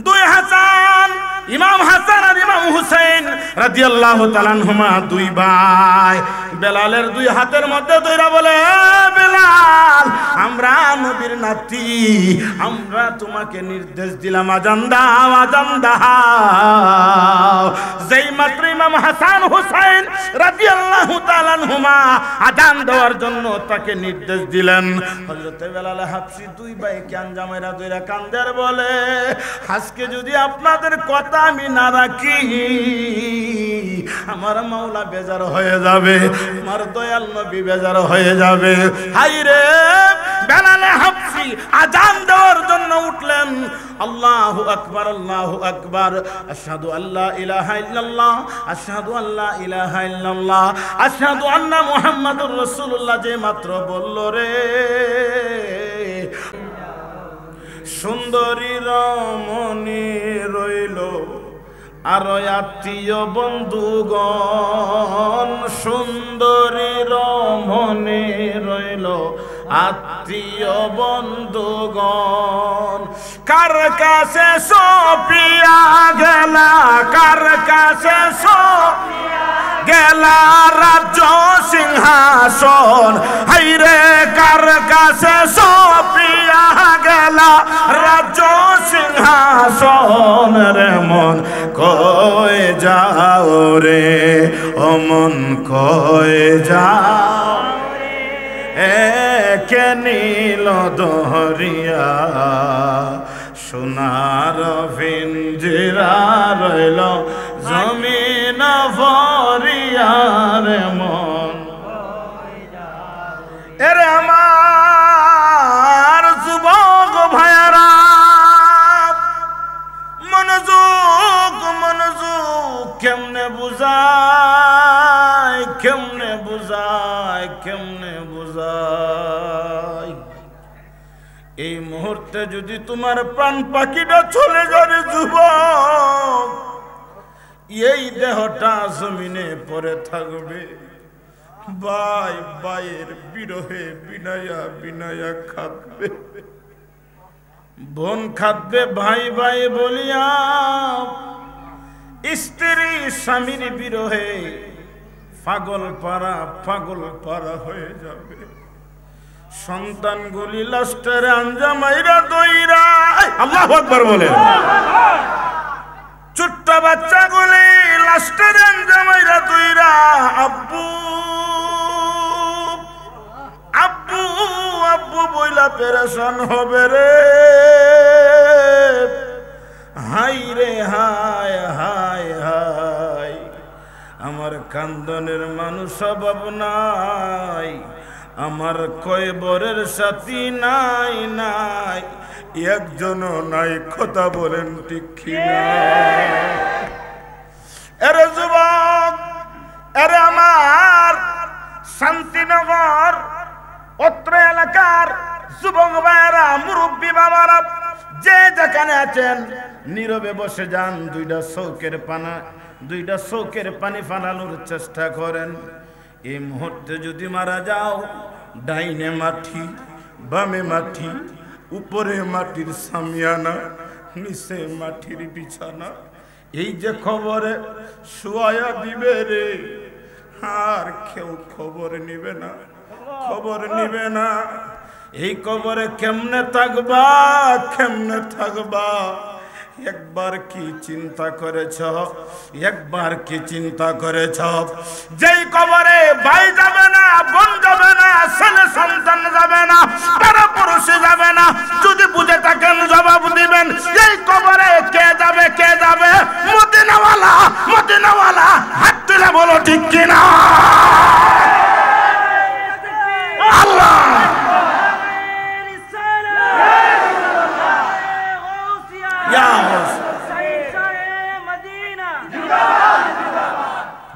দুই হাসান, ইমাম হাসান আর ইমাম হুসাইন রাদিয়াল্লাহু তাআলা আনহুমা দুই ভাই। বেলালের দুই হাতের মধ্যে ধইরা বলে, বেলাল, আমরা নবীর নাতি, আমরা তোমাকে নির্দেশ দিলাম আজান দাও, আজান দাও। যেই মাত্র ইমাম হাসান হুসাইন রাদিয়াল্লাহু তাআলা আনহুমা আজান দেওয়ার জন্য তাকে নির্দেশ দিলেন, হযরত বেলাল হাবশী দুই ভাইকে আঞ্জামেরা ধইরা কান্দের বলে, আজকে যদি আপনাদের কথা আমি না রাখি, আমার মাওলা বেজার হয়ে যাবে, আমার দয়াল নবী বেজার হয়ে যাবে। হাই রে, বেলাল হাবশী আজান দেওয়ার জন্য উঠলেন। আল্লাহু আকবার, আল্লাহু আকবার, আশহাদু আল্লা ইলাহা ইল্লাল্লাহ, আশহাদু আল্লা ইলাহা ইল্লাল্লাহ, আশহাদু আন্না মুহাম্মাদুর রাসূলুল্লাহ যে মাত্র বলল রে, সুন্দরী রমণী রইল আর আত্মীয় বন্ধুগণ, সুন্দরী রমণী রইল আত্মীয় বন্ধুগণ, কার কাছে সোপিয়া গেলা, কার কাছে সোপিয়া গেলা রাজ্য সিংহাসন, হাইরে কার কাছে সোপিয়া গেলা রাজ্য সিংহাসন, রে মন কয়ে যাও রে, ও মন কয়ে যাও, কে নীল দহরিয়া সোনার পিঞ্জিরা রইল জমিন ভরিয়া, রে মন। এরে আমার যুবক ভাইয়ারা, মনোযোগ মনোযোগ, কেমনে বুঝায়, কেমনে বুঝায়, কেমনে বুঝায়। এই মুহূর্তে যদি তোমার প্রাণ পাখিটা চলে যাবে যুবক, এই দেহটা জমিনে পড়ে থাকবে, ভাই ভাইয়ের বিরহে বিনায়া বিনায়া খাদবে, বোন খাদবে ভাই ভাই বলিয়া, স্ত্রী স্বামীর বিরহে পাগল পারা হয়ে যাবে, সন্তানগুলি লাস্টের আঞ্জামাইরা দইরা, আল্লাহু আকবার বলে, ছোট্ট বাচ্চাগুলি লাস্টের আঞ্জামাইরা দইরা আব্বু আব্বু আব্বু বইলা পেরেশান হবে রে। হাই রে হায় হায় হায়, আমার কান্দনের মানুষ অভাব নাই, আমার কয়বরের সাথী নাই নাই, একজনও নাই, কথা বলেন ঠিক কিনা? এরে যুবক, এরে আমার শান্তিনগর অত্র এলাকার যুবক ভাইয়েরা, মুরব্বী বাবারা, যে যেখানে আছেন নীরবে বসে যান, দুইটা চোখের পানি ফালানোর চেষ্টা করেন। এই মুহূর্তে যদি মারা যাও, ডাইনে মাটি, বামে মাটি, উপরে মাটির সামিয়ানা, নিচে মাটির বিছানা, এই যে খবরে শুয়ায়া দিবে রে, আর কেউ খবর নিবে না, খবর নিবে না। এই কবরে কেমনে থাকবা, কেমনে থাকবা, একবার কি চিন্তা করেছ, একবার কি চিন্তা করেছ? যেই কবরে ভাই যাবে না, বোন যাবে না, ছেলে সন্তান যাবে না, পরপুরুষে যাবে না, যদি বুঝে থাকেন জবাব দিবেন। এই কবরে কে যাবে, কে যাবে? মদিনাওয়ালা, মদিনাওয়ালা, হাত তুলে বলো ঠিক কিনা? আল্লাহ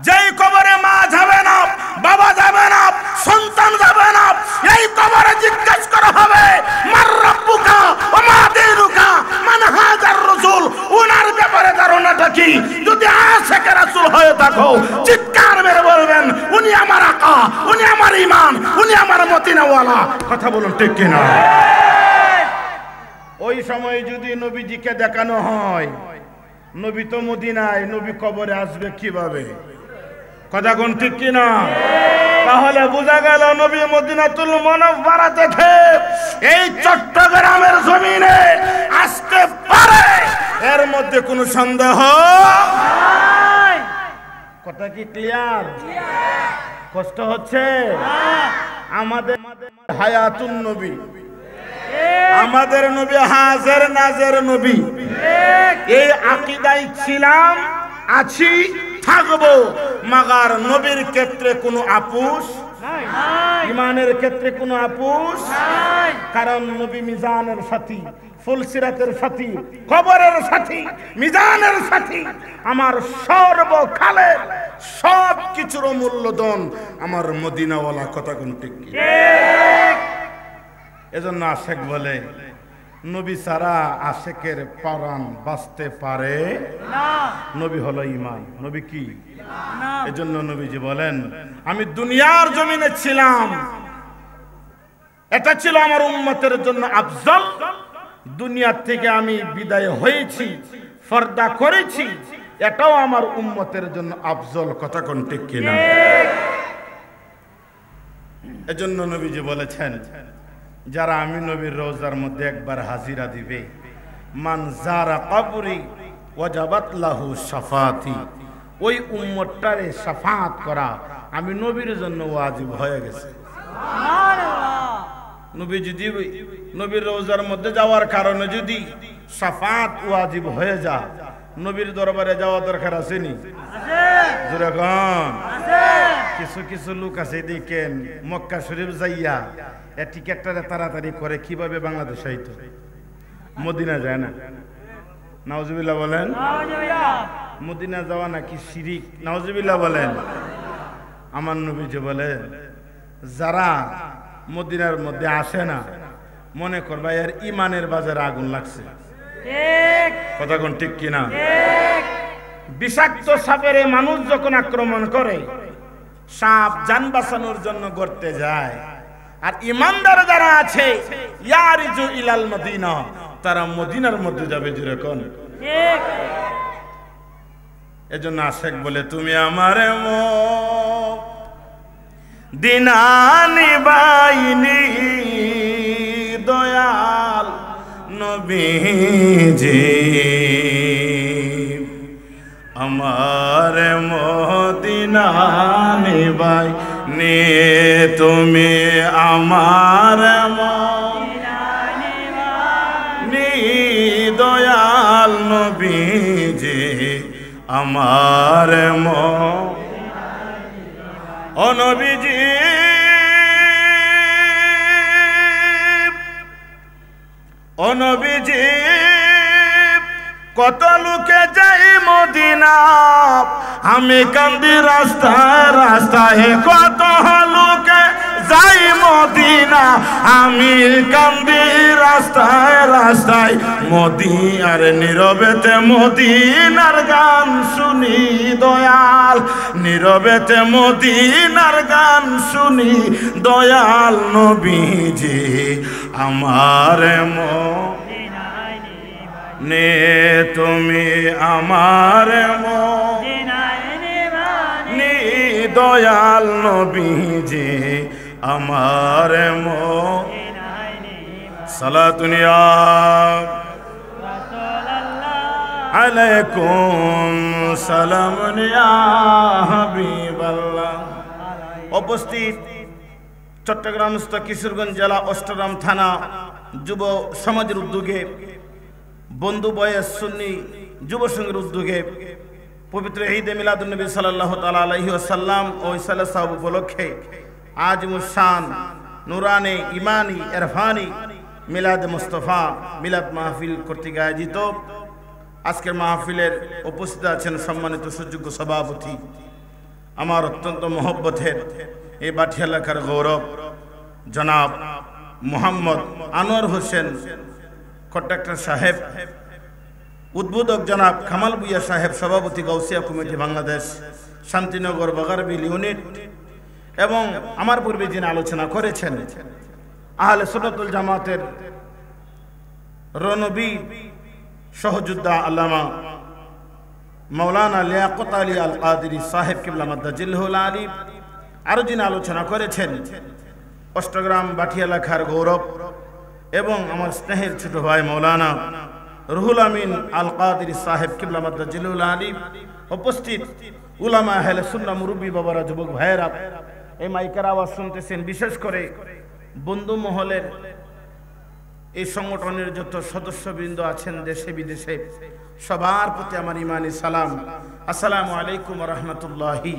যেই কবরে মা যাবে না, বাবা যাবে না, সন্তান যাবে না, এই কবরে জিজ্ঞেস করা হবে মার রাব্বুকা ওয়া মা দীনুকা, মান হাযার রাসূল, ওনার ব্যাপারে ধারণাটা কি? যদি আশিকে রাসূল হয়ে থাকো, চিৎকার মেরে বলবেন উনি আমার আকা, উনি আমার ঈমান, উনি আমার মদিনাওয়ালা। কথা বলুন ঠিক কিনা? ও ওই সময় যদি নবীজিকে দেখানো হয় নবী তো মদিনায়, নবী কবরে আসবে কিভাবে? কথা কোন ঠিক কিনা? তাহলে বোঝা গেল নবী মদিনাতুল মুনাওয়ারা থেকে এই চট্টগ্রামের জমিনে আসতে পারে, এর মধ্যে কোনো সন্দেহ নাই। কথা কি ক্লিয়ার? কষ্ট হচ্ছে? আমাদের হায়াতুন নবী, আমাদের নবী হাজের নাজের নবী, এই আকীদায় ছিলাম, আছি, থাকবো। মাগার নবীর ক্ষেত্রে কোনো আপোষ নাই, ইমানের ক্ষেত্রে কোনো আপোষ নাই। কারণ নবী মিজানের সাথী, ফুলসিরাতের সাথী, কবরের সাথী, মিজানের সাথী, আমার সর্বকালের সব কিছুর মূল্যধন আমার মদিনাওয়ালা। কথা কোন ঠিক? এজন্য আশেক বলে নবী ছাড়া আশেকের পরাণ বাঁচতে পারে না। নবী হলো ঈমান। নবী কি? এজন্য নবীজি বলেন আমি দুনিয়ার জমিনে ছিলাম, এটা ছিল আমার উম্মতের জন্য আফজল। দুনিয়ার থেকে আমি বিদায় হয়েছি, পর্দা করেছি, এটাও আমার উম্মতের জন্য আফজল। কথা কোন ঠিক কিনা? এজন্য নবীজি বলেছেন যারা আমি নবীর রওজার মধ্যে একবার হাজিরা দিবে, মান যারা কবরি ওয়াজাবাত লাহু শাফাতি, ওই উম্মতটারে শাফাত করা আমি নবীর জন্য ওয়াজিব হয়ে গেছে। সুবহানাল্লাহ। নবী যদি নবীর রওজার মধ্যে যাওয়ার কারণে যদি শাফাত ওয়াজিব হয়ে যায়, নবীর দরবারে যাওয়া দরকার আছে নি? আছে। জোরে কোন? আছে। কিছু কিছু লোক আছে দেখেন মক্কা শরীফ যাইয়া এই টিকেটটা তাড়াতাড়ি করে, কিভাবে বাংলাদেশ আইতো, মদিনা যায় না। নাউজুবিল্লাহ বলেন। মদিনা যাওয়া নাকি শিরিক। নাউজুবিল্লাহ বলেন। আমার নবীজি বলে যারা মদিনার মধ্যে আসে না, মনে করবা এর ইমানের বাজারে আগুন লাগছে। ঠিক কথা কোন ঠিক কিনা? বিষাক্ত সাপের মানুষ যখন আক্রমণ করে, সাপ জান বাঁচানোর জন্য গর্তে যায়, আর ইমানদার যারা আছে ইয়ারিজু ইলাল মদিনা, তারা মদিনার মধ্যে যাবে। যেরকম ঠিক। এজন্য আশেক বলে তুমি আমারে দিনানি বাইনি দয়াল নবীজি, আমার মদিনা নিবাই নে তুমি, আমার মদিনা নি দয়াল নবীজি, আমার ও নবীজি, ও নবীজি, কত লোকে যাই মদিনা, আমি কান্দি রাস্তায় রাস্তায়, কত লোকে যাই মদিনা, আমি কান্দি রাস্তায় রাস্তায়, মদিনার নীরবেতে মদিনার গান শুনি দয়াল, নীরবেতে মদিনার গান শুনি দয়াল নবীজি, আমার নে তুমি, আমার নি দয়াল নবীজি, আমার সালাতুনিয়া আলাইকুম সালামুনিয়া হাবিবাল্লাহ। উপস্থিত চট্টগ্রামস্থ কিশোরগঞ্জ জেলা অষ্টগ্রাম থানা যুব সমাজের উদ্যোগে, বন্ধু বয়েস সুন্নি যুব সংঘের উদ্যোগে পবিত্র ঈদে মিলাদুন নবী সাল্লাল্লাহু তাআলা আলাইহি ওয়াসাল্লাম ও ইসালে সাহাব উপলক্ষে আজ মুশান নুরানি ইমানি ইরফানি মিলাদ মুস্তাফা মিলাদ মাহফিল কর্তৃক আয়োজিত আজকের মাহফিলের উপস্থিত আছেন সম্মানিত সুযোগ্য সভাপতি, আমার অত্যন্ত মহব্বতের এই বাটি এলাকার গৌরব জনাব মোহাম্মদ আনোয়ার হোসেন কন্ট্রাক্টর সাহেব, উদ্বোধক জনাব কামাল ভুঁইয়া সাহেব, সভাপতি গাউসিয়া কমিটি বাংলাদেশ শান্তিনগর বাগারবিল ইউনিট, এবং আমার পূর্বে যিনি আলোচনা করেছেন আহলে সুন্নাতুল জামাতের রণবীর সহযোদ্ধা আল্লামা মাওলানা লিয়াকত আলী আল কাদেরী সাহেব কিবলা মাদ্দাজিল্লাহুল আলী আরো যিনি আলোচনা করেছেন অষ্টগ্রাম বাটি এলাকার গৌরব এবং আমার স্নেহের ছোট ভাই মাওলানা রুহুল আমিন আল কাদেরী সাহেব কিবলা মাদ্দাজিল্লাহুল আলী, উপস্থিত উলামা আহলে সুন্নাহ মুরব্বী বাবারা, যুবক ভাইয়েরা, এই মাইকের আওয়াজ শুনতেছেন, বিশেষ করে বন্ধু মহলের এই সংগঠনের যত সদস্যবৃন্দ আছেন দেশে বিদেশে, সবার প্রতি আমার ইমানি সালাম। আসসালামু আলাইকুম ওয়া রাহমাতুল্লাহি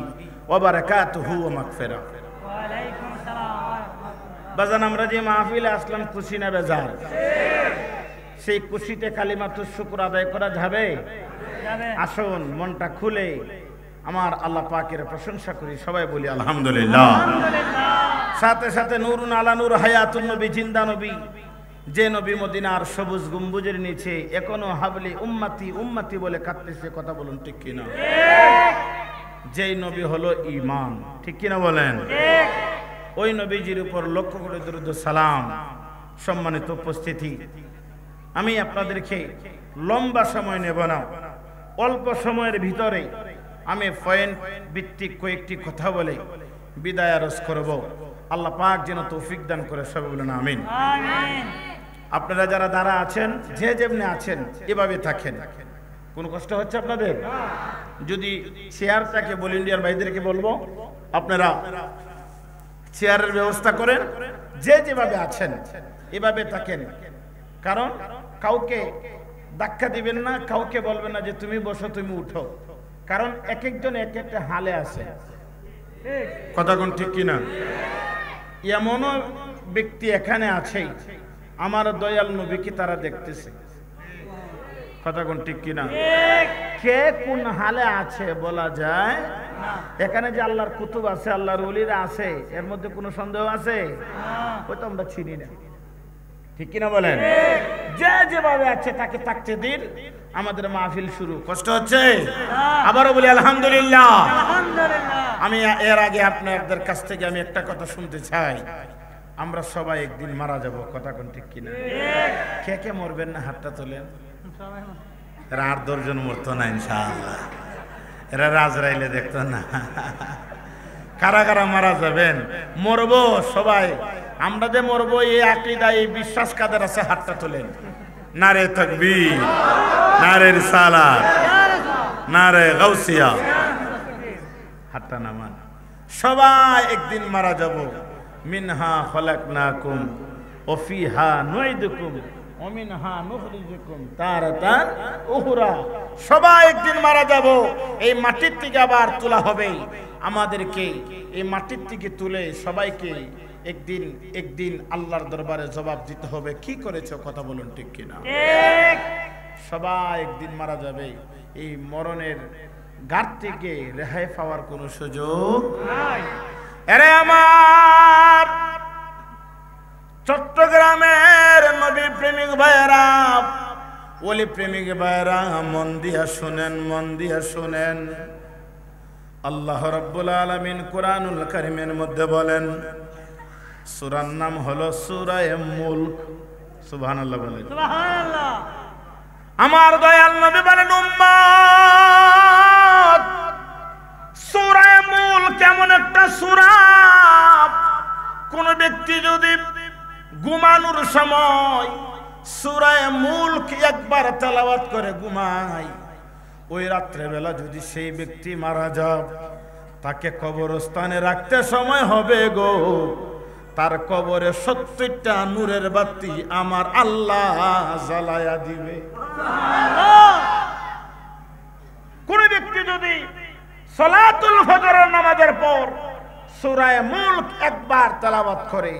ওয়া বারাকাতুহু ওয়া মাগফিরা। ওয়া আলাইকুম আসসালাম ওয়া রাহমাতুল্লাহ। বাজান, আমরা যে মাহফিলে আসলাম খুশি না বেজার? সেই খুশিতে কালিমাতুশ শুকর আদায় করা যাবে? আসুন মনটা খুলে আমার আল্লাহ পাকের প্রশংসা করি, সবাই বলি আলহামদুলিল্লাহ। সাথে সাথে নূরুন আলা নূর, হায়াতুন নবী, জিন্দা নবী, যে নবী মদিনার সবুজ গম্বুজের নিচে এখনো হাবলি উম্মতি উম্মতি বলে কাঁদতেছে, কথা বলুন ঠিক কিনা? যেই নবী হলো ঈমান, ঠিক কিনা বলেন? ওই নবীজির উপর লক্ষ করে দরুদ সালাম। সম্মানিত উপস্থিতি, আমি আপনাদেরকে লম্বা সময় নেব না, অল্প সময়ের ভিতরে আমি পয়েন্ট ভিত্তিক কয়েকটি কথা বলে বিদায় আরজ করব। আল্লাহ পাক যেন তৌফিক দান করে, সবাই বলেন আমিন। আপনারা যারা দাঁড়া আছেন, যে যেমনি আছেন এভাবে থাকেন, কোনো কষ্ট হচ্ছে আপনাদের? যদি চেয়ারটাকে ভলেন্টিয়ার ভাইদেরকে বলবো আপনারা চেয়ারের ব্যবস্থা করেন, যে যেভাবে আছেন এভাবে থাকেন। কারণ কাউকে ধাক্কা দিবেন না, কাউকে বলবেন না যে তুমি বসো তুমি উঠো, কারণ এক একজন এক একটা হালে আছে, কথা কোন ঠিক কিনা? এমনও ব্যক্তি এখানে আছে আমার দয়াল নবীকে তারা দেখতেছে, কথা কোন ঠিক কিনা? কে কোন হালে আছে বলা যায় এখানে যে আল্লাহর কুতুব আছে, আল্লাহর ওলিরা আছে, এর মধ্যে কোনো সন্দেহ আছে? ওই তো আমরা চিনি না, ঠিক কিনা বলেন? যে যেভাবে আছে তাকে থাকতে দিন, আমাদের মাহফিল শুরু। কষ্ট হচ্ছে? আবারও বলি আলহামদুলিল্লাহ। আমি এর আগে আপনাদের কাছ থেকে আমি একটা কথা শুনতে চাই, আমরা সবাই একদিন মারা যাব, কথা কোন ঠিক কিনা? কে কে মরবেন না হাতটা তোলেন। এরা 8-10 জন মরতো না ইনশাআল্লাহ, এরা রাজরাইলে দেখতো না। কারা কারা মারা যাবেন? মরবো সবাই, আমরা যে মরবো এই আকীদা এই বিশ্বাস কাদের আছে হাতটা তোলেন। নারে তাকবীর, নারে রিসালাত, নারে গাউসিয়া, হাতটা নামান। সবাই একদিন মারা যাব। মিনহা খলাকনাকুম ওয়া ফিহা নুঈদুকুম ওয়া মিনহা নুখরিজুকুম তারাতান উখরা। সবাই একদিন মারা যাব, এই মাটির থেকে আবার তোলা হবে আমাদেরকে। এই মাটির থেকে তুলে সবাইকে একদিন একদিন আল্লাহর দরবারে জবাব দিতে হবে, কি করেছো, কথা বলুন ঠিক কিনা? সবাই একদিন মারা যাবে, এই মরণের ঘাট থেকে রেহাই পাওয়ার কোনো সুযোগ নাই। আরে আমার চট্টগ্রামের নবী প্রেমিক ভাইয়েরা, ওলি প্রেমিক ভাইয়েরা, মন দিয়া শুনেন, মন দিয়া শুনেন। আল্লাহ রাব্বুল আলামিন কোরআনুল কারীমের মধ্যে বলেন, সূরার নাম হলো সূরা মুলক। সুবহানাল্লাহ বলেন, সুবহানাল্লাহ। আমার দয়াল নবী বলেন, উম্মত, সূরা মুলক কেমন একটা সূরা, কোন ব্যক্তি যদি ঘুমানোর সময় সূরা মুলক একবার তেলাওয়াত করে ঘুমায়, ওই রাত্রে বেলা যদি সেই ব্যক্তি মারা যায়, তাকে কবরস্থানে রাখতে সময় হবে গো, তার কবরে 70টা নূরের বাতি আমার আল্লাহ জ্বালায়া দিবে। কোন ব্যক্তি যদি সালাতুল ফজরের নামাজের পর সূরা মুলক একবার তেলাওয়াত করে,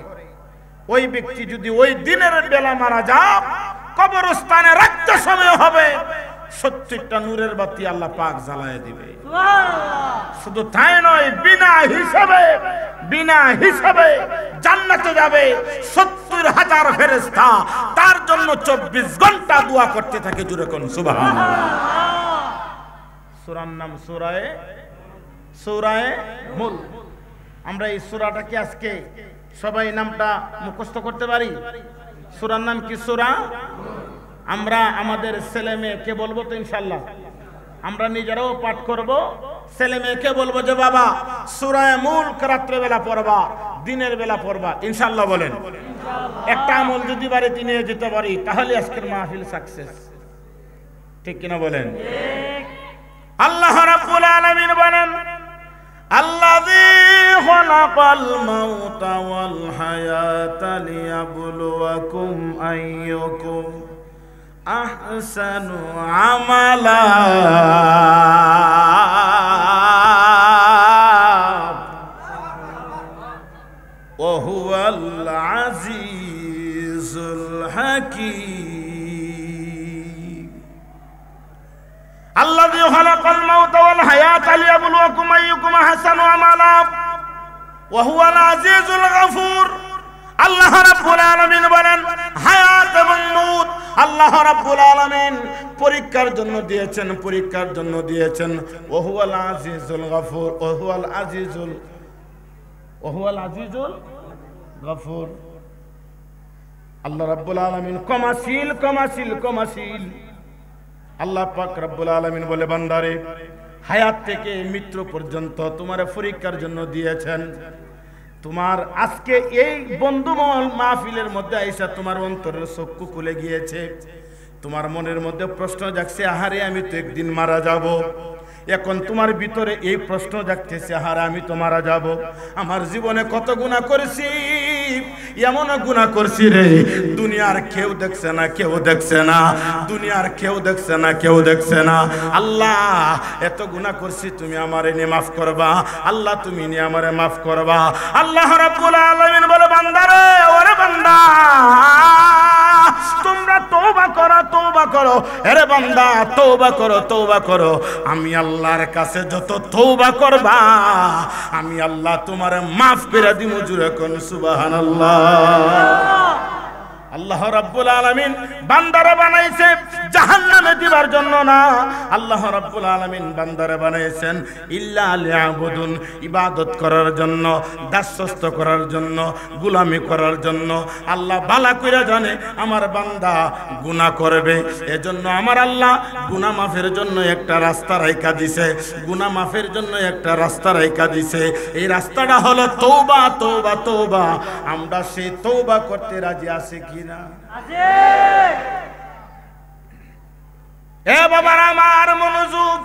ওই ব্যক্তি যদি ওই দিনের বেলা মারা যায়, কবরস্থানে রাখতে সময় হবে 70টা নূরের বাতি আল্লাহ পাক জ্বালায়া দিবে। শুধু তাই নয়, বিনা হিসাবে জান্নাতে যাবে 70,000 ফেরেশতা, তার জন্য 24 ঘন্টা দোয়া করতে থাকে। জোরে কোন সুবহানাল্লাহ। সূরার নাম সূরা মুলক। আমরা এই সূরাটাকে আজকে সবাই নামটা মুখস্থ করতে পারি। সূরার নাম কি? সূরা আমরা আমাদের ছেলে মেয়েকে বলবো তো ইনশাআল্লাহ, আমরা নিজেরাও পাঠ করব, ছেলে মেয়েকে বলবো যে বাবা সূরা মুলক রাত্রে বেলা পড়বা, দিনের বেলা পড়বা, ইনশাআল্লাহ বলেন। একটা আমল যদি বাড়িতে নিয়ে যেতে পারি তাহলে আজকের মাহফিল সাকসেস, ঠিক কিনা বলেন? আল্লাহ রাব্বুল আলামিন বলেন আল্লাযী খালাকাল মাউতা ওয়াল হায়াতা লিয়াবলুয়াকুম আইয়ুকুম আহসানু আমালা ওয়া হুয়াল আজিজুল হাকীম। আল্লাযী খালাকাল মাউতা ওয়াল হায়াতা লিয়াবলুয়াকুম আইয়ুকুম আহসানু আমালা ওয়া হুয়াল আজিজুল গফুর। আল্লাহ রাব্বুল আলামিন বলেন হায়াত এবং মউত আল্লাহ রাব্বুল আলামিন পরীক্ষার জন্য দিয়েছেন, পরীক্ষার জন্য দিয়েছেন। ওয়া হুয়াল আজিজুল গফুর, ওয়া হুয়াল আজিজুল গফুর। আল্লাহ রাব্বুল আলামিন কমাসিল। আল্লাহ পাক রব্বুল আলামিন বলে বান্দারে হায়াত থেকে মৃত্যু পর্যন্ত তোমার পরীক্ষার জন্য দিয়েছেন। তোমার আজকে এই বন্ধুমহল মাহফিলের মধ্যে আইসা তোমার অন্তরের চক্ষু খুলে গিয়েছে, তোমার মনের মধ্যে প্রশ্ন জাগছে আহারে আমি তো একদিন মারা যাব। এখন তোমার ভিতরে এই প্রশ্ন জাগতেছে আহারে আমি তো মারা যাব, আমার জীবনে কত গুনাহ করেছি, এমন গুনাহ করছি রে দুনিয়ার কেউ দেখছে না, কেউ দেখছে না, দুনিয়ার কেউ দেখছে না, কেউ দেখছে না। আল্লাহ এত গুনাহ করছি, তুমি আমারে নিয়ে মাফ করবা, আল্লাহ তুমি নিয়ে আমারে মাফ করবা। আল্লাহ রাব্বুল আলামিন বলে বান্দারে ওরে বান্দা তোমরা তওবা করো, আরে বান্দা তওবা করো। আমি আল্লাহর কাছে যত তওবা করবা আমি আল্লাহ তোমারে মাফ করে দিব। জোরে কোন সুবহানাল্লাহ। আল্লাহ রাব্বুল আলামিন বান্দারে বানাইছে জাহান্নামে দিবার জন্য না, আল্লাহ রাব্বুল আলামিন বান্দারে বানাইছেন ইল্লা লিয়াবুদুন, ইবাদত করার জন্য, দাসত্ব করার জন্য, গোলামি করার জন্য। আল্লাহ ভালো করে জানে আমার বান্দা গুনাহ করবে, এজন্য আমার আল্লাহ গুনাহ মাফের জন্য একটা রাস্তা রাইখা দিছে, গুনাহ মাফের জন্য একটা রাস্তা রাইখা দিছে। এই রাস্তাটা হলো তওবা। আমরা সেই তওবা করতে রাজি আছি কি না? এ বাবার আমার মনোযোগ।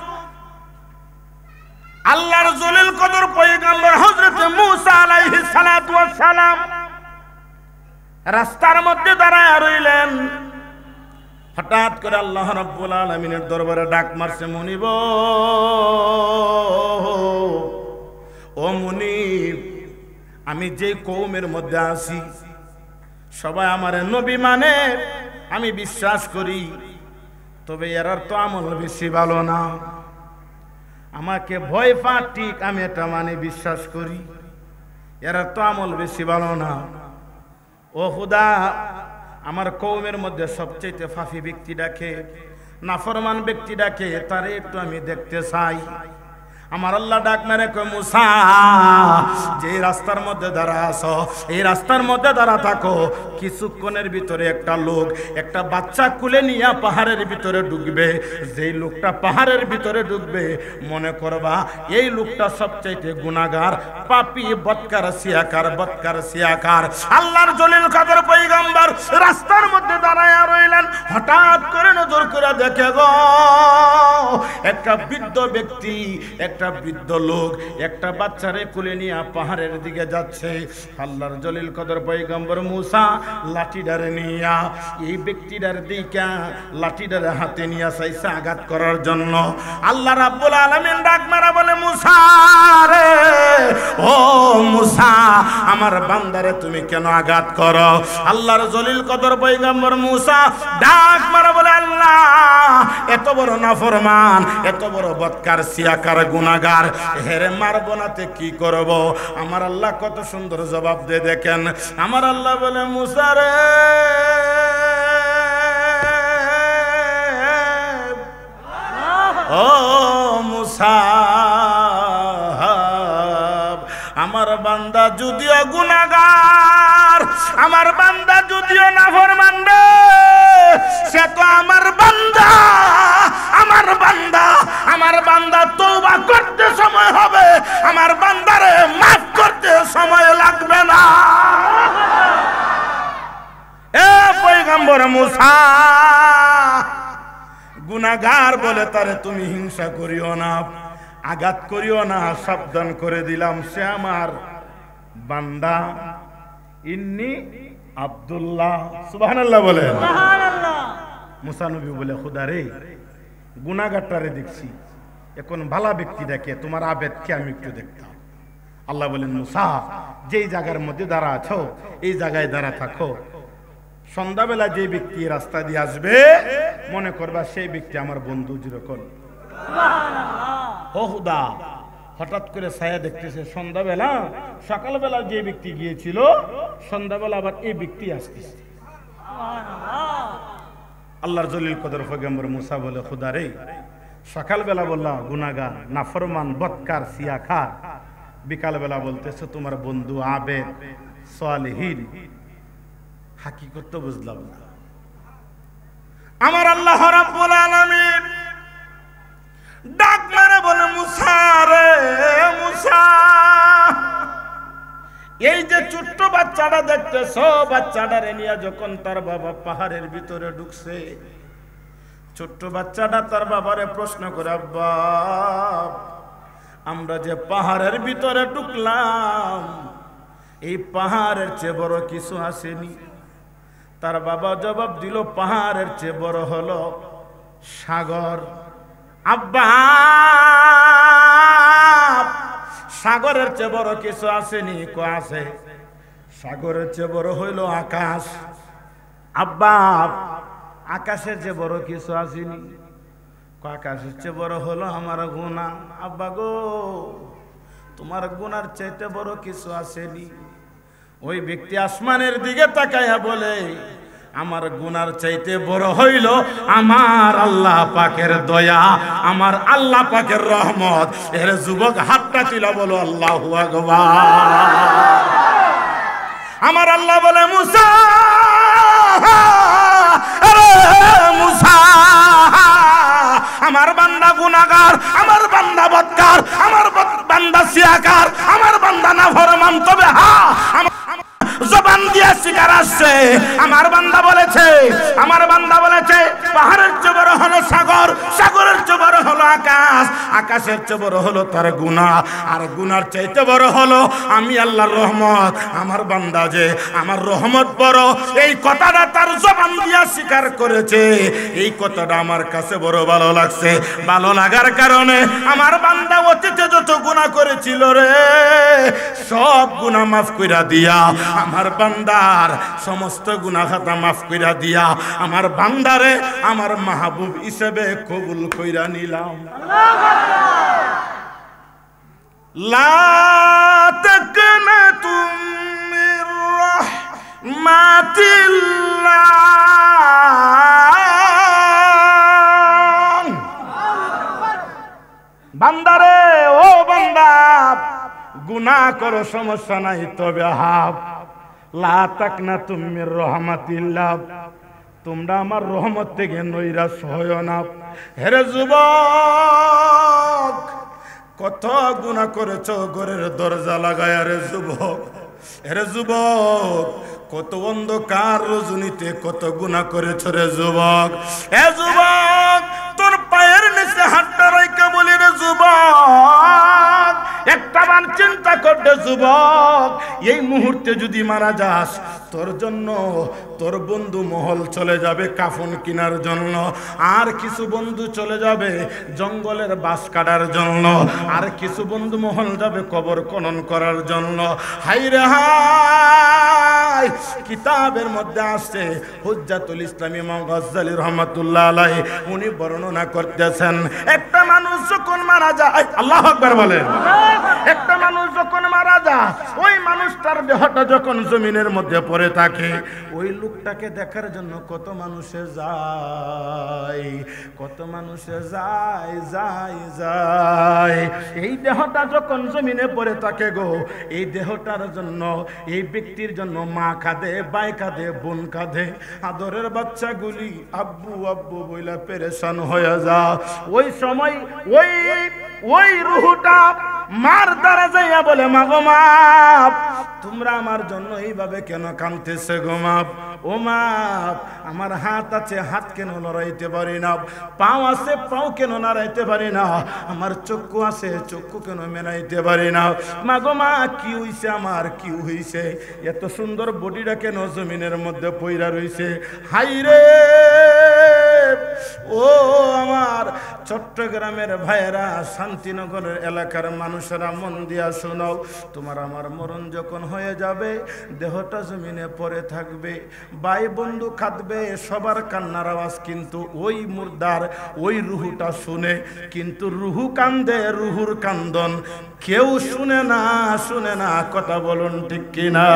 আল্লাহর জলিল কদর পয়গম্বর হযরত মূসা আলাইহিস সালাতু ওয়াস সালাম রাস্তার মধ্যে দাঁড়ায় রইলেন। হঠাৎ করে আল্লাহ রাব্বুল আলামিনের দরবারে ডাক মারছে, মুনিব ও মুনিব, আমি যে কওমের মধ্যে আছি সবাই আমার নবী মানে, আমি বিশ্বাস করি, তবে এরার তো আমল বেশি ভালো না। আমাকে ভয় পা ঠিক, আমি এটা মানে বিশ্বাস করি, এরার তো আমল বেশি ভালো না। ও খুদা, আমার কওমের মধ্যে সবচেয়ে ফাফি ব্যক্তিটাকে, নাফরমান ব্যক্তিটাকে, তারে একটু আমি দেখতে চাই। আমার আল্লাহ ডাক মেরে কয় মুসা, যে রাস্তার মধ্যে দাঁড়া আছো এই রাস্তার মধ্যে দাঁড়া থাকো, কিছুক্ষণের ভিতরে একটা লোক একটা বাচ্চা কুলে নিয়ে পাহাড়ের ভিতরে ঢুকবে। যেই লোকটা পাহাড়ের ভিতরে ঢুকবে মনে করবা এই লোকটা সবচাইতে গুনাহগার, পাপী, বদকার সিয়াকার। আল্লাহর জলিল কদর পয়গম্বর রাস্তার মধ্যে দাঁড়ায় রইলেন। হঠাৎ করে নজর করে দেখে গো একটা বৃদ্ধ ব্যক্তি, একটা বৃদ্ধ লোক একটা বাচ্চারে কোলে নিয়ে পাহাড়ের দিকে যাচ্ছে। আল্লাহর জলিল কদর পয়গম্বর মূসা লাঠিডারে নিয়া এই ব্যক্তিটার দিকে লাঠিডারে হাতে নিয়ে চাইছে আঘাত করার জন্য। আল্লাহ রাব্বুল আলামিন ডাক মারা বলে, মূসা রে, ও মূসা, আমার বান্দারে তুমি কেন আঘাত করো? আল্লাহর জলিল কদর পয়গম্বর মূসা ডাক মারা বলে, আল্লাহ এত বড় নাফরমান, এত বড় বদকার, সিয়াকার, গুনাহগার, হেরে মারবো নাতে কি করব? আমার আল্লাহ কত সুন্দর জবাব দিয়ে দেখেন। আমার আল্লাহ বলে, মূসা রে, ও মূসা, আমার বান্দা যদিও গুনাহগার, আমার বান্দা যদিও নাফরমান রে, সে তো আমার বান্দা, আমার বান্দা, আমার বান্দা তওবা করতে সময় হবে, আমার বান্দারে মাফ করতে সময় লাগবে না। এ পয়গম্বর মুসা, গুনাহগার বলে তারে তুমি হিংসা করিও না, আঘাত করিও না, সাবধান করে দিলাম, সে আমার বান্দা। ইন্নি আব্দুল্লাহ, সুবহানাল্লাহ বলে। মুসা নবী বলে খোদা রে, গুনাহগারটারে দেখছি, এখন ভালো ব্যক্তিটাকে, তোমার আবেদকে আমি একটু দেখতাম। আল্লাহ বলেন মুসা, যেই জায়গার মধ্যে দাঁড়া আছো এই জায়গায় দাঁড়া থাকো, সন্ধ্যাবেলা যে ব্যক্তি রাস্তা দিয়ে আসবে মনে করবা সেই ব্যক্তি আমার বন্ধু। যেরকম ও খুদা, হঠাৎ করে ছায়া দেখতেছে সন্ধ্যাবেলা, সকালবেলা যে ব্যক্তি গিয়েছিল সন্ধ্যাবেলা আবার এই ব্যক্তি আসতেছে। আল্লাহর জলিল কদর পয়গম্বর মুসা বলে খুদা রে, সকালবেলা বললাম গুনাহগার, নাফরমান, বদকার, সিয়াখার, বিকালবেলা বলতেছে তোমার বন্ধু আবেদ সালেহীন, হাকিকত তো বুঝলাম না। আমার আল্লাহ রাব্বুল আলামিন ডাক মেরে বলে মুসা রে মুসা, এই যে ছোট্ট বাচ্চাটা দেখতেছো, বাচ্চাটারে নিয়ে যখন তার বাবা পাহাড়ের ভিতরে ঢুকছে, ছোট্ট বাচ্চাটা তার বাবারে প্রশ্ন করে, আব্বা আমরা যে পাহাড়ের ভিতরে ঢুকলাম, এই পাহাড়ের চেয়ে বড় কিছু আসেনি? তার বাবা জবাব দিল, পাহাড়ের চেয়ে বড় হলো সাগর। আব্বা, সাগরের চেয়ে বড় কিছু আসেনি? কো আছে। সাগরের চেয়ে বড় হইল আকাশ। আব্বা, আকাশের চেয়ে বড় কিছু আসেনি? কো আকাশের চেয়ে বড় হলো আমার গুনাহ। আব্বা গো, তোমার গুনার চাইতে বড় কিছু আসেনি? ওই ব্যক্তি আসমানের দিকে তাকায়া বলে, আমার গুনার চাইতে বড় হইল আমার আল্লাহ পাকের দয়া, আমার আল্লাহ পাকের রহমত। এর যুবক হাতটা তুলে বলো আল্লাহু আকবার। আমার আল্লাহ বলে মুসা, আরে মুসা, আমার বান্দা গুনাহগার, আমার বান্দা বদকার, আমার বান্দা সিয়াকার, আমার বান্দা নাফরমান, তবে হ্যাঁ জবান দিয়ে শিকার আসছে। আমার বান্দা বলেছে, আমার বান্দা বলেছে পাহাড়ের চেয়ে বড় হলো সাগর, সাগরের চেয়ে বড় হলো আকাশ, আকাশের চেয়ে বড় হলো তার গুনাহ, আর গুনার চাইতে বড় হলো আমি আল্লাহর রহমত। আমার বান্দা যে আমার রহমত বড়, এই কথাটা তার জবান দিয়ে স্বীকার করেছে। এই কথাটা আমার কাছে বড় ভালো লাগছে। ভালো লাগার কারণে আমার বান্দা অতীতে যত গুনাহ করেছিল রে, সব গুনাহ মাফ কইরা দিয়া, আমার বান্দার সমস্ত গুনাহ খাতা মাফ কইরা দিয়া, আমার বান্দারে আমার মাহবুব হিসেবে কবুল কইরা নিলাম। লা তাকনাতু মির রাহমাতিল্লাহ। বান্দারে, ও বান্দা, গুনাহ করো সমস্যা নাই, তবে হাব লা তাকনাতু মির রাহমাতিল্লাহ, তোমরা আমার রহমত থেকে নৈরাশ হয়ো না। হেরে যুবক, কত গুনাহ করেছো ঘরের দরজা লাগায়া রে যুবক। হেরে যুবক, কত অন্ধকার রজনীতে কত গুনাহ করেছো রে যুবক। এ যুবক, তোর পায়ের নিচে হাতটা রাইখা বলি রে যুবক, একটা বার চিন্তা করতে যুবক, এই মুহূর্তে যদি মারা যাস, তোর জন্য তোর বন্ধু মহল চলে যাবে কাফন কেনার জন্য, আর কিছু বন্ধু চলে যাবে জঙ্গলের বাস কাটার জন্য, আর কিছু বন্ধু মহল যাবে কবর খনন করার জন্য। হাই রে হাই, কিতাবের মধ্যে আসছে, হুজ্জাতুল ইসলাম ইমাম গাজ্জালী রহমাতুল্লাহ আলাইহি উনি বর্ণনা করতেছেন, একটা মানুষ যখন মারা যায়, আল্লাহু আকবার বলেন, একটা মানুষ যখন মারা যায়, ওই মানুষটার দেহটা যখন জমিনের মধ্যে পড়ে থাকে, ওই লোকটাকে দেখার জন্য কত মানুষে যায়, কত মানুষে যায় যায় যায়। এই দেহটা যখন জমিনে পড়ে থাকে গো, এই দেহটার জন্য, এই ব্যক্তির জন্য মা কাঁদে, ভাই কাঁদে, বোন কাঁদে, আদরের বাচ্চাগুলি আব্বু আব্বু বইলা পেরেশান হয়ে যা। ওই সময় ওই রুহটা মার দ্বারা যাইয়া বলে, মা গো মা, তোমরা আমার জন্য এইভাবে কেন কাঁদতেছে গো মা? ও মা, আমার হাত আছে, হাত কেন লড়াইতে পারি না? পাও আছে, পাও কেন নাড়াইতে পারি না? আমার চক্ষু আছে, চক্ষু কেন মেলাইতে পারি না? মা গো মা, কি হইছে আমার, কি হইছে? এত সুন্দর বডিটা কেন জমিনের মধ্যে পইরা রইছে? হাই রে ও আমার চট্টগ্রামের ভাইয়েরা, শান্তিনগরের এলাকার মানুষেরা, মন দিয়া শোনাও। তোমার আমার মরণ যখন হয়ে যাবে, দেহটা জমিনে পড়ে থাকবে, ভাই বন্ধু কাঁদবে, সবার কান্নার আওয়াজ কিন্তু ওই মুর্দার, ওই রুহুটা শুনে। কিন্তু রুহু কান্দে, রুহুর কান্দন কেউ শুনে না, শুনে না। কথা বলুন ঠিক কিনা?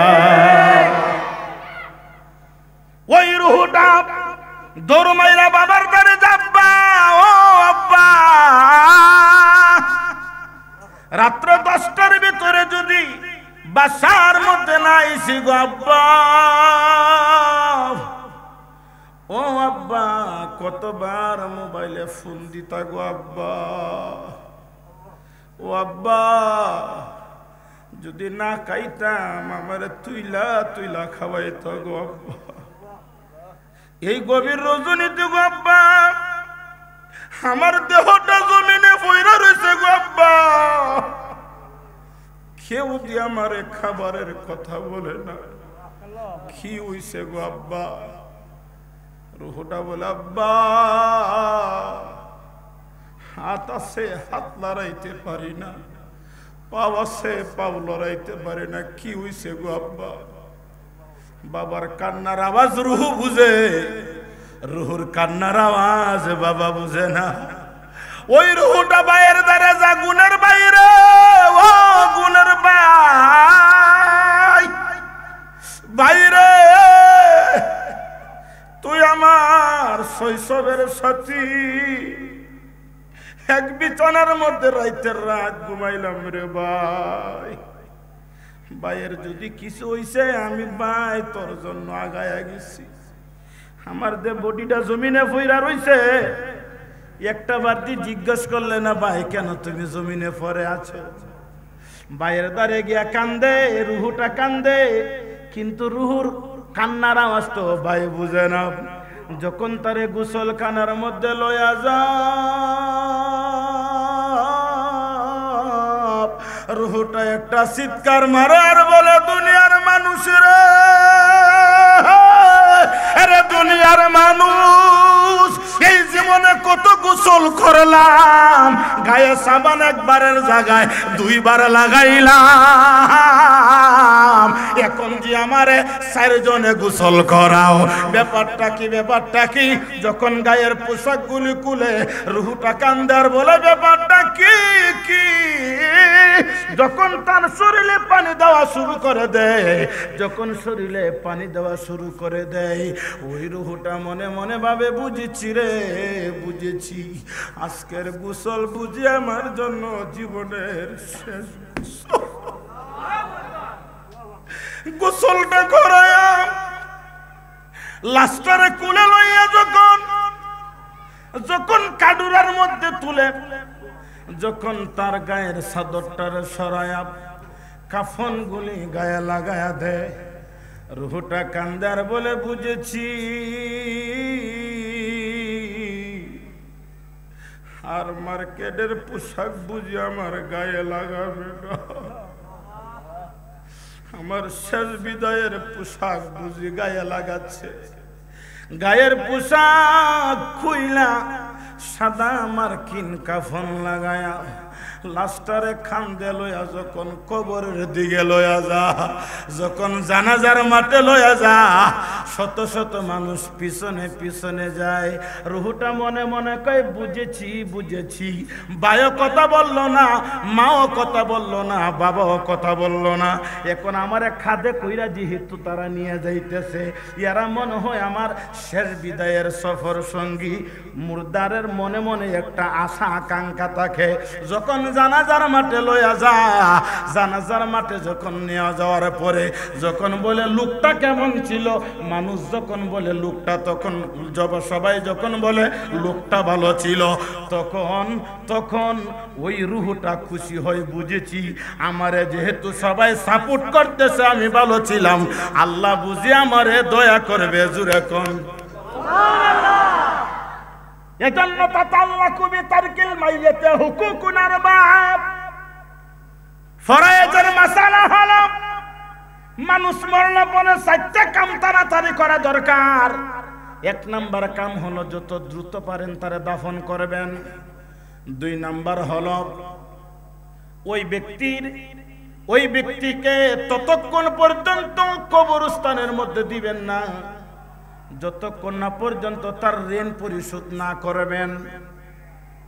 ওই রুহুটা দৌড় মাইরা বাবার দ্বারে যাব্বা, ও আব্বা, রাত্র 10টার ভিতরে যদি বাসার মধ্যে না আইসি গো আব্বা, ও আব্বা, কতবার মোবাইলে ফোন দিতা গো আব্বা, ও আব্বা, যদি না খাইতাম আমারে তুইলা তুইলা খাওয়াইত গো আব্বা। এই গভীর রজনীতে গো আব্বা, আমার দেহটা জমিনে পইরা রইছে গো আব্বা, কেউ দিয়ে আমারে খাবারের কথা বলে না। কি হইছে গো আব্বা? রুহটা বলে, আব্বা, হাত আছে, হাত লড়াইতে পারি না, পাও আছে, পাও লড়াইতে পারি না। কি হইছে গো আব্বা? বাবার কান্নার আওয়াজ রুহু বুঝে, রুহুর কান্নার আওয়াজ বাবা বুঝে না। ওই রুহুটা বাইরে দ্বারা যা, গুণের বাইরে, ও গুণের ভাই, বাইরে তুই আমার শৈশবের সাথী, এক বিছানার মধ্যে রাইতের রাত ঘুমাইলাম রে ভাই। ভাইয়ের যদি কিছু হইছে, আমি ভাই তোর জন্য আগায়া গেছি। আমার যে বডিটা জমিনে পইরা রইছে, একটা বার দিয়ে জিজ্ঞেস করলে না, ভাই কেন তুমি জমিনে পড়ে আছো? ভাইয়ের দ্বারে গিয়া কান্দে, রুহুটা কান্দে, কিন্তু রুহুর কান্নার আওয়াজ তো ভাই বুঝে না। যখন তারে গোসল খানার মধ্যে লয়া যা, রুহুটা একটা চিৎকার মারে আর বলে, দুনিয়ার মানুষেরা, আরে দুনিয়ার মানুষ, এই জীবনে কত গোসল করলাম, গায়ে সাবান একবারের জায়গায় 2 বার লাগাইলাম, এখন যে আমারে 4 জনে গোসল করাও। ব্যাপারটা কি, ব্যাপারটা কি? যখন গায়ের পোশাকগুলি খুলে রুহুটা কান্দার বলে, ব্যাপারটা কি কি? যখন তার শরীরে পানি দেওয়া শুরু করে দেয়, যখন শরীরে পানি দেওয়া শুরু করে দেয়, ওই রুহুটা মনে মনে ভাবে, বুঝেছি রে, বুঝেছি, আজকের গোসল বুঝি আমার জন্য জীবনের শেষ গোসলটা করায়া লাস্টারে কুলে লইয়া যখন কাডুরার মধ্যে তুলে, যখন তার গায়ের চাদরটার সরায়া কাফন গুলি গায়ে লাগায়া দেয়, রুহুটা কান্দার বলে, বুঝেছি, আর মার্কেটের পোশাক বুঝি আমার গায়ে লাগাবে না, আমার শেষ বিদায়ের পোশাক বুঝি গায়ে লাগাচ্ছে। গায়ের পোশাক খুইলা সাদা মার্কিন কাফন লাগায়া লাস্টারে খান্দে লইয়া যখন কবরের দিকে লইয়া যা, যখন জানাজার মাঠে লইয়া যা, শত শত মানুষ পিছনে পিছনে যায়। রুহুটা মনে মনে কয় বুঝেছি বুঝেছি, ভাইও কথা বলল না, মাও কথা বলল না, বাবাও কথা বলল না, এখন আমার খাদে কইরা যেহেতু তারা নিয়ে যাইতেছে, এরা মনে হয় আমার শেষ বিদায়ের সফর সঙ্গী। মুর্দারের মনে মনে একটা আশা আকাঙ্ক্ষা থাকে, যখন জানাজার মাঠে লইয়া যা, জানাজার মাঠে যখন নিয়ে যাওয়ার পরে যখন বলে লোকটা কেমন ছিল, মানুষ যখন বলে লোকটা, তখন সবাই যখন বলে লোকটা ভালো ছিল, তখন তখন ওই রুহটা খুশি হয়, বুঝেছি আমারে যেহেতু সবাই সাপোর্ট করতেছে আমি ভালো ছিলাম, আল্লাহ বুঝি আমারে দয়া করবে। জুরে কোন এজন্য তাতাল্লাকু বিতারকিল মাইয়াতি হুকুকুন আরবা। ফরায়েজের মাসালা হলো মানুষ মরলে পরে 4টা কাম তাড়াতাড়ি করা দরকার। 1 নাম্বার কাম হলো যত দ্রুত পারেন তারে দাফন করবেন। 2 নাম্বার হলো ওই ব্যক্তিকে ততক্ষণ পর্যন্ত কবরস্থানের মধ্যে দিবেন না যতক্ষণ না পর্যন্ত তার ঋণ পরিশোধ না করবেন।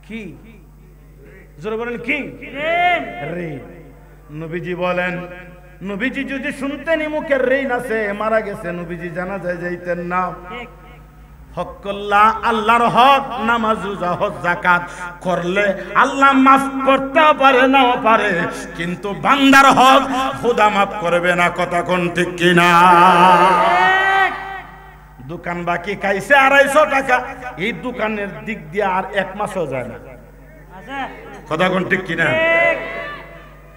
কি জোরে বলেন, কি ঋণ? নবীজি বলেন, নবীজি যদি শুনতেন মুখের ঋণ আছে, মারা গেছে, নবীজি জানাজায় যাইতেন না। হকল্লাহ, আল্লাহর হক, নামাজ রোজা হজ যাকাত করলে আল্লাহ মাফ করতে পারে নাও পারে, কিন্তু বান্দার হক খোদা মাফ করবে না। কথা কোন ঠিক কিনা? দোকান বাকি খাইছে 250 টাকা, এই দোকানের দিক দিয়ে আর 1 মাসও যায় না। কথা কোন ঠিক কিনা?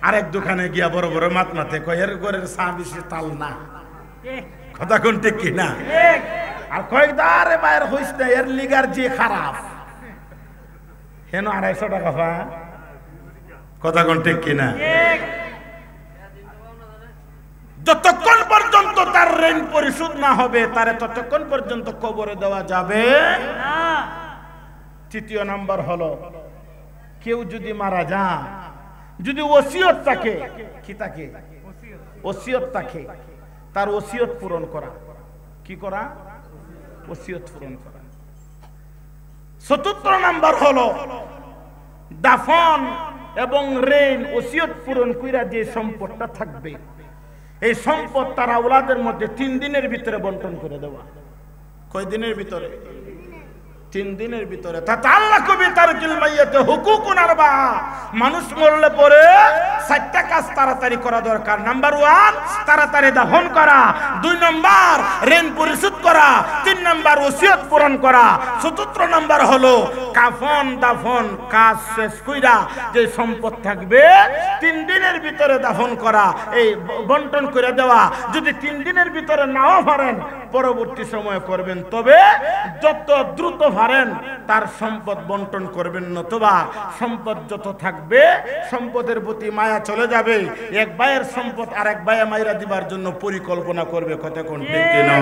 আরেক দোকানে গিয়া বড় বড় মাতে কয় এর ঘরের চা বেশি তাল না। কথা কোন ঠিক কিনা? আর কয়েকদারে বাইর হইস না, এর লিগার যে খারাপ, হেন 250 টাকা পা। কথা কোন ঠিক কিনা? যতক্ষণ পর্যন্ত তার ঋণ পরিশোধ না হবে তারে ততক্ষণ পর্যন্ত কবরে দেওয়া যাবে না। 3 নাম্বার হলো কেউ যদি মারা যায়, যদি ওসিয়ত থাকে, কি থাকে? ওসিয়ত থাকে, তার ওসিয়ত পূরণ করা। কি করা? ওসিয়ত পূরণ করা। 4 নাম্বার হলো দাফন এবং ঋণ ওসিয়ত পূরণ কইরা যে সম্পদটা থাকবে, এই সম্পদ তার আওলাদের মধ্যে 3 দিনের ভিতরে বন্টন করে দেওয়া। কয় দিনের ভিতরে? 3 দিনের ভিতরে। তাতাল্লাকু বিতারকিল মাইয়াতি হুকুকুন আরবা। মানুষ মরলে পরে 4টা কাজ তাড়াতাড়ি করা দরকার। নাম্বার 1 তাড়াতাড়ি দাফন করা, 2 নাম্বার ঋণ পরিশোধ করা, 3 নাম্বার ওসিয়ত পূরণ করা, 4 নাম্বার হলো কাফন দাফন কাজ শেষ কইরা যে সম্পদ থাকবে 3 দিনের ভিতরে দাফন করা, এই বন্টন করে দেওয়া। যদি 3 দিনের ভিতরে নাও পারেন পরবর্তী সময়ে করবেন, তবে যত দ্রুত পারেন তার সম্পদ বন্টন করবেন, নতুবা সম্পদ যত থাকবে সম্পদের প্রতি মায়া চলে যাবে। এক ভাইয়ের সম্পদ আরেক ভাইয়ে মাইরা দিবার জন্য পরিকল্পনা করবে। কথা কোন ঠিক কিনা?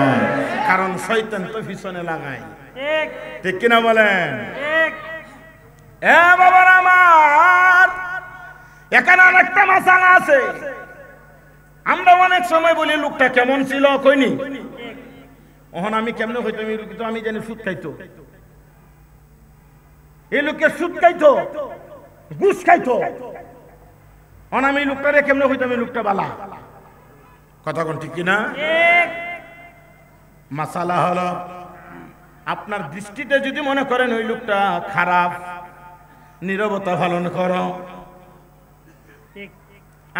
কারণ শয়তান তো পিছনে লাগায়। ঠিক কিনা বলেন? এ বাবার আমার, এখানে আরেকটা মাসালা আছে। আমরা অনেক সময় বলি লোকটা কেমন ছিল, কইনি? ওহন আমি কেমনে হইতো, আমি জানি সুদ খাইতো, এই লোককে সুদ খাইতো, ঘুষ খাইতো, ওহন আমি লোকটারে কেমনে হইতো, আমি লোকটা বালা। কথা কোন ঠিক কিনা? মাসালা হলো আপনার দৃষ্টিতে যদি মনে করেন ওই লোকটা খারাপ, নীরবতা পালন করো।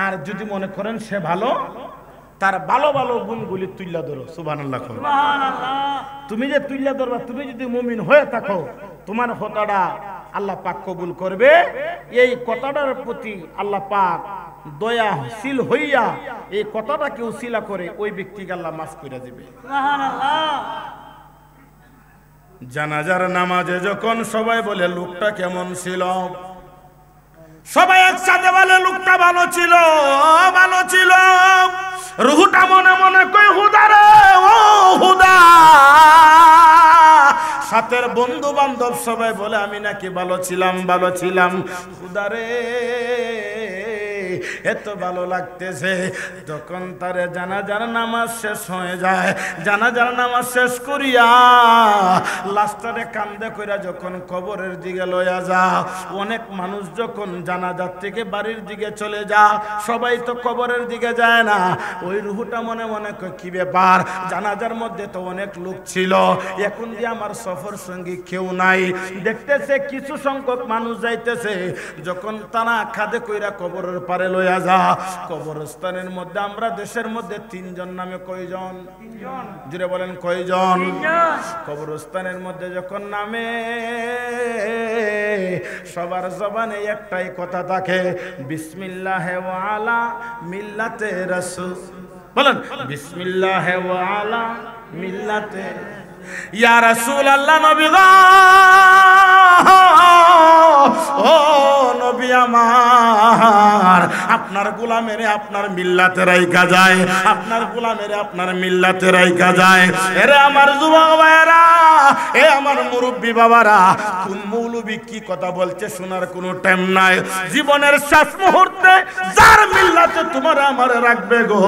আর যদি মনে করেন সে ভালো, তার ভালো ভালো গুণগুলি তুইলা ধরো। সুবহানাল্লাহ। তুমি যে তুইলা ধরবা, তুমি যদি মুমিন হয়ে থাকো, তোমার কথাটা আল্লাহ পাক কবুল করবে। এই কথাটার প্রতি আল্লাহ পাক দয়াশীল হইয়া এই কথাটাকে উসিলা করে ওই ব্যক্তিকে আল্লাহ মাফ করে দিবে। জানাজার নামাজে যখন সবাই বলে লোকটা কেমন ছিল, সবাই একসাথে বলে লোকটা ভালো ছিল, ভালো ছিল। রুহুটা মনে মনে কই হুদা রে, ও হুদা, সাথের বন্ধু বান্ধব সবাই বলে আমি নাকি ভালো ছিলাম খুদারে এত ভালো লাগতেছে। যখন তারে জানাজার নামাজ শেষ হয়ে যায়, জানাজার নামাজ শেষ করিয়া লাস্টারে কান্দে কইরা যখন কবরের দিকে লইয়া যা, অনেক মানুষ যখন জানাজার থেকে বাড়ির দিকে চলে যা, সবাই তো কবরের দিকে যায় না, ওই রুহুটা মনে মনে কয় কি ব্যাপার, জানাজার মধ্যে তো অনেক লোক ছিল, এখন যে আমার সফর সঙ্গী কেউ নাই। দেখতেছে কিছু সংখ্যক মানুষ যাইতেছে, যখন তারা খাদে কইরা কবরের পারে লইয়া যা, কবরস্থানের মধ্যে আমরা দেশের মধ্যে 3 জন নামে কয়জন? জুড়ে বলেন কয়জন? কবরস্থানের মধ্যে যখন নামে সবার জবানে একটাই কথা থাকে, বিসমিল্লাহি ওয়া আলা মিল্লাতে রাসূল। বলেন বিসমিল্লাহি ওয়া আলা মিল্লাতে ইয়া রাসূলুল্লাহ। নবী গো, ও নবী আমার, আপনার গোলামের আপনার মিল্লাতে রাইখা যায়, আপনার গোলামের আপনার মিল্লাতে রাইখা যায়। এরে আমার যুবক ভাইরা, এ আমার মুরব্বী বাবারা, কোন মৌলবী কি কথা বলছে শোনার কোনো টাইম নাই। জীবনের শেষ মুহূর্তে যার মিল্লাতে তোমার আমার রাখবে গো,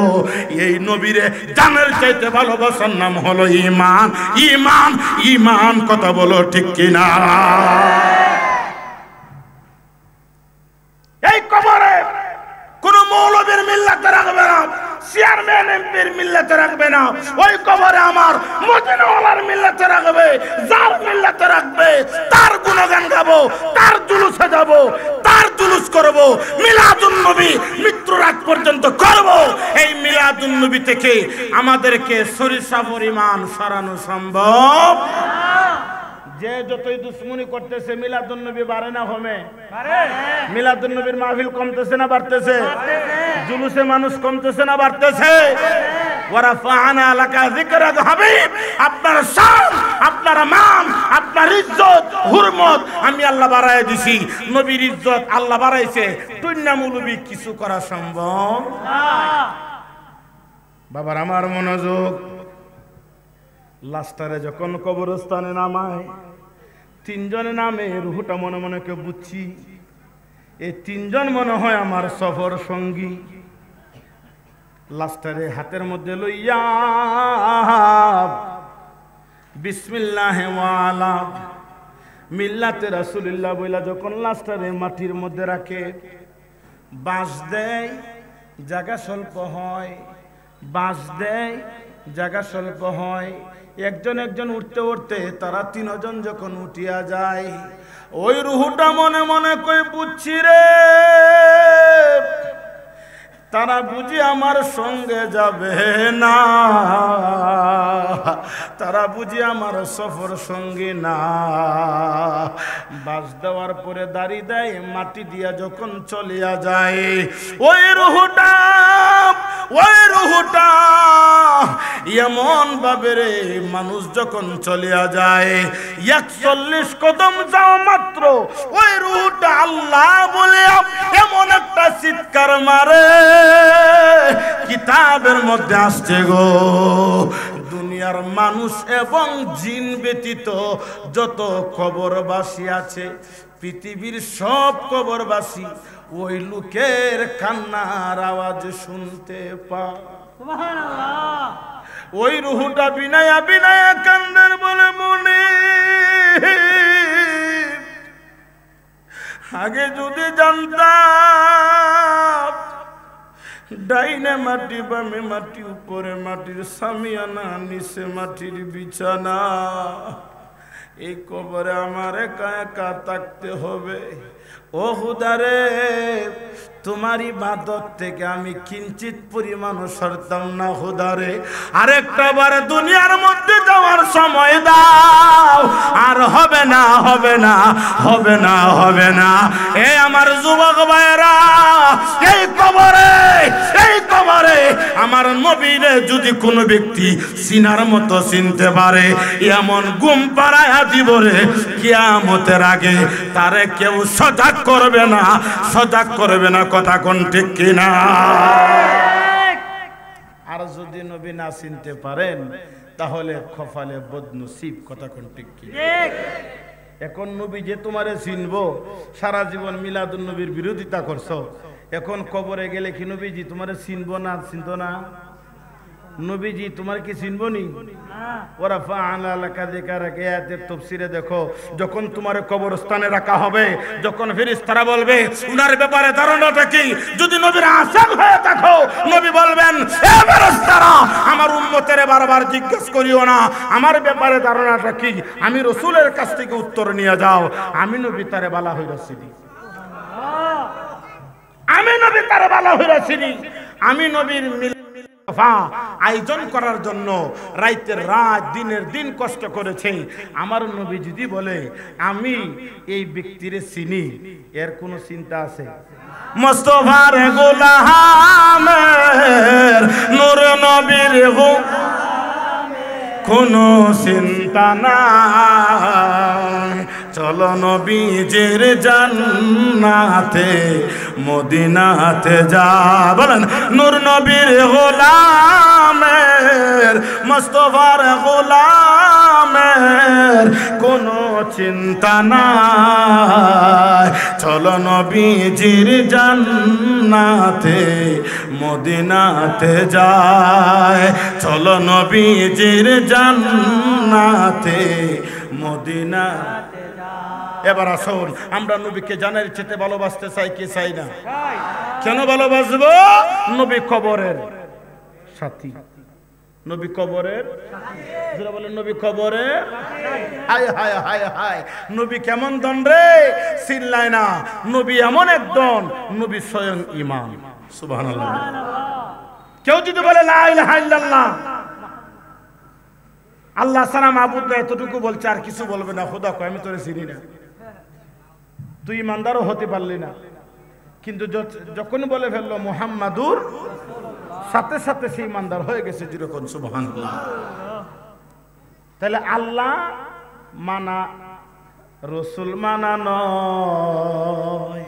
এই নবীরে জানের চাইতে ভালোবাসার নাম হলো ঈমান। ঈমান ঈমান কথা বলো ঠিক কিনা? এই কবরে কোন মৌলবীর মিল্লাতে রাখবে না, চেয়ারম্যান এমপির মিল্লাতে রাখবে না, ওই কবরে আমার মদিনাওয়ালার মিল্লাতে রাখবে। যার মিল্লাতে রাখবে তার গুণগান গাবো, তার জুলুসে যাব, তার জুলুস করব, মিলাদুন নবী মৃত্যুর আগ পর্যন্ত করব। এই মিলাদুন নবী থেকে আমাদেরকে সরিষা পরিমাণ সরানো সম্ভব না। যে যতই দুশ্মনী করতেছে, মিলাদুন নবী বাড়ে না কমে? মিলাদুন নবীর মাহফিল কমতেছে না বাড়তেছে? জুলুসে মানুষ কমতেছে না বাড়তেছে? ওয়ারাফা'না লাকা যিকরাক হাবিব, আপনার শান, আপনার মান, আপনার ইজ্জত হুরমত আমি আল্লাহ বাড়ায় দিছি। নবীর ইজ্জত আল্লাহ বাড়াইছে, টুন্না মৌলবী কিছু করা সম্ভব না। বাবার আমার মনোযোগ। লাস্টারে যখন কবরস্থানে নামায়, 3 জনের নামে রুহুটা মনে মনে কে বুঝছি, এই 3 জন মনে হয় আমার সফর সঙ্গী। লাস্টারে হাতের মধ্যে লইয়া বিসমিল্লাহি ওয়া আলা মিল্লাতে রাসূলুল্লাহ বইলা যখন লাস্টারে মাটির মধ্যে রাখে, বাঁশ দেয় জায়গা স্বল্প হয়, বাঁশ দেয় জায়গা স্বল্প হয়। একজন একজন উঠতে উঠতে তারা 3 জন যখন উঠিয়া যায়, ওই রুহুটা মনে মনে কই বুঝছি রে, তারা বুঝি আমার সঙ্গে যাবে না, তারা বুঝি আমার সফর সঙ্গী না। বাস দেওয়ার পরে দাড়ি দেয়, মাটি দিয়া যখন চলিয়া যায়, ওই রুহুটা এমন ভাবে রে, মানুষ যখন চলিয়া যায় 41 কদম যাও মাত্র, ওই রুহুটা আল্লাহ বলে এমন একটা চিৎকার মারে, কিতাবের মধ্যে আসছে গো, দুনিয়ার মানুষ এবং জিন ব্যতীত যত কবরবাসী আছে, পৃথিবীর সব কবরবাসী ওই লোকের কান্নার আওয়াজ শুনতে পায়। সুবহানাল্লাহ। ওই রুহুটা বিনায়া বিনায়া কান্দার বলে, মনে আগে যদি জানতাম ডাইনে মাটি বামে মাটি, উপরে মাটির সামিয়ানা, নিচে মাটির বিছানা, এই কবরে আমার একা একা থাকতে হবে। ও খুদারে, তোমার ইবাদত থেকে আমি কিঞ্চিত পরিমাণ সরতাম না খুদারে, আরেকটা বার দুনিয়ার মধ্যে যাওয়ার সময় দাও, আর হবে না হবে না হবে না হবে না। এ আমার যুবক ভাইরা, এই কবরে আমার নবীরে যদি কোনো ব্যক্তি চিনার মতো চিনতে পারে, এমন গুম পাড়ায়া দিব রে, কিয়ামতের আগে তারে কেউ সজাগ করবে না, সজাগ করবে না। কথা কোন ঠিক কিনা? আর যদি নবী না চিনতে পারেন, তাহলে কপালে বদনসিব। কথা কোন ঠিক কি? এখন নবী যে তোমারে চিনবো, সারা জীবন মিলাদুন নবীর বিরোধিতা করছো, এখন কবরে গেলে কি নবীজি তোমারে চিনবো না? চিনতো না? নবীজি তোমার কি চিনবো নি? ওরা তাফসীরে দেখো, যখন তোমার কবরস্থানে রাখা হবে, যখন ফেরেশতারা বলবে উনার ব্যাপারে ধারণাটা কি, যদি নবীর আশিক হয়ে থাকো, নবী বলবেন এ ফেরেশতারা, আমার উম্মতের বারবার জিজ্ঞেস করিও না আমার ব্যাপারে ধারণাটা কি, আমি রাসূলের কাছ থেকে উত্তর নিয়ে যাও। আমি নবী তারে বালা হইরাছি, আমি নবী তারে বালা হইরাছি, আমি নবীর আয়োজন করার জন্য রাতের রাত দিনের দিন কষ্ট করেছে। আমার নবী যদি বলে আমি এই ব্যক্তিরে চিনি, এর কোনো চিন্তা আছে? মুস্তাফার গোলামের নূর নবীর কোনো চিন্তা নাই, চলো নবীজির জান্নাতে মদিনাতে যা। বলেন নূর নবীর গোলামের, মুস্তাফার গোলামের কোনো চিন্তা নাই, চলো নবীজির জান্নাতে মদিনাতে যায়, চলো নবীজির জান্নাতে মদিনা। এবার আসুন, আমরা নবীকে জানার চেয়ে ভালোবাসতে চাই কি চাই না? কেন ভালোবাসবো? নবী কবরের সাথী, নবী কবরের, যারা বলেন নবী কবরের, হায় হায় হায় হায়, নবী কেমন দন রে, চিল্লায় না। নবী এমন এক দন, নবী স্বয়ং ইমাম। সুবহানাল্লাহ। কেউ যদি বলে লা ইলাহা ইল্লাল্লাহ, আল্লাহ ছাড়া মাবুদ না, এতটুকু বলছে, আর কিছু বলবে না। খোদা কয় আমি তোরে চিনি না, তুই ইমানদারও হতে পারলি না। কিন্তু যখন বলে ফেললো মুহাম্মাদুর, সাথে সাথে সে ইমানদার হয়ে গেছে। যেরকম সুবহানাল্লাহ। তাহলে আল্লাহ মানা রসুল মানা নয়,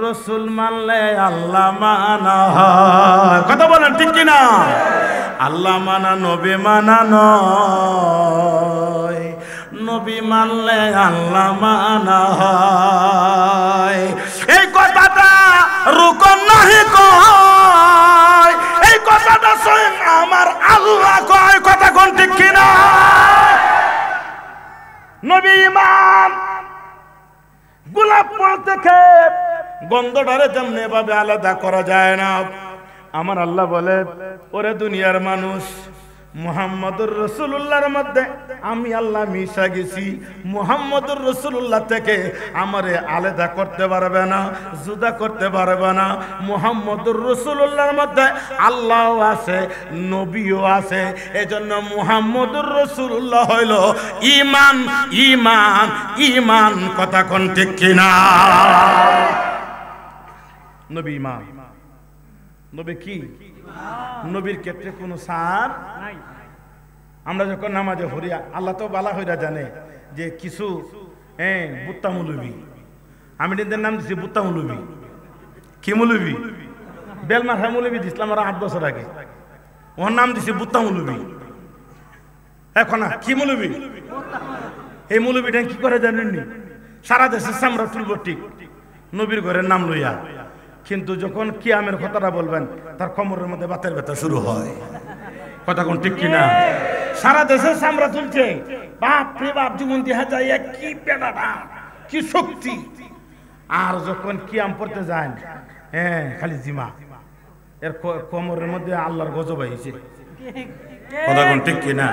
রসুল মানলে আল্লাহ মানা হয়। কথা বলেন ঠিক কিনা? আল্লাহ মানা নবী মানা নয়, নবী মানলে আল্লাহ মানা হয়। এই কথাটা রুকন নাহি কয়, এই কথাটা স্বয়ং আমার আল্লাহ কয়। কথা কোন ঠিক কিনা? নবী ইমাম। গোলাপ ফুল থেকে গন্ধটারে যেমনি ভাবে আলাদা করা যায় না, আমার আল্লাহ বলে ওরে দুনিয়ার মানুষ, মুহাম্মদুর রাসূলুল্লাহর মধ্যে আমি আল্লাহ মিশা গেছি। মুহাম্মদুর রাসূলুল্লাহ থেকে আমারে আলাদা করতে পারবে না, জুদা করতে পারবে না। মুহাম্মদুর রাসূলুল্লাহর মধ্যে আল্লাহও আছে, নবীও আছে। এজন্য মুহাম্মদুর রাসূলুল্লাহ হইল ঈমান, ঈমান, ঈমান। কথা কোন ঠিক কিনা? নবী ঈমান, নবী কি? নবীর ক্ষেত্রে কোনো সার নাই। আমরা যখন নামাজে পড়ি, আল্লাহ তো বালা হইরা জানে যে কিছু বুত্তা মৌলবী, আমি এদের নাম দিচ্ছি বুত্তা মৌলবী। কি মৌলবী? বেলমার হ্যাঁ মৌলবী দিছিলাম আর 8 বছর আগে, ওর নাম দিছি বুত্তা মৌলবী। এখন কি মৌলবী? এই মৌলবীটা কি করে জানেননি? সারা দেশে চামড়া তুলব ঠিক নবীর ঘরের নাম লইয়া, কিন্তু যখন কিয়ামের কথাটা বলবেন তার কোমরের মধ্যে বাতের ব্যথা শুরু হয়। কথা কোন ঠিক কিনা? সারা দেশে চামড়া তুলছে, বাপ রে বাপ, জীবন দেখা যায় কি পেটাটা, কি শক্তি। আর যখন কিয়াম পড়তে যান, খালি জিমা, এর কোমরের মধ্যে আল্লাহর গজব আইছে। কথা কোন ঠিক কিনা?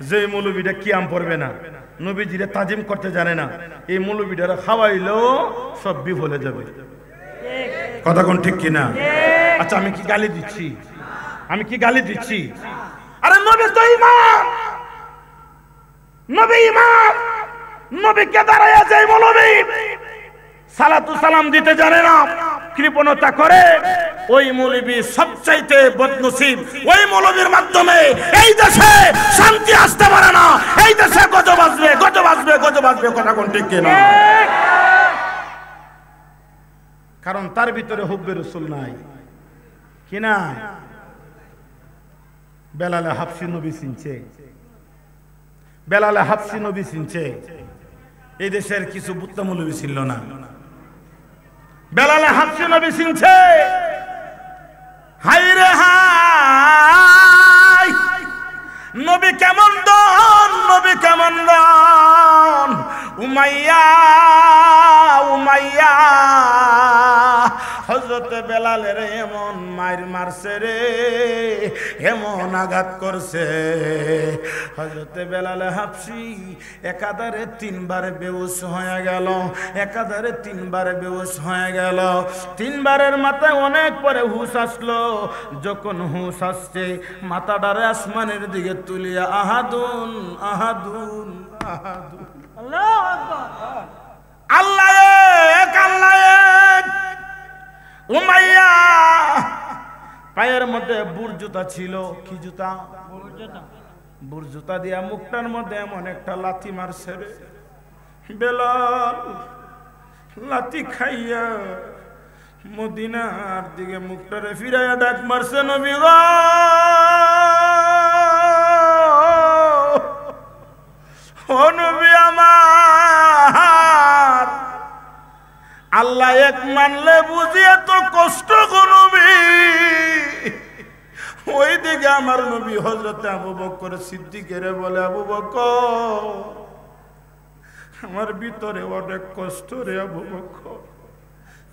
যে মৌলবীটা কিয়াম পড়বে না, নবীজিরে তাজিম করতে জানে না, এই মৌলবীটারা খাওয়াইলেও সব বিফলে যাবে। কথা কোন ঠিক কিনা? আচ্ছা আমি কি গালি দিচ্ছি? আমি কি গালি দিচ্ছি? আরে নবী তো ইমাম, নবী ইমাম। নবীকে দাঁড়ায় যে মৌলবী সালাতু সালাম দিতে জানে না, কৃপণতা করে, ওই মৌলবী সবচাইতে বদনসিব। ওই মৌলবীর মাধ্যমে এই দেশে শান্তি আসতে পারে না, এই দেশে গজব আসবে, গজব আসবে, গজব আসবে। কথা কোন ঠিক কিনা? কারণ তার ভিতরে হুব্বে রাসূল নাই। কি না? বেলালে হাফসি নবী চিনছে, বেলালে হাফসি নবী চিনছে। এই দেশের কিছু বুত্তা মৌলবী ছিল না, বেলালে হাফসি নবী চিনছে। হাই রে হাই, নবী কেমন দন, নবী কেমন দন। উমাইয়া উমাইয়া হযরত বেলালের এমন মার মারছে রে, এমন আঘাত করছে। হযরত বেলালে হাফসি একাধারে 3 বার বেহুশ হয়ে গেল, একাধারে 3 বার বেহুশ হয়ে গেল। 3 বারের মাথায় অনেক পরে হুঁশ আসলো। যখন হুঁশ আসছে, মাথাটারে আসমানের দিকে তুলিয়া আহাদুন আহাদুন আহাদুন, আল্লাহু আকবার, আল্লাহ এক, আল্লাহ এক। উমাইয়া পায়ের মধ্যে বুর জুতা ছিল। কি জুতা? বুর জুতা দিয়া মুখটার মধ্যে এমন একটা লাথি মারছে রে। বেলাল লাথি খাইয়া মদিনার দিকে মুখটারে ফিরাইয়া ডাক মারছে, নবী গো, ও নবী আমার, আল্লাহ এক মানলে বুঝিয়ে তো কষ্ট করবি। ওই দিকে আমার নবী হযরতে আবু বকর সিদ্দিকের বলে, আবু বকর, আমার ভিতরে অনেক কষ্ট রে আবু বকর,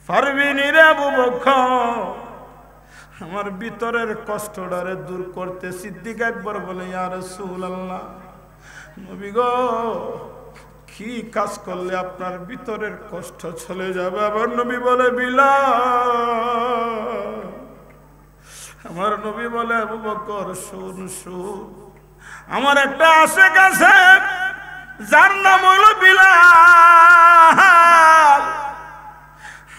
পারবি নি রে আবু বকর আমার ভিতরের কষ্টটারে দূর করতে? সিদ্দিক একবার বলে, ইয়া রাসূলুল্লাহ, নবী গো, কি কাজ করলে আপনার ভিতরের কষ্ট চলে যাবে? আবার নবী বলে, বিলাল। আমার নবী বলে, আবু বকর শুন শুন, আমার একটা আশেক আছে, যার নাম হলো বিলাল।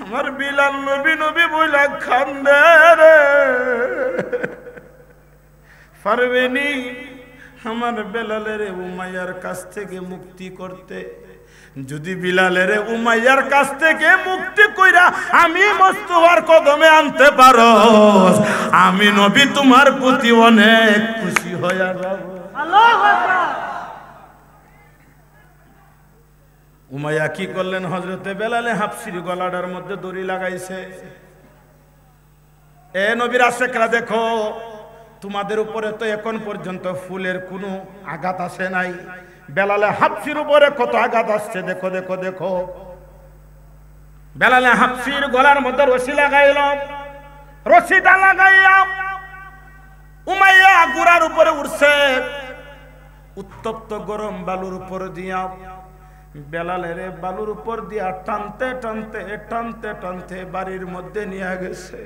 আমার বিলাল নবী নবী বইলা কান্দে রে, পারবেনি আমার বেলালের উমাইয়ার কাছ থেকে মুক্তি করতে? যদি বিলালের উমাইয়ার কাছ থেকে মুক্তি কইরা আমি মুস্তাফার কদমে আনতে পারো, আমি নবী তোমার প্রতি অনেক খুশি হইয়া যাব। আল্লাহু আকবার। উমাইয়া কি করলেন? হযরতে বেলালে হাফসির গলাটার মধ্যে দড়ি লাগাইছে। এ নবীর আশেকরা দেখো, তোমাদের উপরে তো এখন পর্যন্ত ফুলের কোনো আঘাত আসে নাই, বেলালে হাফসির উপরে কত আঘাত আসছে দেখো দেখো দেখো। বেলালে হাফসির গলার মধ্যে রশি লাগাইল, রশিটা লাগাইয়া উমাইয়া গুড়ার উপরে উঠছে, উত্তপ্ত গরম বালুর উপর দিয়া বেলালের বালুর উপর দিয়া টানতে টানতে টানতে টানতে বাড়ির মধ্যে নিয়ে গেছে।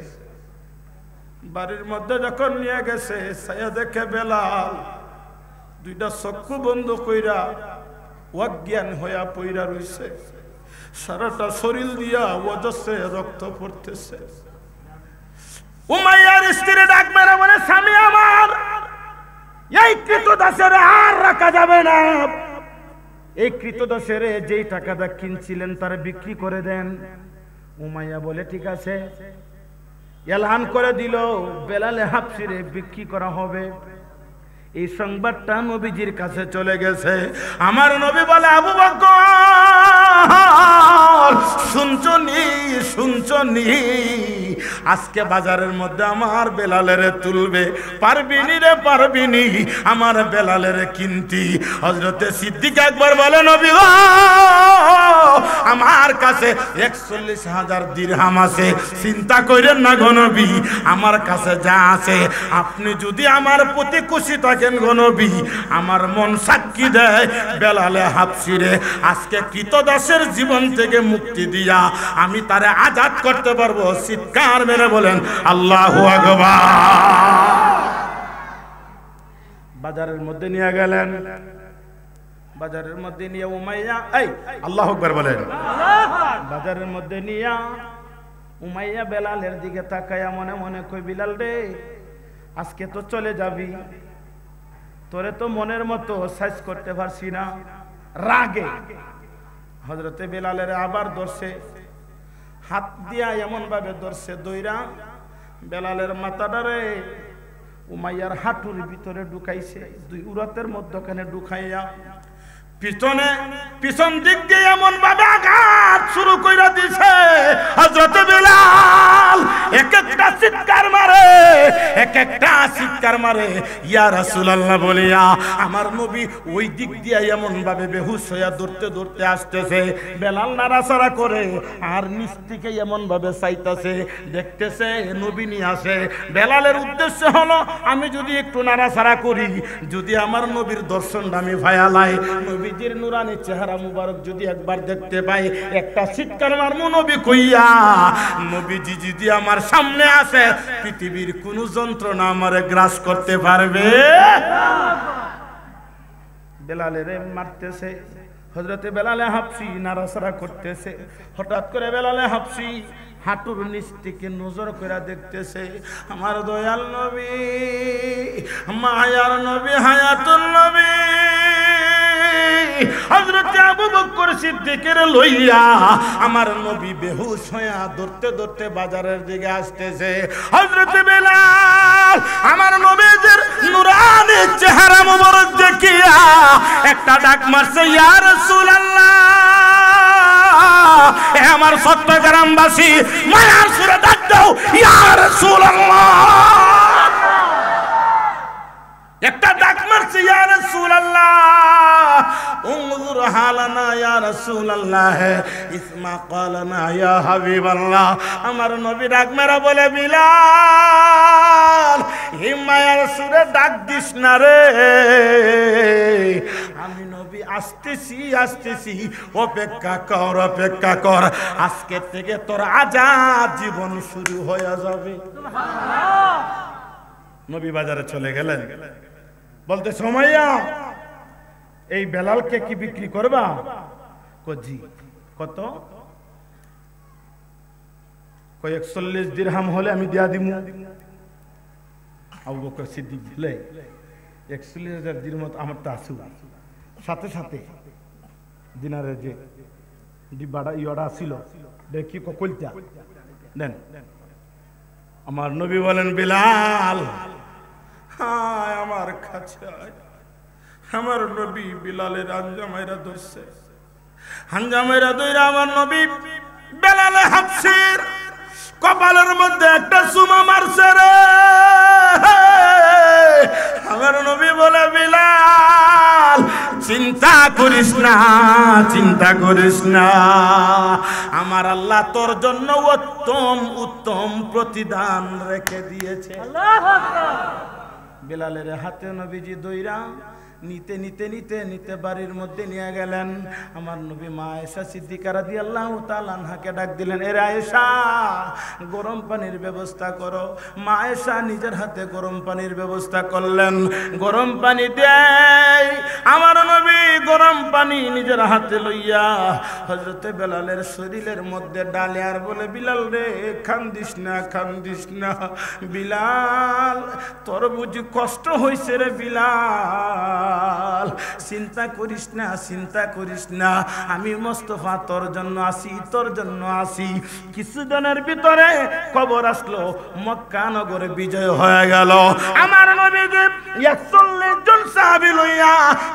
বাড়ির মধ্যে যখন নিয়ে গেছে, ছায়া দেখে বেলাল দুইটা চক্ষু বন্ধ কইরা অজ্ঞান হইয়া পইরা রইছে, সারাটা শরীর দিয়া অজস্রে রক্ত পড়তেছে। উমাইয়ার স্ত্রী ডাক মেরে বলে, স্বামী আমার, এই কৃতদাসের আর রাখা যাবে না, এই কৃতদাসের যেই টাকাটা কিনছিলেন তার বিক্রি করে দেন। উমাইয়া বলে, ঠিক আছে। এলান করে দিল, বেলালে হাফসিরে বিক্রি করা হবে। এই সংবাদটা নবীজির কাছে চলে গেছে। আমার নবী বলে, আবু বকর শুনছনি শুনছনি, আজকে বাজারের মধ্যে আমার বেলালের তুলবে, পারবিনি রে পারবিনি আমার বেলালের কিনতি। হযরতে সিদ্দিক একবার বলে, নবী গো, আমার কাছে ৪১,০০০ দিরহাম আছে, চিন্তা করেন না গো নবী, আমার কাছে যা আছে আপনি যদি আমার প্রতি খুশি থাকেন গো নবী, আমার মন সাক্ষী দেয় বেলালে হাফসিরে আজকে কৃতদাসের জীবন থেকে মুক্তি দিয়া আমি তারে আজাদ করতে পারবো। চিৎকার মেরে বলেন আল্লাহু আকবার। বাজারের মধ্যে নিয়ে গেলেন, বাজারের মধ্যে নিয়ে উমাইয়া, এই আল্লাহু আকবার বলেন, বাজারের মধ্যে নিয়ে উমাইয়া বেলালের দিকে তাকায়া মনে মনে কই, বিলাল রে, আজকে তো চলে যাবি, তোরে তো মনের মতো সাইজ করতে পারছি না। রাগে হযরতে বেলালের আবার ধরছে, হাত দিয়া এমন ভাবে ধরছে, দইরা বেলালের মাথাটারে উমাইয়ার হাঁটুর ভিতরে ঢুকাইছে, দুই উরাতের মধ্যখানে ঢুকাইয়া পিছন দিক দিয়ে এমন ভাবে আঘাত শুরু কইরা দিছে, হযরত বিলাল এক একটা চিৎকার মারে, ইয়া রাসূলুল্লাহ বলিয়া আমার নবী ওই দিক দিয়ে এমন ভাবে বেহুশ হইয়া দৌড়তে আসতেছে। বেলাল নাড়াচাড়া করে আর নিচ থেকে এমন ভাবে চাইতেছে, দেখতেছে নবী নিয়ে আসে। বেলালের উদ্দেশ্য হলো আমি যদি একটু নাড়াচাড়া করি, যদি আমার নবীর দর্শনটা আমি ভায়ালাই, নবীজির নুরানি চেহারা মুবারক যদি একবার দেখতে পাই, একটা চিৎকার মারমু নবী কইয়া, নবীজি যদি আমার সামনে আসে পৃথিবীর কোন যন্ত্রণা আমারে গ্রাস করতে পারবে। বেলালের মারতেছে, হযরতে বেলালে হাফসি নাড়াচাড়া করতেছে। হঠাৎ করে বেলালে হাফসি হাঁটুর নিচ থেকে নজর করে দেখতেছে, আমার দয়াল নবী, মায়ার নবী, হায়াতুল নবী হযরত আবু বকর সিদ্দিকের লইয়া আমার নবী বেহুশ হইয়া দৌড়তে বাজারের দিকে আসতেছে। হযরত বেলাল আমার নবীর নূরানি চেহারা মুবারক দেখিয়া একটা ডাক মারছে, ইয়া রাসূলুল্লাহ। আমার চট্টগ্রামবাসী মায়ার সুরে ডাক দাও, ইয়া রাসূলুল্লাহ। একটা ডাক মারছে, ইয়া রাসূলুল্লাহ উনজুর হালানা, ইয়া রাসূলুল্লাহ ইসমা ক্বালানা, ইয়া হাবিবাল্লাহ। আমার নবী ডাক মেরা বলে, বিলাল হিমায়ার সুরে ডাক দিস না রে, আমি নবী আসতেছি, অপেক্ষা কর, আজকে থেকে তোর আজাদ জীবন শুরু হয়ে যাবে। নবী বাজারে চলে গেলেন, বলতে সুমাইয়া এই বেলালকে কি বিক্রি করবা? জি। কত? 41 দিরহাম হলে আমি দিয়া দিমু। আবু বকর সিদ্দিক বলে 41,000 দিরহাম আমার তো আসু, সাথে দিনারের যে ডিব্বাটা ইয়টা ছিল দেখি কইলতা দেন। আমার নবী বলেন, বিলাল হায় আমার কাছে আয়। আমার নবী বিলালের হাঞ্জামাইরা ধরছে, হাঞ্জামাইরা ধইরা আমার নবী বেলালে হাফসির কপালের মধ্যে একটা চুমা মারছে রে। আমার নবী বলে, বিলাল চিন্তা করিস না, আমার আল্লাহ তোর জন্য উত্তম প্রতিদান রেখে দিয়েছে। বেলালের হাতে নবীজি দইরা নিতে বাড়ির মধ্যে নিয়ে গেলেন। আমার নবী মা আয়েশা সিদ্দিকা রাদিয়াল্লাহু তাআলা আনহাকে ডাক দিলেন, এ আয়েশা গরম পানির ব্যবস্থা করো। মা আয়েশা নিজের হাতে গরম পানির ব্যবস্থা করলেন। গরম পানি দেয় আমার নবী, গরম পানি নিজের হাতে লইয়া হযরতে বেলালের শরীরের মধ্যে ডালে আর বলে, বিলাল রে কান্দিস না বিলাল, তোর বুঝি কষ্ট হইছে রে বিলাল, চিন্তা করিস না, আমি মুস্তাফা তোর জন্য আসি। কিছুদিনের ভিতরে খবর আসলো মক্কা নগরে বিজয় হয়ে গেল। আমার নবী 41 জন সাহাবী লইয়া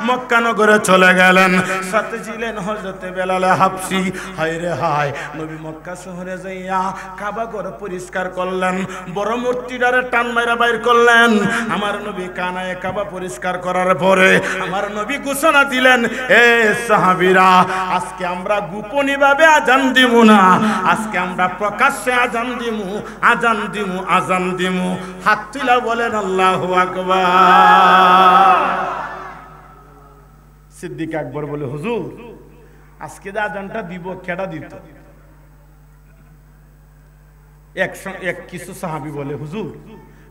মক্কা নগরে চলে গেলেন। সাথে ছিলেন হযরতে বেলাল হাবশী। হায় রে হায়, নবী মক্কা শহরে যাইয়া কাবা ঘর পরিষ্কার করলেন, বড় মূর্তিটারে টান মাইরা বাইর করলেন। আমার নবী কানায়ে কাবা পরিষ্কার করার পরে আমার নবী ঘোষণা দিলেন, এ সাহাবীরা, আজকে আমরা গোপনী ভাবে আজান দিব না, আজকে আমরা প্রকাশ্যে আজান দিমু। হাত তুলা বলেন আল্লাহু আকবার। সিদ্দিক আকবর বলে, হুজুর আজকে যে আজানটা দিব কেডা দিত? কিছু সাহাবী বলে, হুজুর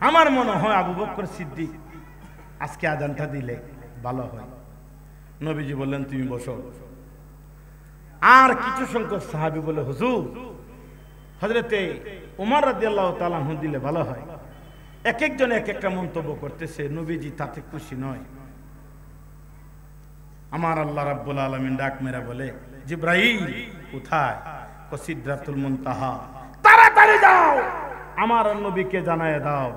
আমার মনে হয় আবু বকর সিদ্দিক আজকে আজানটা দিলে ভালো হয়। নবীজি বললেন, তুমি বসো। আর কিছু সংখ্যক সাহাবী বলে, হুজুর হযরতে ওমর রাদিয়াল্লাহু তাআলা আনহু দিলে ভালো হয়। এক একজন এক একটা মন্তব্য করতেছে, নবীজি তাতে খুশি নয়। আমার আল্লাহ রাব্বুল আলামিন ডাক মেরা বলে, জিবরাইল কোথায়? সিদরাতুল মুনতাহা, তাড়াতাড়ি যাও আমার নবীকে জানায় দাও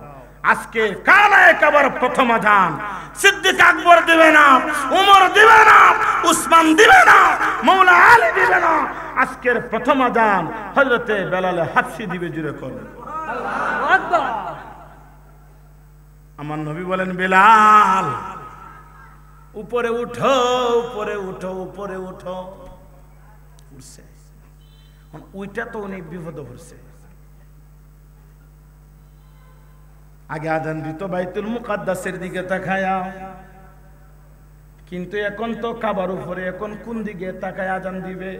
আজকে কানায়ে কাবার প্রথম আযান সিদ্দিক আকবর দিবে না, উমর দিবে না, উসমান দিবে না, মাওলা আলী দিবে না। আজকের প্রথম আযান হযরতে বেলাল হাবশী দিবে। জুড়ে করবেন আল্লাহু আকবার। আমার নবী বলেন, বেলাল উপরে উঠো, উপরে উঠো, উপরে উঠো। উঠছে, ওইটা তো উনি বিপদে পড়ছে। আগে আযান দিত বাইতুল মুকাদ্দাসের দিকে তাকায়া, কিন্তু এখন তো কাবার উপরে, এখন কোন দিকে তাকায় আযান দিবে?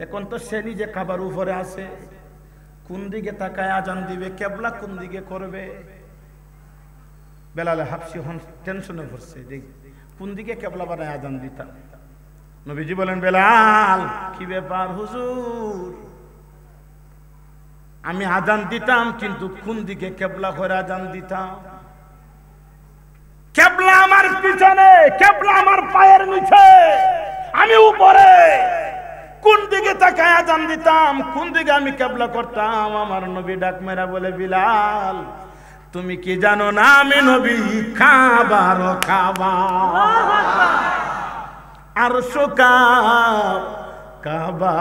এখন তো সে নিজে কাবার উপরে আছে, কোন দিকে তাকায় আযান দিবে? কিবলা কোন দিকে করবে? বেলাল হাবশী হন টেনশনে পড়ছে যে কোন দিকে কিবলা বানায় আযান দিতাম। নবীজি বলেন, বেলাল কি ব্যাপার হুজুর? আমি আযান দিতাম, কিন্তু কোন দিকে কিবলা করে আযান দিতাম? কিবলা আমার পিছনে, কিবলা আমার পায়ের নিচে, আমি উপরে। কোন দিকে তাকায় আযান দিতাম, কোন দিকে আমি কিবলা করতাম? আমার নবী ডাক মেরা বলে, বিলাল তুমি কি জানো না আমি নবী কাবার কাবা, আরশকা কাবা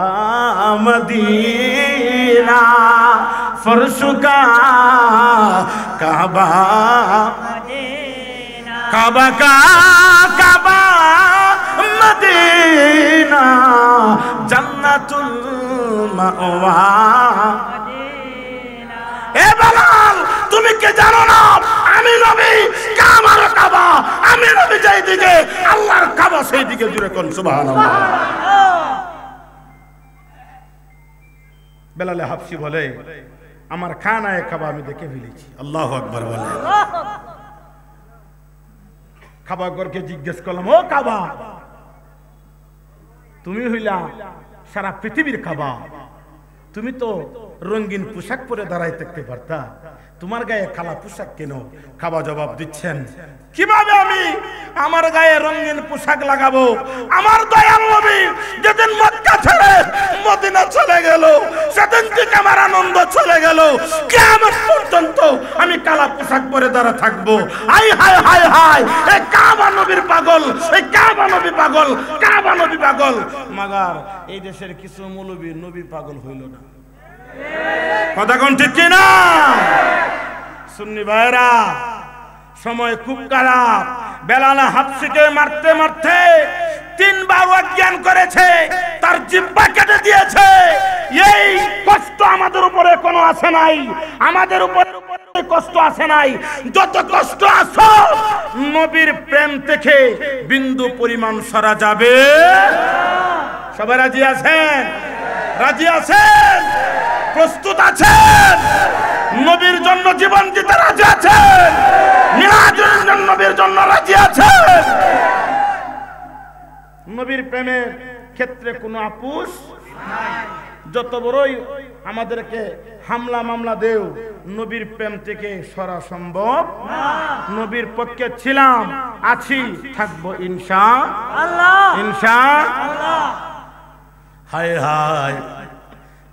মদিনা, ফরশুকা কাবা মদিনা, কাবা কা কাবা মদিনা, জান্নাতুল মাওয়া মদিনা। এ বেলাল তুমি কি জানো না আমি নবী কাবার কাবা, আমি নবী যেই দিকে আল্লাহর কাবা সেই দিকে। জুড়ে কোন সুবহানাল্লাহ। বেলাল হাবশী বলে, আমার খানায়ে কাবা আমি দেখে ফেলেছি। আল্লাহু আকবার বলে। কাবা ঘরকে জিজ্ঞেস করলাম, ও কাবা, তুমি হইলা সারা পৃথিবীর কাবা, তুমি তো রঙিন পোশাক পরে দাঁড়াই থাকতে পারতা, তোমার গায়ে কালা পোশাক কেন? কাবা জবাব দিচ্ছেন, কিভাবে আমি আমার গায়ে রঙিন পোশাক লাগাবো? আমার দয়াল নবী যেদিন মক্কা ছেড়ে মদিনা চলে গেল, সেদিন থেকে আমার আনন্দ চলে গেল। কিয়ামত পর্যন্ত আমি কালা পোশাক পরে দাঁড়া থাকবো। হাই হাই হাই হাই, এই কাবা নবীর পাগল, এই কাবা নবী পাগল, কাবা নবী পাগল। মাগার এই দেশের কিছু মৌলবী নবী পাগল হইল না। কথা কোন ঠিক কিনা? সুন্নি ভাইরা, সময় খুব খারাপ। বেলাল হাবশীকে মারতে মারতে 3 বার অজ্ঞান করেছে, তার জিহ্বা কেটে দিয়েছে। এই কষ্ট আমাদের উপরে কোনো আসে নাই, আমাদের উপরে কষ্ট আসে নাই। যত কষ্ট আসো নবীর প্রেম থেকে বিন্দু পরিমাণ সরা যাবে। সবাই রাজি আছেন? রাজি আছেন? প্রস্তুত আছেন? নবীর জন্য জীবন দিতে রাজি আছেন? মিলাদুন নবীর জন্য রাজি আছেন? নবীর প্রেমের ক্ষেত্রে কোনো আপোষ নাই। যত বড়ই আমাদেরকে হামলা মামলা দেও, নবীর প্রেম থেকে সরা সম্ভব না। নবীর পক্ষে ছিলাম, আছি, থাকবো ইনশাআল্লাহ, ইনশাআল্লাহ। হায় হায়,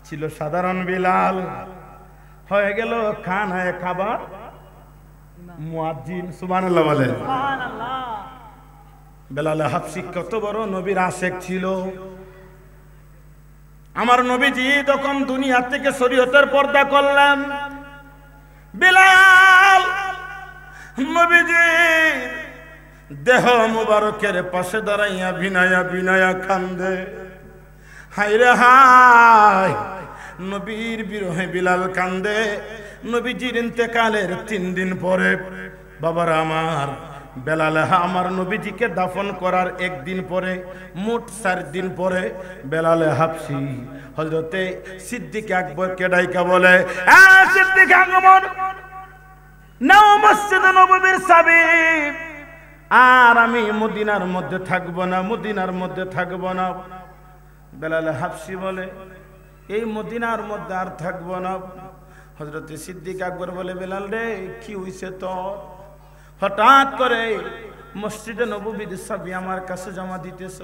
ছিল সাধারণ বিলাল, হয়ে গেল খানায়ে কাবার মুয়াজ্জিন। সুবহানাল্লাহ বলে। বেলাল হাবশী কত বড় নবীর আশেক ছিল। আমার নবীজি যখন দুনিয়া থেকে শরীয়তের পর্দা করলেন, বিলাল নবীজি দেহ মুবারকের পাশে দাঁড়াইয়া বিনায়া বিনায়া কান্দে। হায়রে হায়, নবীর বিরহে বিলাল কান্দে। নবীজির ইন্তেকালের 3 দিন পরে, বাবারা আমার, বেলাল আমার নবীজিকে দাফন করার 1 দিন পরে, মোট 4 দিন পরে বেলাল হাবশী হযরতে সিদ্দিক আকবরকে ডাইকা বলে, এ সিদ্দিক আকবর, নাও মসজিদে নববীর চাবি। আর আমি মদিনার মধ্যে থাকবো না, মদিনার মধ্যে থাকবো না। বেলাল হাবশী বলে, এই মদিনার মধ্যে আর থাকবো না। হযরতে সিদ্দিক আকবর বলে, বেলাল রে কি হইছে তোর? হঠাৎ করে মসজিদে নববীর চাবি আমার কাছে জমা দিতেছ,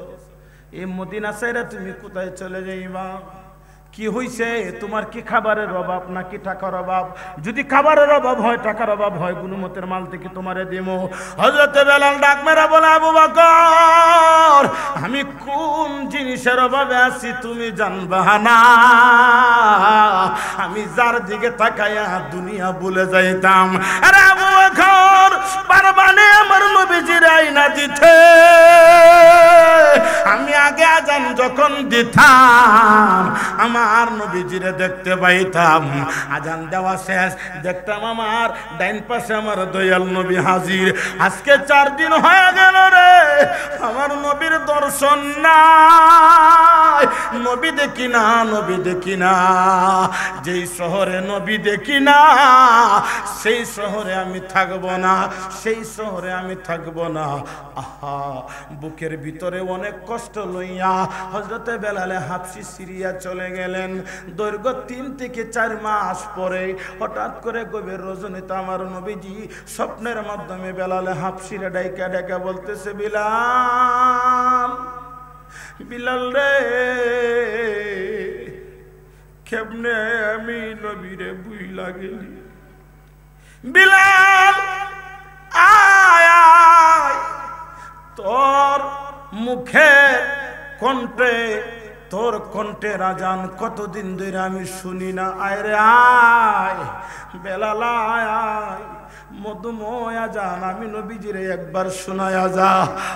এই মদিনা ছেড়ে তুমি কোথায় চলে যাইবা? কি হইছে? তোমার কি খাবারের অভাব নাকি টাকার অভাব? যদি খাবারের অভাব হয়, টাকার অভাব হয়, গুণমতের মাল থেকে তোমারে দিমু। হযরতে বেলাল ডাক মেরা বলে, আবু বকর, আমি কোন জিনিসের অভাবে আছি তুমি জানবা না। আমি যার দিকে তাকায়া দুনিয়া ভুলে যাইতাম। আরে আবু বকর, পারবানে আমার নবীজির আয়না দিতে? আমি আগে আজান যখন দিতাম আমার নবীজিরে দেখতে পাইতাম। আজান দেওয়া শেষ, দেখতাম আমার ডাইন পাশে আমার দয়াল নবী হাজির। আজকে 4 দিন হয়ে গেল রে, আমার নবীর দর্শন নাই। নবী দেখি না, নবী দেখি না। যেই শহরে নবী দেখি না সেই শহরে আমি থাকবো না, সেই শহরে আমি থাকবো না। আহা, বুকের ভিতরে অনেক কষ্ট লইয়া হযরতে বেলালে হাবশী সিরিয়া চলে গেলেন। দৈর্ঘ্য 3 থেকে 4 মাস পরে হঠাৎ করে গভীর রজনীতে আমার নবীজি স্বপ্নের মাধ্যমে বেলালে হাবশীরে ডাইকা ডাইকা বলতেছে, বিলাল, বিলাল রে, কেমনে আমি নবীরে বুইলা গেলি। বিলাল আয় আয়, তোর মুখে কণ্ঠে, তোর কণ্ঠের আজান কতদিন ধরে আমি শুনি না। আয় রে আয়, বেলাল আয় আয়, মধুময় আজান আমি নবীজিরে একবার শোনায়া যা।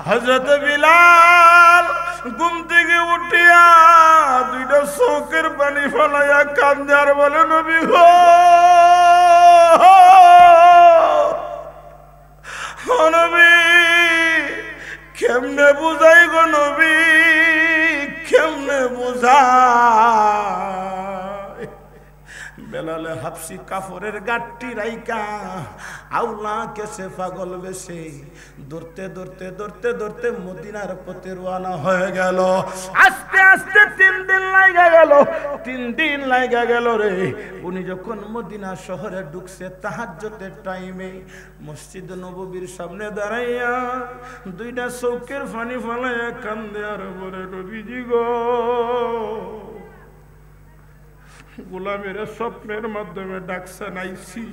হযরত বিলাল ঘুম থেকে উঠিয়া 2টা চোখের পানি ফলাইয়া কান্দে আর বলে, নবী গো, নবী, কেমনে বুঝাই গো নবী, কেমনে বুঝাই। বেলালে হাবশী কাফরের গাঠটি রাইকা আউলা কেসে পাগল বেশে দৌড়তে দৌড়তে দৌড়তে দৌড়তে মদিনার পথে রওনা হয়ে গেল। আস্তে আস্তে 3 দিন লাগা গেল, 3 দিন লাগা গেল রে। উনি যখন মদিনা শহরে ঢুকছে তাহাজ্জুদের টাইমে, মসজিদ নববীর সামনে দাঁড়াইয়া 2টা চোখের পানি ফলাইয়া কান্দে আর বলে, নবীজি গো, গোলামের স্বপ্নের মাধ্যমে ডাকছেন, আইছি।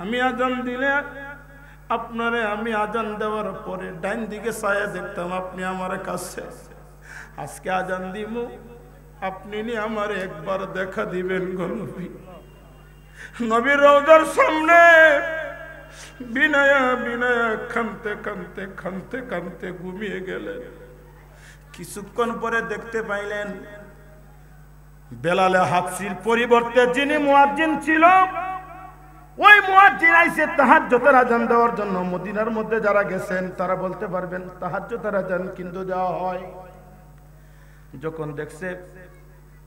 আমি আজান দিলে আপনারে, আমি আজান দেওয়ার পরে ডাইন দিকে ছায়া দেখতাম আপনি আমার কাছে। আজকে আজান দিব, আপনি নি আমার একবার দেখা দিবেন গো নবী। নবীর রওজার সামনে বিনয়া বিনয়া কানতে কানতে কানতে কানতে ঘুমিয়ে গেলেন। কিছুক্ষণ পরে দেখতে পাইলেন বেলালে হাবশীর পরিবর্তে যিনি মুয়াজ্জিন ছিল, ওই মুয়াজ্জিন আইছে তাহাজ্জুদের আজান দেওয়ার জন্য। মদিনার মধ্যে যারা গেছেন তারা বলতে পারবেন তাহাজ্জুদের আজান কিন্তু দেওয়া হয়। যখন দেখছে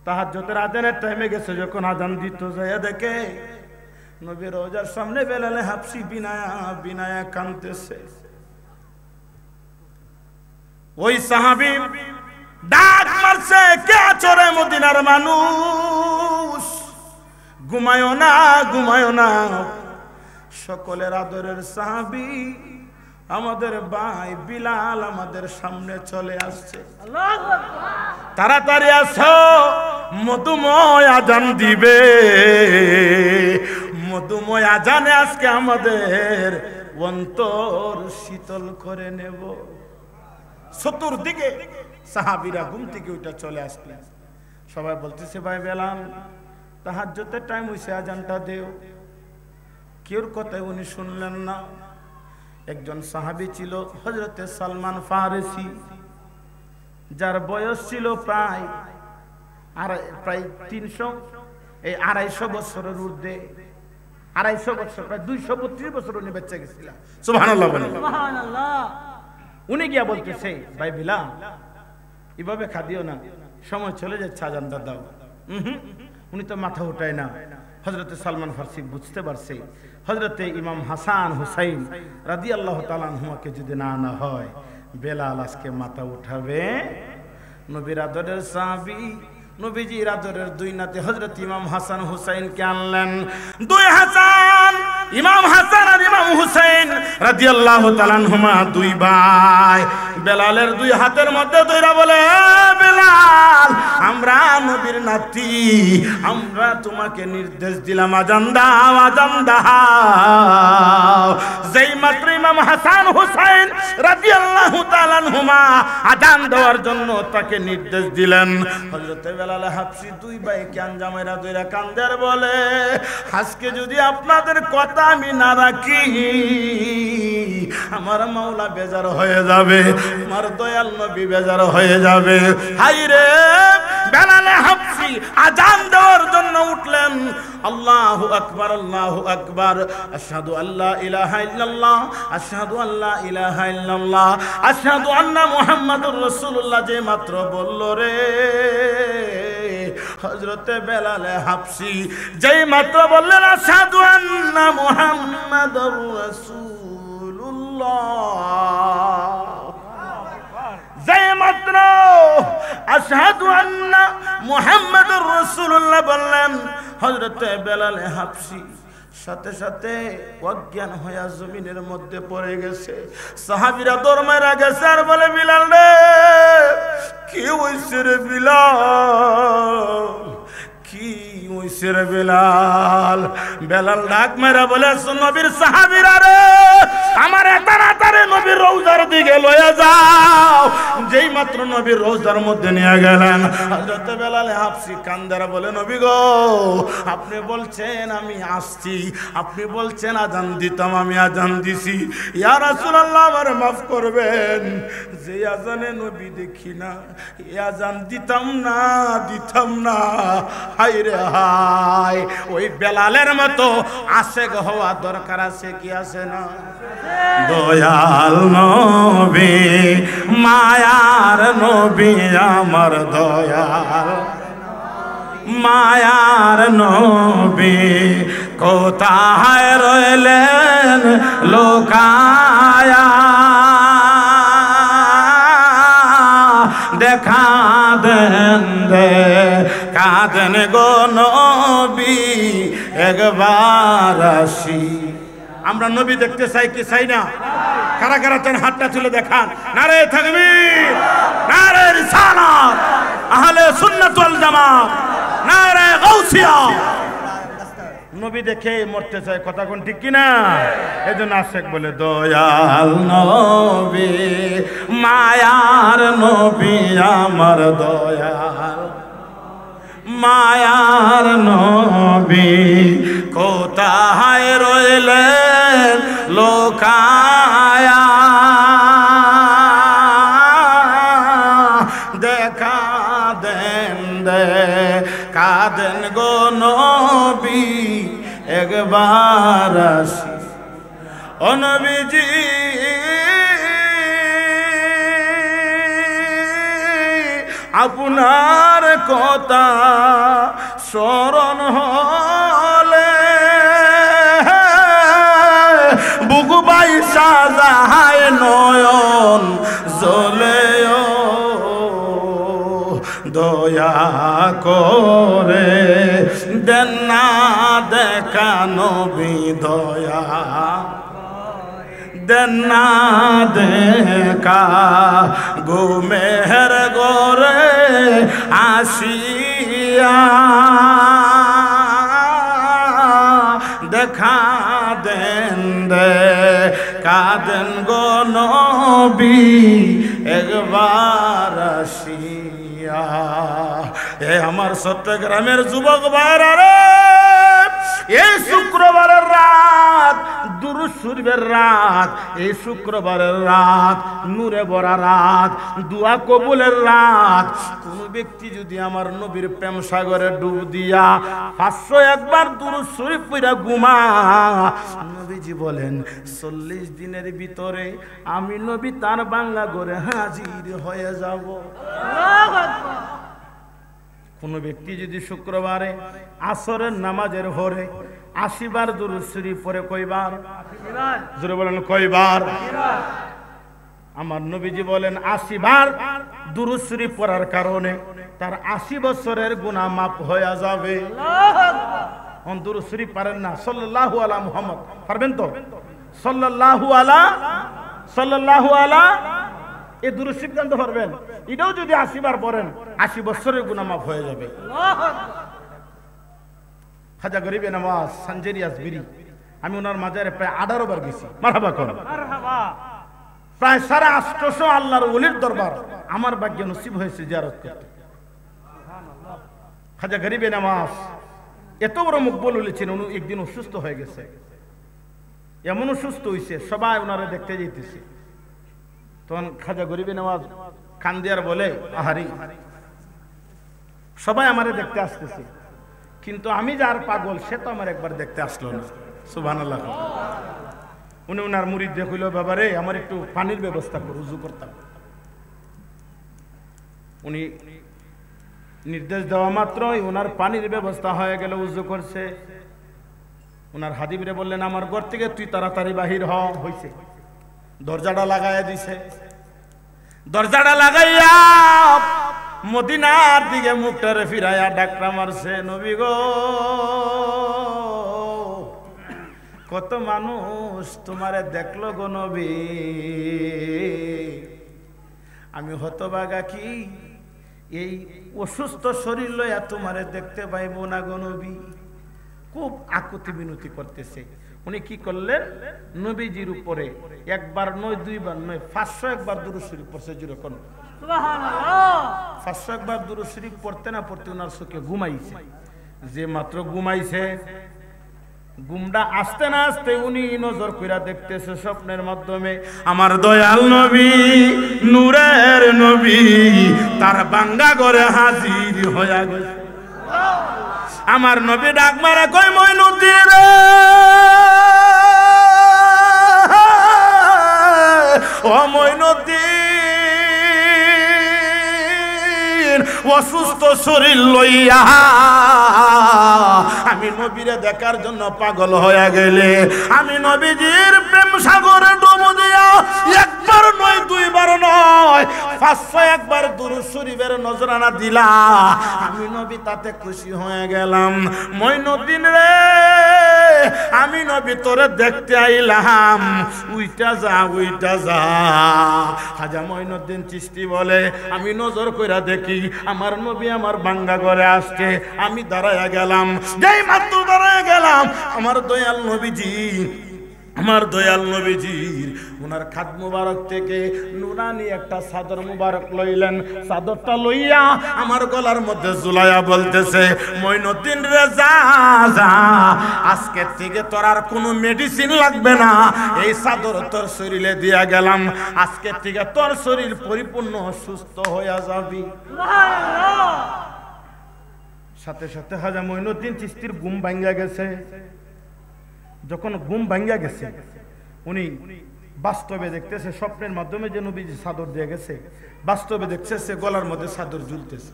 তাহাজ্জুদের আজানের টাইমে গেছে, যখন আজান দিত যাইয়া দেখে নবীর রওজার সামনে বেলালে হাবশী বিনায়া বিনায়া কাঁদতেছে। ওই সাহাবী ডাক মারছে, কে চরে মদিনার মানুষ, ঘুমায়ো না ঘুমায়ো না। সকলের আদরের সাহাবী আমাদের ভাই বিলাল আমাদের সামনে চলে আসছে। তাড়াতাড়ি আসো, মধুময় আজান দিবে। মধুময় আজানে আজকে আমাদের অন্তর শীতল করে নেব। চতুর্দিকে সাহাবীরা ঘুম থেকে উঠে চলে আসলেন। সবাই বলতেছে, ভাই বেলাল, তাহাজ্জুদের টাইম হইছে, আজানটা দেও। কেউর কথাই উনি শুনলেন না। একজন সাহাবী ছিল হযরতে সালমান ফারিসি, যার বয়স ছিল প্রায় 250 বছরের ঊর্ধ্বে। 250 বছর, প্রায় 232 বছর উনি বেঁচে গেছিলেন। সুবহানাল্লাহ বলেন। সুবহানাল্লাহ। উনি গিয়া বলতেছে, ভাই বিলাল, এভাবে খাদিও না, সময় চলে যাচ্ছে, আজানটা দাও। উনি তো মাথা উঠায় না। হযরতে সালমান ফারসি বুঝতে পারছে হযরতে ইমাম হাসান হুসাইন রাদিয়াল্লাহু তাআলা আনহুকে যদি না আনা হয়, বেলাল আজকে মাথা উঠাবে। নবীর আদরের সাহাবী, নবীজির আদরের 2 নাতি হযরত ইমাম হাসান হুসাইনকে আনলেন। 2 হাসান ইমাম হাসান আর ইমাম হুসাইন রাদিয়াল্লাহু তাআলা আনহুমা দুই ভাই বেলালের দুই হাতের মধ্যে ধইরা বলে, বেলাল আমরা নবীর নাতি, আমরা তোমাকে নির্দেশ দিলাম আজান দাও, আজান দাও। যেই মাত্র ইমাম হাসান হুসাইন রাদিয়াল্লাহু তাআলা আনহুমা আজান দেওয়ার জন্য তাকে নির্দেশ দিলেন, হযরত বেলাল হাবশী দুই ভাই কান জামাইরা ধইরা কান্দের বলে, আজকে যদি আপনাদের কথা আমি না রাখি আমার মাওলা বেজার হয়ে যাবে, আমার দয়াল নবী বেজার হয়ে যাবে। হায় রে, বেলাল হাবশী আজান দেওয়ার জন্য উঠলেন। আল্লাহু আকবার, আল্লাহু আকবার, আশহাদু আল্লা ইলাহা ইল্লাল্লাহ, আশহাদু আল্লা ইলাহা ইল্লাল্লাহ, আশহাদু আন্না মুহাম্মাদুর রাসূলুল্লাহ যে মাত্র বলল রে, হযরতে বেলাল হাবশী যেই মাত্র বললেন আশহাদু আন্না মুহাম্মাদুর রাসূলুল্লাহ, যেই মাত্র আশহাদু আন্না মুহাম্মাদুর রাসূলুল্লাহ বললেন, হযরতে বেলাল হাবশী সাথে সাথে অজ্ঞান হয়ে জমিনের মধ্যে পড়ে গেছে। সাহাবীরা দৌড় মারা গেছে আর বলে, বিলাল রে কি হইছে রে বিলাল, কি হইছে রে বেলাল? বেলাল ডাক মেরা বলে, নবীর সাহাবীরা রে আমার তাড়াতাড়ি নবীর রওজার দিকে লয়ে যাও। যেই মাত্র নবীর রওজার মধ্যে নিয়ে গেলেন, হযরত বেলাল হাবশী কান্দারা বলে, নবী গো আপনি বলছেন আমি আসছি, আপনি বলছেন আজান দিতাম আমি আজান দিছি, ইয়া রাসূলুল্লাহ আমারে মাফ করবেন, যে আজানে নবী দেখি না এই আজান দিতাম না, দিতাম না। হায় রে হায়, ওই বেলালের মতো আশেক হওয়া দরকার আছে কি আছে না? দয়াল নবী মায়ার নবী আমার দয়াল মায়ার নবী কোথায় রইলেন লোকায়া, দেখা দেন দে কাঁদেন গো নবী একবার আসি। আমরা নবী দেখতে চাই কি চাই না? কারা কারা চান হাতটা তুলে দেখান। নারে তাকবীর, নারে রিসালাত, আহলে সুন্নাত ওয়াল জামাত, নারে গাউসিয়া। নবী দেখে মরতে চায়, কথা কোন ঠিক কিনা? এজন্য আশেক বলে, দয়াল নবী মায়ার নবী আমার দয়াল মায়ার নবী কোথায় রইলেন লোকায়া, দেখা দেন দে কাঁদেন গো নবী একবার আসি। ও নবীজি আপনার কথা স্মরণ হলে বুক বাইসা যায় নয়ন জ্বলে, দয়া করে দেন না দেখা নবী, দয়া দেন না দেখা গো মেহের গরে আসিয়া, দেখা দেন দে কাঁদেন গো নবী একবার আসিয়া। এ আমার চট্টগ্রামের যুবক ভাইরা রে, এই শুক্রবারের রাত দুরূদ শরীফের রাত, এই শুক্রবারের রাত নূরে ভরা রাত, দোয়া কবুলের রাত। কোন ব্যক্তি যদি আমার নবীর প্রেম সাগরে ডুব দিয়া 501 বার দুরূদ শরীফ পড়া ঘুমা, নবীজি বলেন 40 দিনের ভিতরে আমি নবী তার বাংলা ঘরে হাজির হয়ে যাব। আল্লাহু আকবার। কোন ব্যক্তি যদি শুক্রবারে আসরের নামাজের পরে 80 বার দুরূদ শরীফ পড়ে, কয়বার? জোরে বলেন কয়বার? আমার নবীজি বলেন 80 বার দুরূদ শরীফ পড়ার কারণে তার 80 বছরের গুনাহ মাফ হয়ে যাবে। অন দুরূদ শরীফ পারেন না, সাল্লাল্লাহু আলা মুহাম্মদ পারবেন তো? সাল্লাল্লাহু আলা এই দুরূদ শরীফ জানতে পারবেন? এটাও যদি 80 বার পড়েন 80 বছরের গুনাহ মাফ হয়ে যাবে। খাজা গরিবে নওয়াজ সানজেরি আজমিরি, আমি ওনার মাজারে প্রায় 18 বার গেছি। মারহাবা কোন মারহাবা। প্রায় 850 আল্লাহর ওলির দরবার আমার ভাগ্যে নসিব হয়েছে জিয়ারত করতে। খাজা গরিবে নওয়াজ এত বড় মুকবুল ওলি ছিলেন, উনি একদিন অসুস্থ হয়ে গেছে। এমন অসুস্থ হয়েছে সবাই ওনারে দেখতে যেতেছে। তখন খাজা গরিবে নওয়াজ কান্দিয়ার বলে, আহারি সবাই আমারে দেখতে আসতেছে, কিন্তু আমি যার পাগল সে তো আমার একবার দেখতে আসলো না। সুবহানাল্লাহ। উনি ওনার মুরিদ দেখল, বাবা রে আমার একটু পানির ব্যবস্থা করো, উযু করতাম। উনি নির্দেশ দেওয়া মাত্রই ওনার পানির ব্যবস্থা হয়ে গেল, উযু করছে। ওনার হাদিবরে বললেন, আমার ঘর থেকে তুই তাড়াতাড়ি বাহির হইছে। দরজাটা লাগাইয়া দিছে। দরজাটা লাগাইয়া মদিনার দিকে মুখটারে ফিরাইয়া ডাকটা মারছে, নবী গো কত মানুষ তোমারে দেখলো গো নবী, আমি হতভাগা কি এই অসুস্থ শরীর লইয়া তোমারে দেখতে পাইব না গো নবী। খুব আকুতি বিনতি করতেছে। উনি কি করলেন, নবীজির উপরে একবার নয়, দুইবার নয়, 501 বার দুরূদ শরীফ পড়ছে। যেরকম সুবহানাল্লাহ 501 বার দুরূদ শরীফ পড়তে না পড়তে ওনার চোখে ঘুমাইছে। যে মাত্র ঘুমাইছে, ঘুমটা আসতে না আসতে উনি নজর কইরা দেখতেছে স্বপ্নের মাধ্যমে আমার দয়াল নবী, নূরের নবী তার বাঙ্গা ঘরে হাজির হইয়া গেছে। আমার নবী ডাক মারা কই, মঈনুদ্দিন রে ও মঈনুদ্দিন, অসুস্থ শরীর লইয়া আমি নবীরে দেখার জন্য পাগল হয়ে গেলে, আমি নবীজির প্রেম সাগরে ডুব দিয়া একবার নয়, দুইবার নয়, 501 বার দুরূদ শরীফের নজরানা দিলা, আমি নবী তাতে খুশি হয়ে গেলাম। মঈনুদ্দিন রে আমি নবী তোরে দেখতে আইলাম, উইটা যা উইটা যা। খাজা মঈনুদ্দিন চিশতি বলে, আমি নজর কইরা দেখি আমার নবী আমার বাঙ্গা ঘরে আসছে। আমি দাঁড়ায়া গেলাম, যেই মাত্র দাঁড়ায়া গেলাম আমার দয়াল নবীজির ওনার খাদ মুবারক থেকে নুরানি একটা চাদর মুবারক লইলেন। চাদরটা লইয়া আমার গলার মধ্যে ঝুলাইয়া বলতেছে, মঈনুদ্দিন রে যা যা, আজকে থেকে তোর আর কোনো মেডিসিন লাগবে না, এই চাদর তোর শরীরে দিয়া গেলাম, আজকে থেকে তোর শরীর পরিপূর্ণ সুস্থ হইয়া যাবি। সুবহানাল্লাহ। সাথে সাথে খাজা মঈনুদ্দিন চিশতির ঘুম ভাঙ্গা গেছে। যখন ঘুম ভাঙ্গা গেছে, উনি বাস্তবে দেখতেছে স্বপ্নের মাধ্যমে যে নবীজি চাদর দিয়ে গেছে, বাস্তবে দেখতেছে গলার মধ্যে চাদর ঝুলতেছে।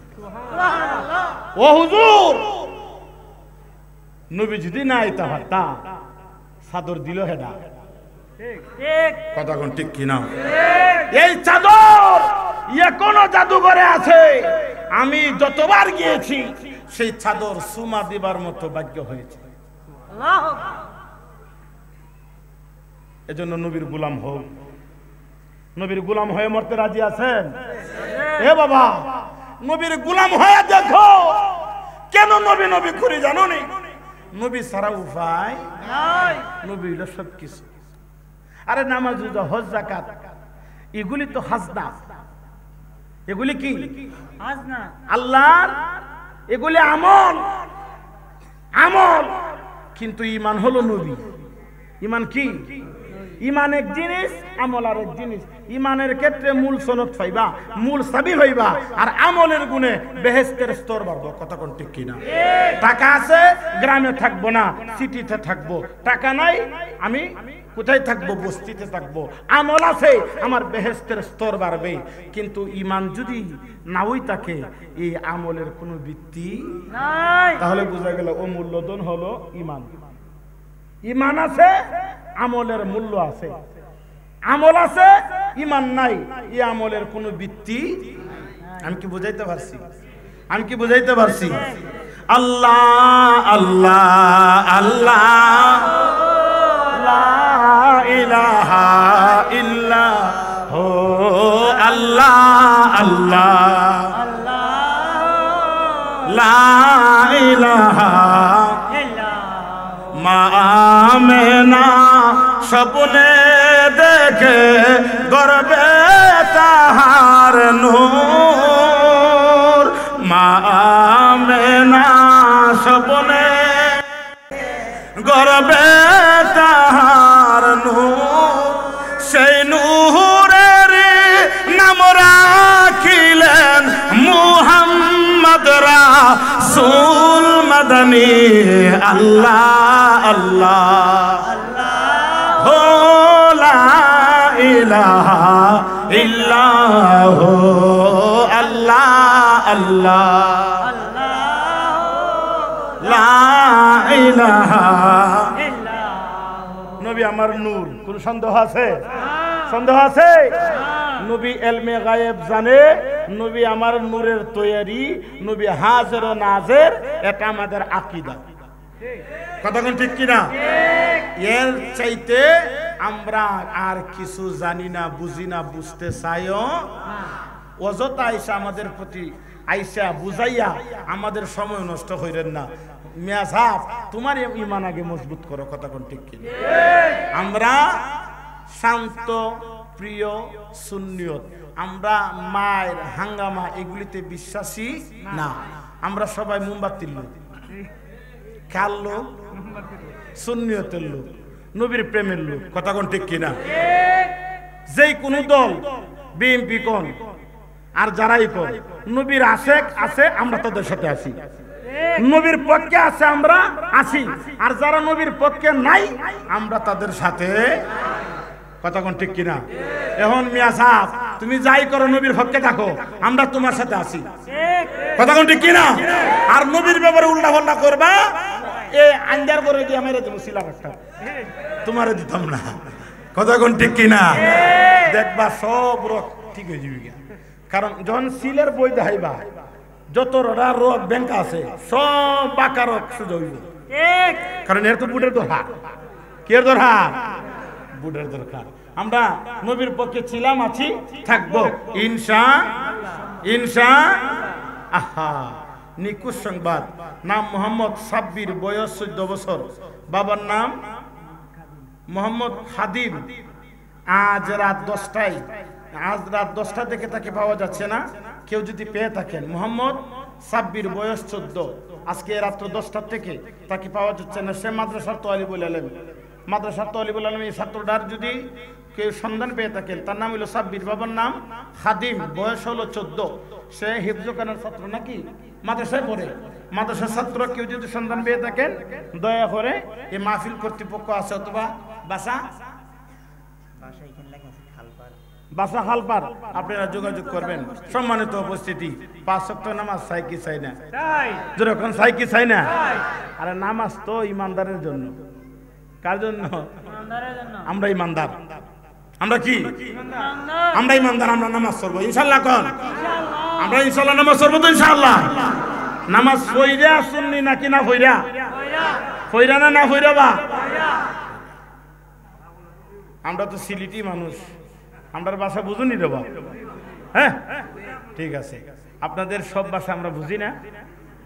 ও হুজুর, নবী যদি না আইতা পারতা চাদর দিল হেডা। কথা কোন ঠিক কিনা? এই চাদর এখনো জাদুঘরে আছে। আমি যতবার গিয়েছি সেই চাদর সুমা দিবার মতো ভাগ্য হয়েছে। এজন্য নবীর গোলাম হোক। নবীর গোলাম হয়ে মরতে রাজি আছেন? এ বাবা, নবীর গোলাম হয়ে দেখো কেন নবী নবী করি জানো নি? নবী ছাড়া উপায় নাই। নবী হলো সব কিছু। আরে নামাজ, রোজা, হজ, যাকাত এগুলি তো হাজনা। এগুলি কি হাজনা? আল্লাহর এগুলি আমল। কিন্তু ঈমান হলো নবী। ঈমান কি? ঈমান এক জিনিস, আমল আর এক জিনিস। ঈমানের ক্ষেত্রে মূল সনদ পাইবা, মূল চাবি পাইবা, আর আমলের গুণে বেহেশতের স্তর বাড়বো। কথা কোন ঠিক কিনা? টাকা আছে গ্রামে থাকবো না, সিটিতে থাকবো। টাকা নাই আমি কোথায় থাকবো? বস্তিতে থাকবো। আমল আছে আমার বেহেশতের স্তর বাড়বে। কিন্তু ঈমান যদি নাওই থাকে, এই আমলের কোনো ভিত্তি নাই। তাহলে বোঝা গেল ও মূল্যধন হলো ঈমান। ঈমান আছে, আমলের মূল্য আছে। আমল আছে, ঈমান নাই, এই আমলের কোনো ভিত্তি। আমি কি বুঝাইতে পারছি? আল্লাহ আল্লাহ আল্লাহ লা ইলাহা ইল্লাল্লাহ আল্লাহ আল্লাহ লা ইলাহা ইল্লাল্লাহ মা আমেনা স্বপ্নে দেখে গর্বে তাহার নূর মা আমেনা স্বপ্নে গর্বে তাহার নূর সেই নূরের নাম রাখিলেন মুহাম্মদ রাসূল মদনী আল্লাহ আল্লাহ হো লা ইলাহা ইল্লাল্লাহ আল্লাহ আল্লাহ লা ইলাহা ইল্লাল্লাহ নবী আমার নূর। কোন সন্দেহ আছে? সন্দেহ আছে? নবী ইলমে গায়েব জানে, নবী আমার নূরের তৈরি, নবী হাজির ও নাজির, এটা আমাদের আকীদা। কথা কোন ঠিক কিনা? এর চাইতে আমরা আর কিছু জানি না, বুঝি না, বুঝতে চাইও অযথা আইসা আমাদের প্রতি আইসা বুঝাইয়া আমাদের সময় নষ্ট করেন না। মিয়া সাহেব, তোমার ঈমান আগে মজবুত করো। কথা কোন ঠিক কিনা? আমরা শান্ত প্রিয় সুন্নিয়ত, আমরা মায়ের হাঙ্গামা এগুলিতে বিশ্বাসী না। আমরা সবাই মোমবাতির লোক। কার লোক? সুন্নিয়তের লোক, নবীর প্রেমের লোক। কথা কোন ঠিক কিনা? যেই কোন দল, বিএনপি কোন আর যারাই কোন, নবীর আশেক আছে, আমরা তাদের সাথে আছি। নবীর পক্ষে আছে, আমরা আছি। আর যারা নবীর পক্ষে নাই, আমরা তাদের সাথে। কথা কোন ঠিক কিনা? এখন মিয়া সাহেব, তুমি যাই করো, নবীর পক্ষে থাকো, আমরা তোমার সাথে আছি। কথা কোন ঠিক কিনা? আর নবীর ব্যাপারে উল্টা পাল্টা করবা, এ আন্দার করে দিয়ে আমার দেবো সিলাবাসটা, তোমারে দিতাম না। কথা কোন ঠিক কিনা? দেখবা সব রোগ ঠিক হয়ে যাবে। কারণ যখন সিলের বই দেখাইবা, যত রোগ ব্যাংক আছে সব বাঁকা রোগ সোজা হইব। কারণ এর তো বুটের দরকার। কে দরকার? বুটের দরকার। আমরা নবীর পক্ষে ছিলাম, আছি, থাকবো ইনশাআল্লাহ। আহা, নিকুশ সংবাদ। নাম মোহাম্মদ সাব্বির, বয়স 14 বছর, বাবার নাম মোহাম্মদ খাদিম। আজ রাত 10টা থেকে তাকে পাওয়া যাচ্ছে না। কেউ যদি পেয়ে থাকেন, মোহাম্মদ সাব্বির, বয়স 14, আজকে রাত্র 10টা থেকে তাকে পাওয়া যাচ্ছে না। সে মাদ্রাসার তালিবুল ইলম, এই ছাত্রটার যদি কেউ সন্ধান পেয়ে থাকেন, তার নাম হলো সাব্বির, বাবার নাম খাদিম, বয়স হলো 14। সে হিফজুখানার ছাত্র নাকি, মাদ্রাসায় পড়ে। মাদ্রাসার ছাত্র কেউ যদি সন্ধান পেয়ে থাকেন, দয়া করে এই মাহফিল কর্তৃপক্ষ আছে অথবা বাসা খালপার, আপনারা যোগাযোগ করবেন। সম্মানিত উপস্থিতি, 5 ওয়াক্ত নামাজ চাই কি চাই না? যেরকম চাই কি চাই না? আরে নামাজ তো ইমানদারের জন্য। কার জন্য? আমরা ইমানদার। আমরা কি? আমরা ইমানদার। আমরা নামাজ পড়বো ইনশাআল্লাহ। কোন? আমরা ইনশাআল্লাহ নামাজ পড়বো তো ইনশাআল্লাহ। নামাজ পড়িয়া শুননি নাকি না পড়িয়া? পড়িয়া না পড়িয়া বা? আমরা তো সিলেটি মানুষ, আমরা ভাষা বুঝুনি রে বা? হ্যাঁ, ঠিক আছে। আপনাদের সব ভাষা আমরা বুঝি না।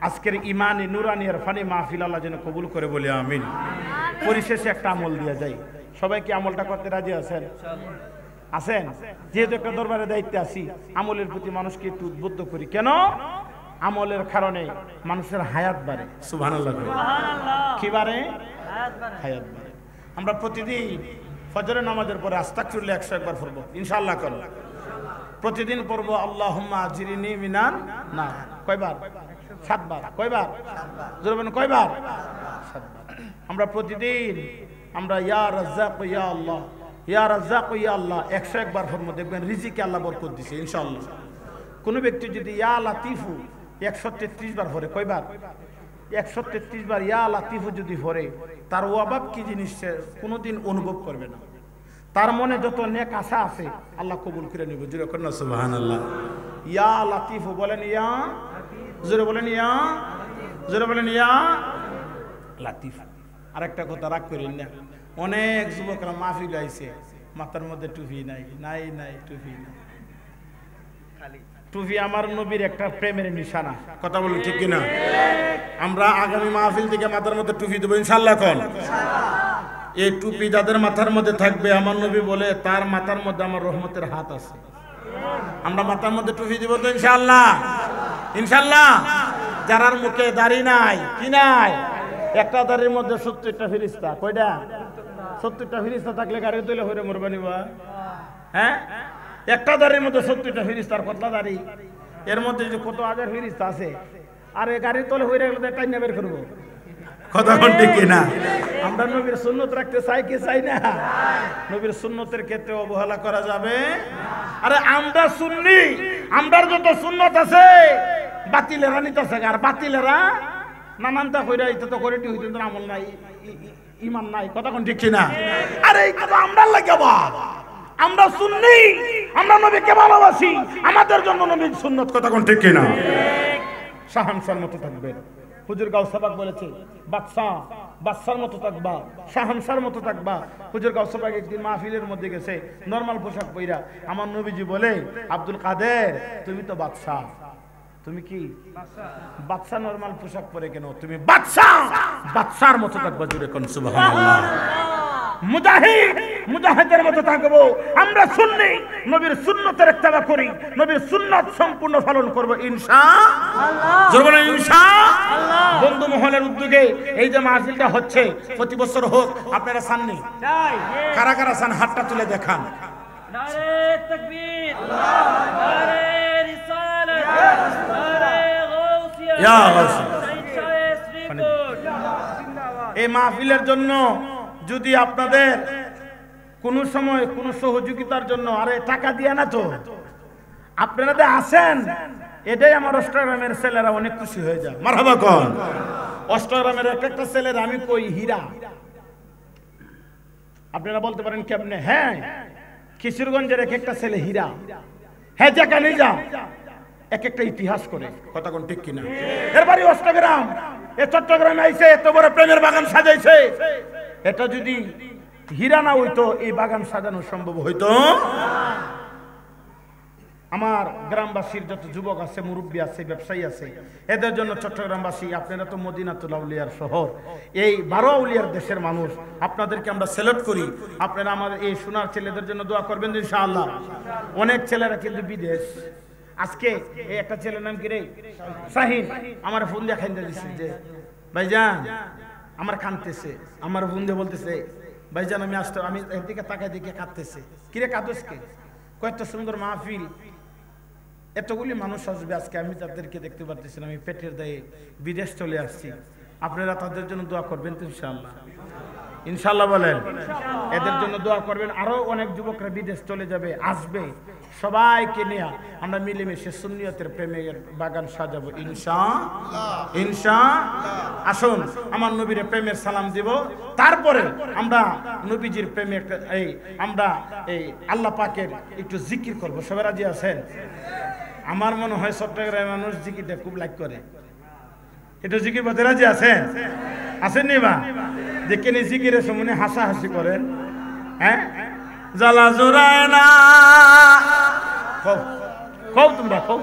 আজকের ইমানি নুরানি আর ফানি মাহফিল আল্লাহ যেন কবুল করে বলি আমিন। পরিশেষে একটা আমল দিয়ে যাই। সবাই কি আমলটা করতে রাজি আছেন? আছেন? যেহেতু একটা দরবারে দায়িত্বে আছি, আমলের প্রতি মানুষকে একটু উদ্বুদ্ধ করি। কেন? আমলের কারণে মানুষের হায়াত বাড়ে। সুবহানাল্লাহ। কি বাড়ে? হায়াত বাড়ে। আমরা প্রতিদিন ফজরের নামাজের পরে আস্তাগফিরুল্লাহ 101 বার পড়ব ইনশাআল্লাহ। করো প্রতিদিন পড়ব আল্লাহুম্মা আজিরিনি মিনান নার। কয়বার? 7 বার। কয়বার? জোরে বলেন কয়বার? 7 বার। আমরা প্রতিদিন আমরা ইয়া রাজ্জাক ইয়া আল্লাহ, ইয়া রাজ্জাক ইয়া আল্লাহ 101 বার পড়ব। দেখবেন রিজিকে আল্লাহ বরকত দিছে ইনশাআল্লাহ। কোন ব্যক্তি যদি ইয়া লাতিফু 133 বার পড়ে, কয়বার? 133 বার ইয়া লাতিফু যদি পড়ে, তার অভাব কি জিনিস সে কোনোদিন অনুভব করবে না। তার মনে যত নেক আশা আছে আল্লাহ কবুল করে নেবে। জোরে করেন না সুবহানাল্লাহ। ইয়া লাতিফু বলেন, ইয়া জোরে বলেন, ইয়া জোরে বলেন ইয়া লাতিফ। আরেকটা কথা রাগ করেন না, অনেক যুবকরা মাহফিল আইছে, মাথার মধ্যে টুপি নাই, নাই নাই টুপি নাই। টুপি আমার নবীর একটা প্রেমের নিশানা, কথা বলুন ঠিক কিনা? আমরা আগামী মাহফিল থেকে মাথার মধ্যে টুপি দেবো ইনশাআল্লাহ। কোন এই টুপি যাদের মাথার মধ্যে থাকবে, আমার নবী বলে তার মাথার মধ্যে আমার রহমতের হাত আছে। আমরা মাথার মধ্যে টুপি দিব তো ইনশাআল্লাহ, ইনশাআল্লাহ। যারার মুখে দাড়ি নাই, কি নাই, একটা দাড়ির মধ্যে 70টা ফেরেশতা, কয়টা? 70টা ফেরেশতা থাকলে গাড়ি তুলে হইরে মরবানি বা, হ্যাঁ? একটা দাড়ির মধ্যে 70টা ফেরেশতার কতলা দাড়ি, এর মধ্যে যে কত হাজার ফেরেশতা আছে, আর এই গাড়ি তোলে হইরে গেলে টাইনা বের করবো, কথা কোন ঠিক কিনা? আমরা নবীর সুন্নত রাখতে চাই কি চাই না? নবীর সুন্নতের ক্ষেত্রে অবহেলা করা যাবে? আরে আমরা সুন্নি, আমরার যত সুন্নত আছে বাতিলেরা নিতেছে, আর বাতিলেরা নানানটা কইরা এটা তো করে দি হইতেন, আমল নাই, ঈমান নাই, কথা কোন ঠিক কিনা? আরে এই কথা আমরা লাগাবা, আমরা সুন্নি, আমরা নবীকে ভালোবাসি, আমাদের জন্য নবীর সুন্নত, কথা কোন ঠিক কিনা? শাহানশার মতো থাকবে। হুজুর গাউসাবাগ বলেছে বাদশার মতো থাকবা, শাহানশার মতো থাকবা। হুজুর গাউসাবাগ একদিন মাহফিলের মধ্যে গেছে নরমাল পোশাক পইরা, আমার নবীজি বলে, আব্দুল কাদের তুমি তো বাদশা, তুমি কি বাদশা, নরমাল পোশাক পরে কেন? তুমি বাদশার মতো থাকবা, জুড়ে কোন সুবহানাল্লাহ। মুজাহিদের মতো থাকবো, আমরা সুন্নি, নবীর সুন্নতের ইত্তেবা করি, নবীর সুন্নাত সম্পূর্ণ পালন করব ইনশাআল্লাহ। জোরে বলেন ইনশাআল্লাহ। বন্ধু মহলের উদ্যোগে এই যে মাহফিলটা হচ্ছে, প্রতি বছর হোক, আপনারা চাননি? কারা কারা চান হাতটা তুলে দেখান। নারে তাকবীর, নারে রিসালাত, নারে গাউসিয়া, ইয়া গাউসিয়া। এই মাহফিলের জন্য যদি আপনাদের কোন সময় কোন সহযোগিতার জন্য, আরে টাকা দিয়া না তো, আপনারা যে আসেন, এটাই আমার অষ্টগ্রামের ছেলেরা অনেক খুশি হয়ে যায়। মারহাবা কোন? অষ্টগ্রামের একটা ছেলের আমি কই হীরা, আপনারা বলতে পারেন কেমনে? হ্যাঁ, কিশোরগঞ্জের এক একটা ছেলে হীরা, হ্যাঁ যেখানে যা এক একটা ইতিহাস করে, কথা কোন ঠিক কিনা? এর বাড়ি অষ্টগ্রাম, এ চট্টগ্রামে আইছে, এত বড় প্রেমের বাগান সাজাইছে। এটা যদি হীরা না হইতো, এই বাগান সাজানো সম্ভব হইতো? আমার গ্রামবাসীর যত যুবক আছে, মুরব্বী আছে, ব্যবসায়ী আছে, এদের জন্য চট্টগ্রামবাসী, আপনারা তো মদিনাতুল আউলিয়ার শহর, এই 12 আউলিয়ার দেশের মানুষ, আপনাদেরকে আমরা সেলেক্ট করি। আপনারা আমাদের এই সোনার ছেলেদের জন্য দোয়া করবেন ইনশাআল্লাহ। অনেক ছেলেরা কিন্তু বিদেশ, আজকে এই একটা ছেলের নাম কি রে, শাহিন, আমার ফোন দিয়ে খাইতে দিচ্ছে যে ভাইজান আমার কাঁদতেছে, আমার ফোন দিয়ে বলতেছে ভাইজান আমি আসতে, আমি এদিকে তাকাই দিকে কাঁদতেছে। কিরে কাঁদোস কে? কয়েকটা সুন্দর মাহফিল, এতগুলি মানুষ আসবে আজকে, আমি তাদেরকে দেখতে পারতেছি না, আমি পেটের দায়ে বিদেশ চলে আসছি। আপনারা তাদের জন্য দোয়া করবেন তো ইনশাআল্লাহ? ইনশাআল্লাহ বলেন। এদের জন্য দোয়া করবেন। আরো অনেক যুবকরা বিদেশ চলে যাবে, আসবে, সবাইকে নিয়ে আমরা মিলেমিশে সুন্নিয়তের প্রেমের বাগান সাজাবো ইনশাআল্লাহ, ইনশাআল্লাহ। আসুন আমার নবীর প্রেমের সালাম দিব, তারপরে আমরা নবীজির প্রেমের আমরা এই আল্লাহ পাকের একটু জিকির করবো। সবাই রাজি আছেন? আমার মনে হয় চট্টগ্রামের মানুষ জিকিরটা খুব লাইক করে, একটু জিকির বলতে রাজি আছেন? আসেননি বা? যেখানে জিকিরের সময় হাসাহাসি করেন, হ্যাঁ, জ্বালা জোড়ায় না, কও তোমরা কও,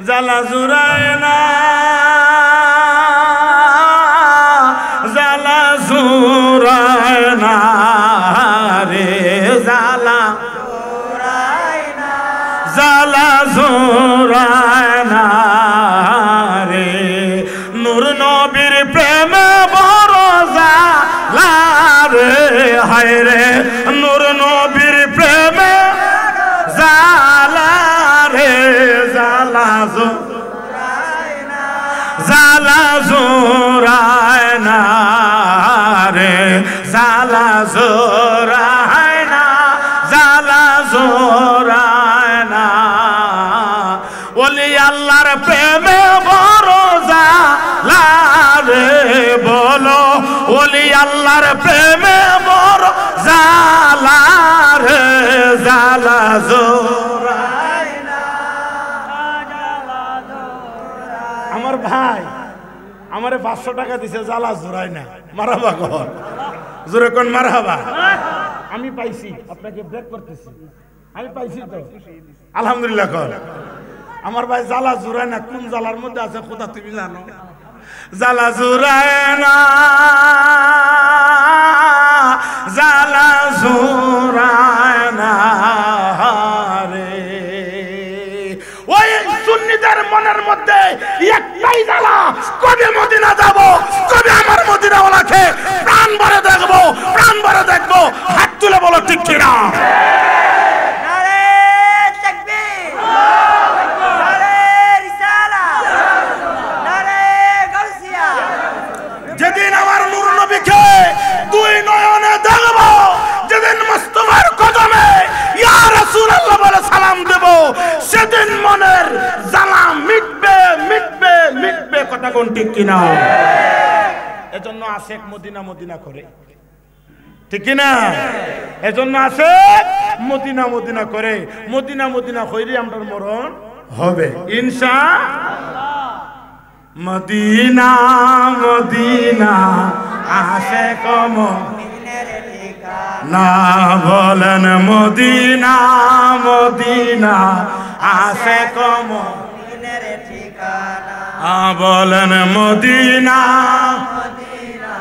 জ্বালা জোড়ায় না, জ্বালা জোড়ায় না রে, জ্বালা জোড়ায় না, জ্বালা জোড়ায় না রে, নূর নবীর প্রেমে বড় জ্বালা রে, হায় রে, নূর নবীর প্রেমে জ্বালা রে, জ্বালা জোড়ায় না, জ্বালা জোড়ায় না রে, জ্বালা জোড়ায় না, জ্বালা জোড়ায় না, ওলি আল্লাহর প্রেমে বড় জ্বালা রে, বলো ওলি আল্লাহর প্রেমে বড় জ্বালা রে, জ্বালা জোড়ায় না, জ্বালা জোড়ায়। আমার ভাই আমারে 500 টাকা দিছে জ্বালা জোড়ায় না মারহাবা কর জোরে কোন মারহাবা আমি পাইছি আপনাকে ব্রেক করতেছি আমি পাইছি তো আলহামদুলিল্লাহ কর আমার ভাই জ্বালা জোড়ায় না কোন জ্বালার মধ্যে আছে খোদা তুমি জানো জ্বালা জোড়ায় না জ্বালা জোড়ায় না রে ওই সুন্নিদের মনের মধ্যে একটাই জ্বালা কবে মদিনা যাব কবে আমার মদিনাওয়ালাকে প্রাণ ভরে দেখবো প্রাণ ভরে দেখবো হাত তুলে বলো ঠিক কিনা নারে তাকবীর নারে রিসালাত নারে গাউসিয়া যেদিন আমার নূর নবীকে দুই নয়নে দেখবো যেদিন মুস্তাফার কদমে ইয়া রাসূলুল্লাহ বলে সালাম দেব সেদিন মনের জ্বালা মিটবে মিটবে মিটবে কথা কোন ঠিক কিনা এজন্য আশেক মদিনা মদিনা করে ঠিক কিনা এজন্য আশেক মদিনা মদিনা করে মদিনা মদিনা কইরে আমরার মরণ হবে ইনশাআল্লাহ মদিনা মদিনা আশেক না বলেন মদিনা মদিনা আশেক মদিনার ঠিকানা বলেন মদিনা মদিনা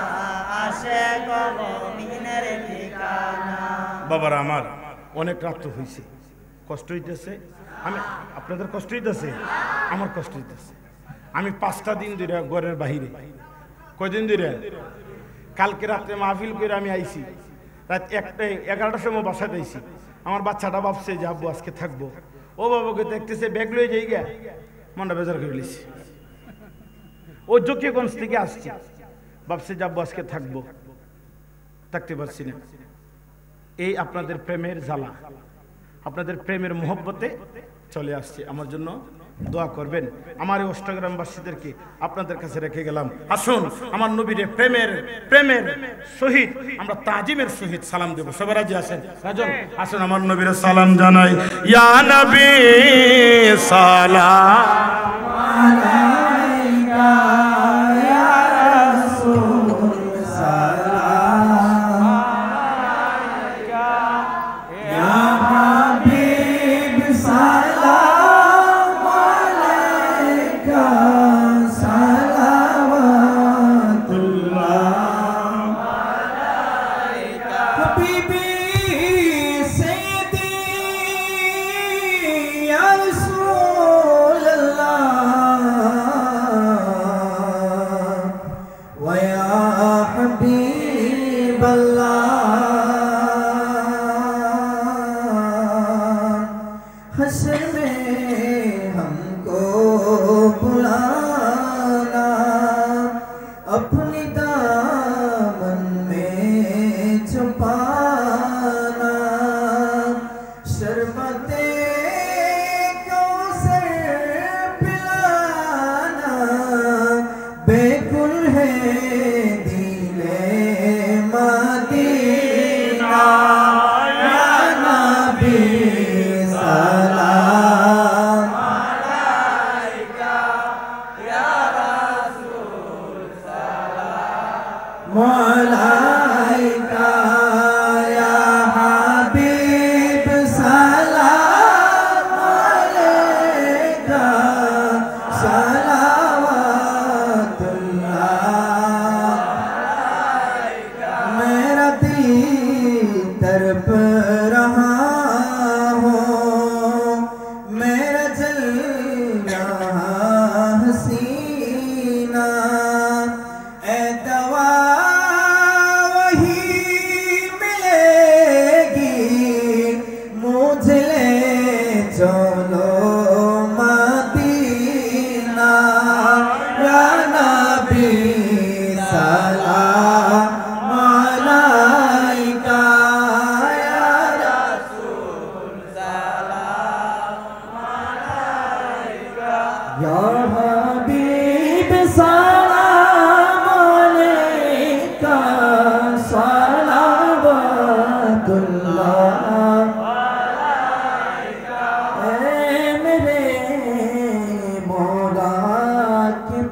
আশেক মুমিনের ঠিকানা বাবারা আমার অনেক রাত হইছে কষ্ট হইতেছে আমি আপনাদের কষ্ট হইতেছে আমার কষ্ট হইতেছে আমি 5টা দিন ধরে ঘরের বাহিরে কয়দিন ধরে কালকে রাত্রে মাহফিল করে আমি আইছি রাত 11টার সময় বাসায় আইছি আমার বাচ্চাটা ভাবছে যে আব্বু আজকে থাকবো ও বাবাকে দেখতেছে ব্যাগ লয়ে যাই গা মনটা বেজার করে লিছি ও জকিগঞ্জ থেকে আসছে ভাবছে যে আব্বু আজকে থাকবো থাকতে পারছি না এই আপনাদের প্রেমের জ্বালা আপনাদের প্রেমের মোহব্বতে চলে আসছে আমার জন্য দোয়া করবেন আমার এই অষ্টগ্রামবাসীদেরকে আপনাদের কাছে রেখে গেলাম আসুন আমার নবীর প্রেমের প্রেমের সহিত আমরা তাজিমের সহিত সালাম দেব সবাই রাজি আছেন রাজন আসুন আমার নবীর সালাম জানাই ইয়া নবী সালাম আলাইকা ইয়া রাসূল সালাম আলাইকা ইয়া হাবিব সালাম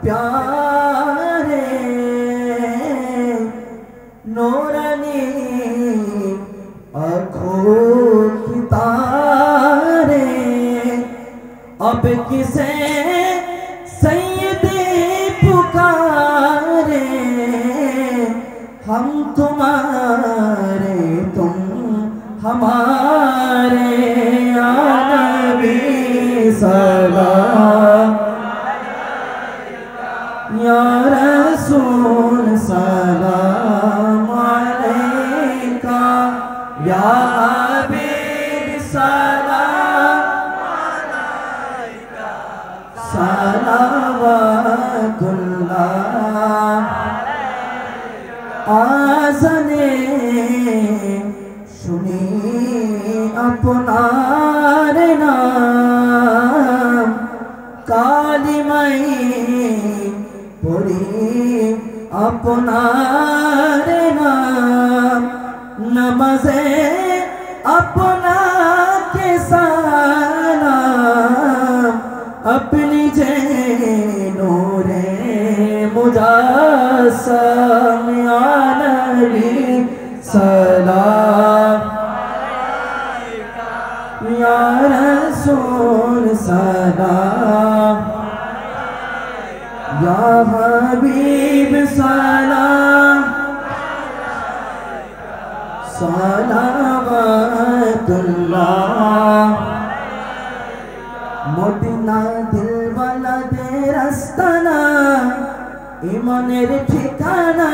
प्यार तुम्हारे तुम हमारे या नबी सलाम या रसूल सलाम अलैका या हबीब सलाम अलैका सलावतुल्लाह आज़ने শুনি আপনার নাম কালিমাই পড়ি আপনার নাম নমাজে আপনাকে সালাম अपनी जे नूरे मुजासम या नबी सलाम या रसूल सलाम या हबीब सलाम सलावतुल्लाह মদিনা দিলওয়ালা দে রাস্তানা ইমানের ঠিকানা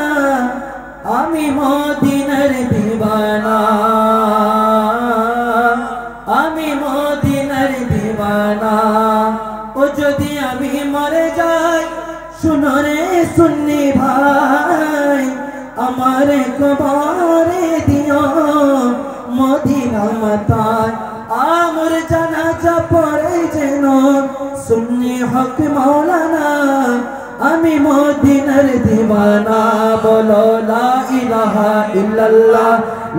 আমি মদিনার দিওয়ানা আমি মদিনার দিওয়ানা ও যদি আমি মরে যাই শুনো রে সুন্নি ভাই আমার কবরে দিও মদিনা মাতায় আমর জানাজা পড়ে যেন সুন্নি হক মাওলানা আমি মদিনার দিওয়ানা বলো লা ইলাহা ইল্লাল্লাহ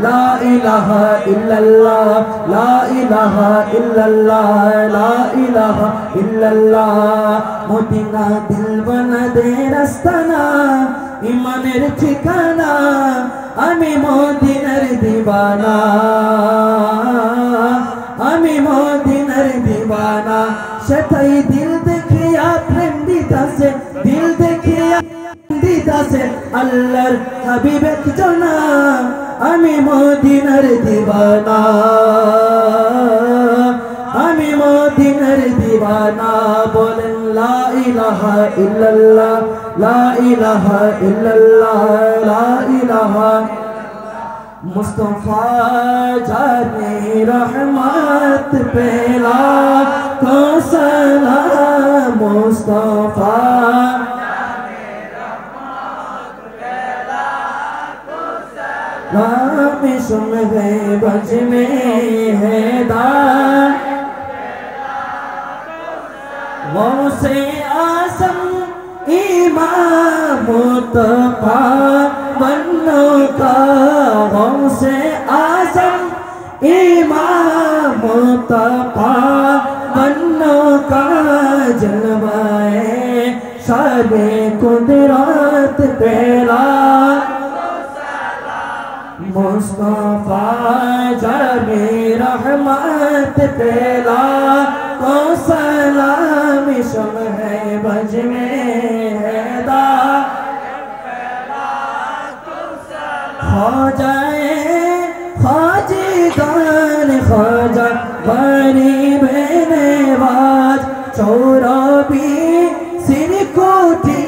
লা ইলাহা ইল্লাল্লাহ লা ইলাহা ইল্লাল্লাহ লা ইলাহা ইল্লাল্লাহ মদিনা দিলওয়ালা দে রাস্তানা ইমানের ঠিকানা আমি মদিনার দিওয়ানা আমি মদিনার দিওয়ানা সেটাই দিল দেখিয়া প্রেম দিতাছে দিল দেখিয়া দিতাছে আল্লাহর হাবিব একজনা আমি মদিনার দিওয়ানা আমি মদিনার দিওয়ানা বলেন লা ইলাহা ইল্লাল্লাহ লা ইলাহা ইল্লাল্লাহ লা ইলাহা मुस्तफा जाने रहमत पेला को सलाम मुस्तफा जाने रहमत पेला को सलाम सुन है बज में है दान वो से आसम इमाम मुस्तफा बन्नो का से आज़म इमाम मुस्तफा बन्नो का जलवाए शाने कुदरत पेला मुस्तफा जाने रहमत पेला को सलाम शुम है बज में है दा हो जाए खाजिदान खाजा गरीब नवाज चौराबी सिर कोठी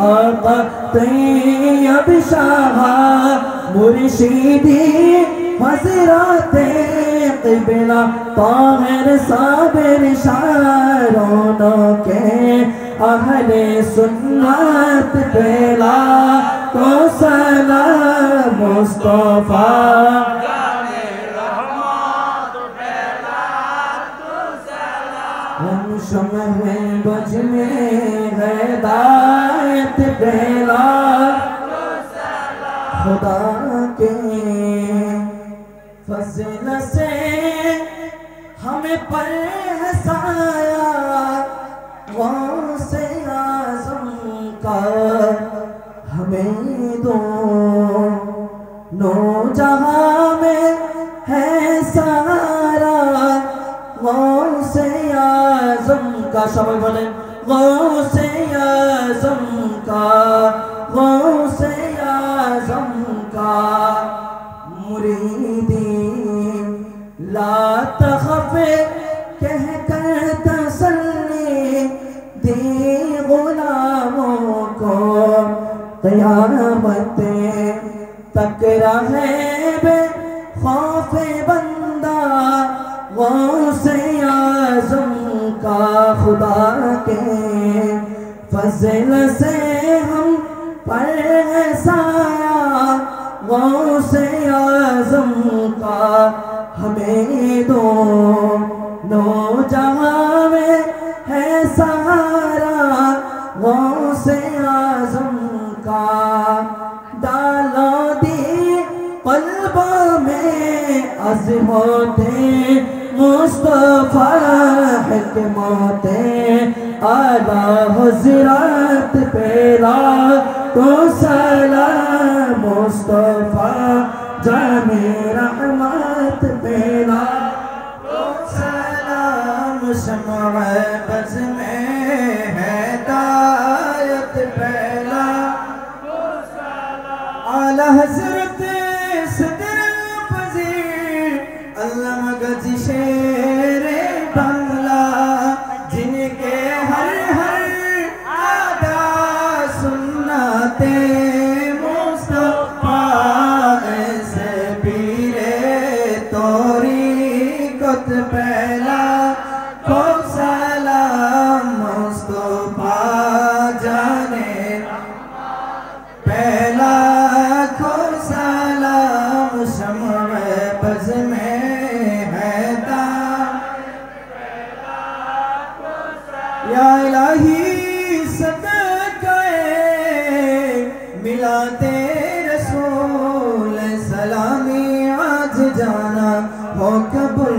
आका तैयब शाह मुर्शिदी हजरत क़िबला ताहिर साबिर शारों के अहले सुन्नत पेला को सलाम मुस्तफा जाने रहमत पेला को सलाम हम शम्ह बज में हिदायत पेला को सलाम खुदा के फज़ल से हमें पर हसाया गौसे आज़म का हमें दोनों जहां में है सारा गौसे आज़म का सब बोले गौसे आज़म का गौसे आज़म का का मुरीदी ला तखफ़े कह कर तसल्ली दी गुलामों को क़यामत तक रहे बे खौफ़े बंदा गौसे आज़म का खुदा के फज़ल से हम पर है साया गौसे आज़म का हमें दोनों जहां में है सहारा गौसे आज़म का डालो दी क़ल्बों में अज़मते मुस्तफ़ा हिकमते आला हज़रत पेला तो सलाम मुस्तफ़ा जाने रहमत पेला तो सलाम शम्अ बज़ में हिदायत पेला तो सलाम आला हज़रत सदर पज़ीर अल्लामा गज़ी शेरे बांग्ला जिनके हर हर आदा सुन्नते मुस्तफ़ा ऐसे पीरे तौरीक़त पहला को सलाम मुस्तफ़ा जाने पहला को सलाम शम्अ बज़ में या इलाही सदक़े मिलाते रसूल सलामी आज जाना हो कबूल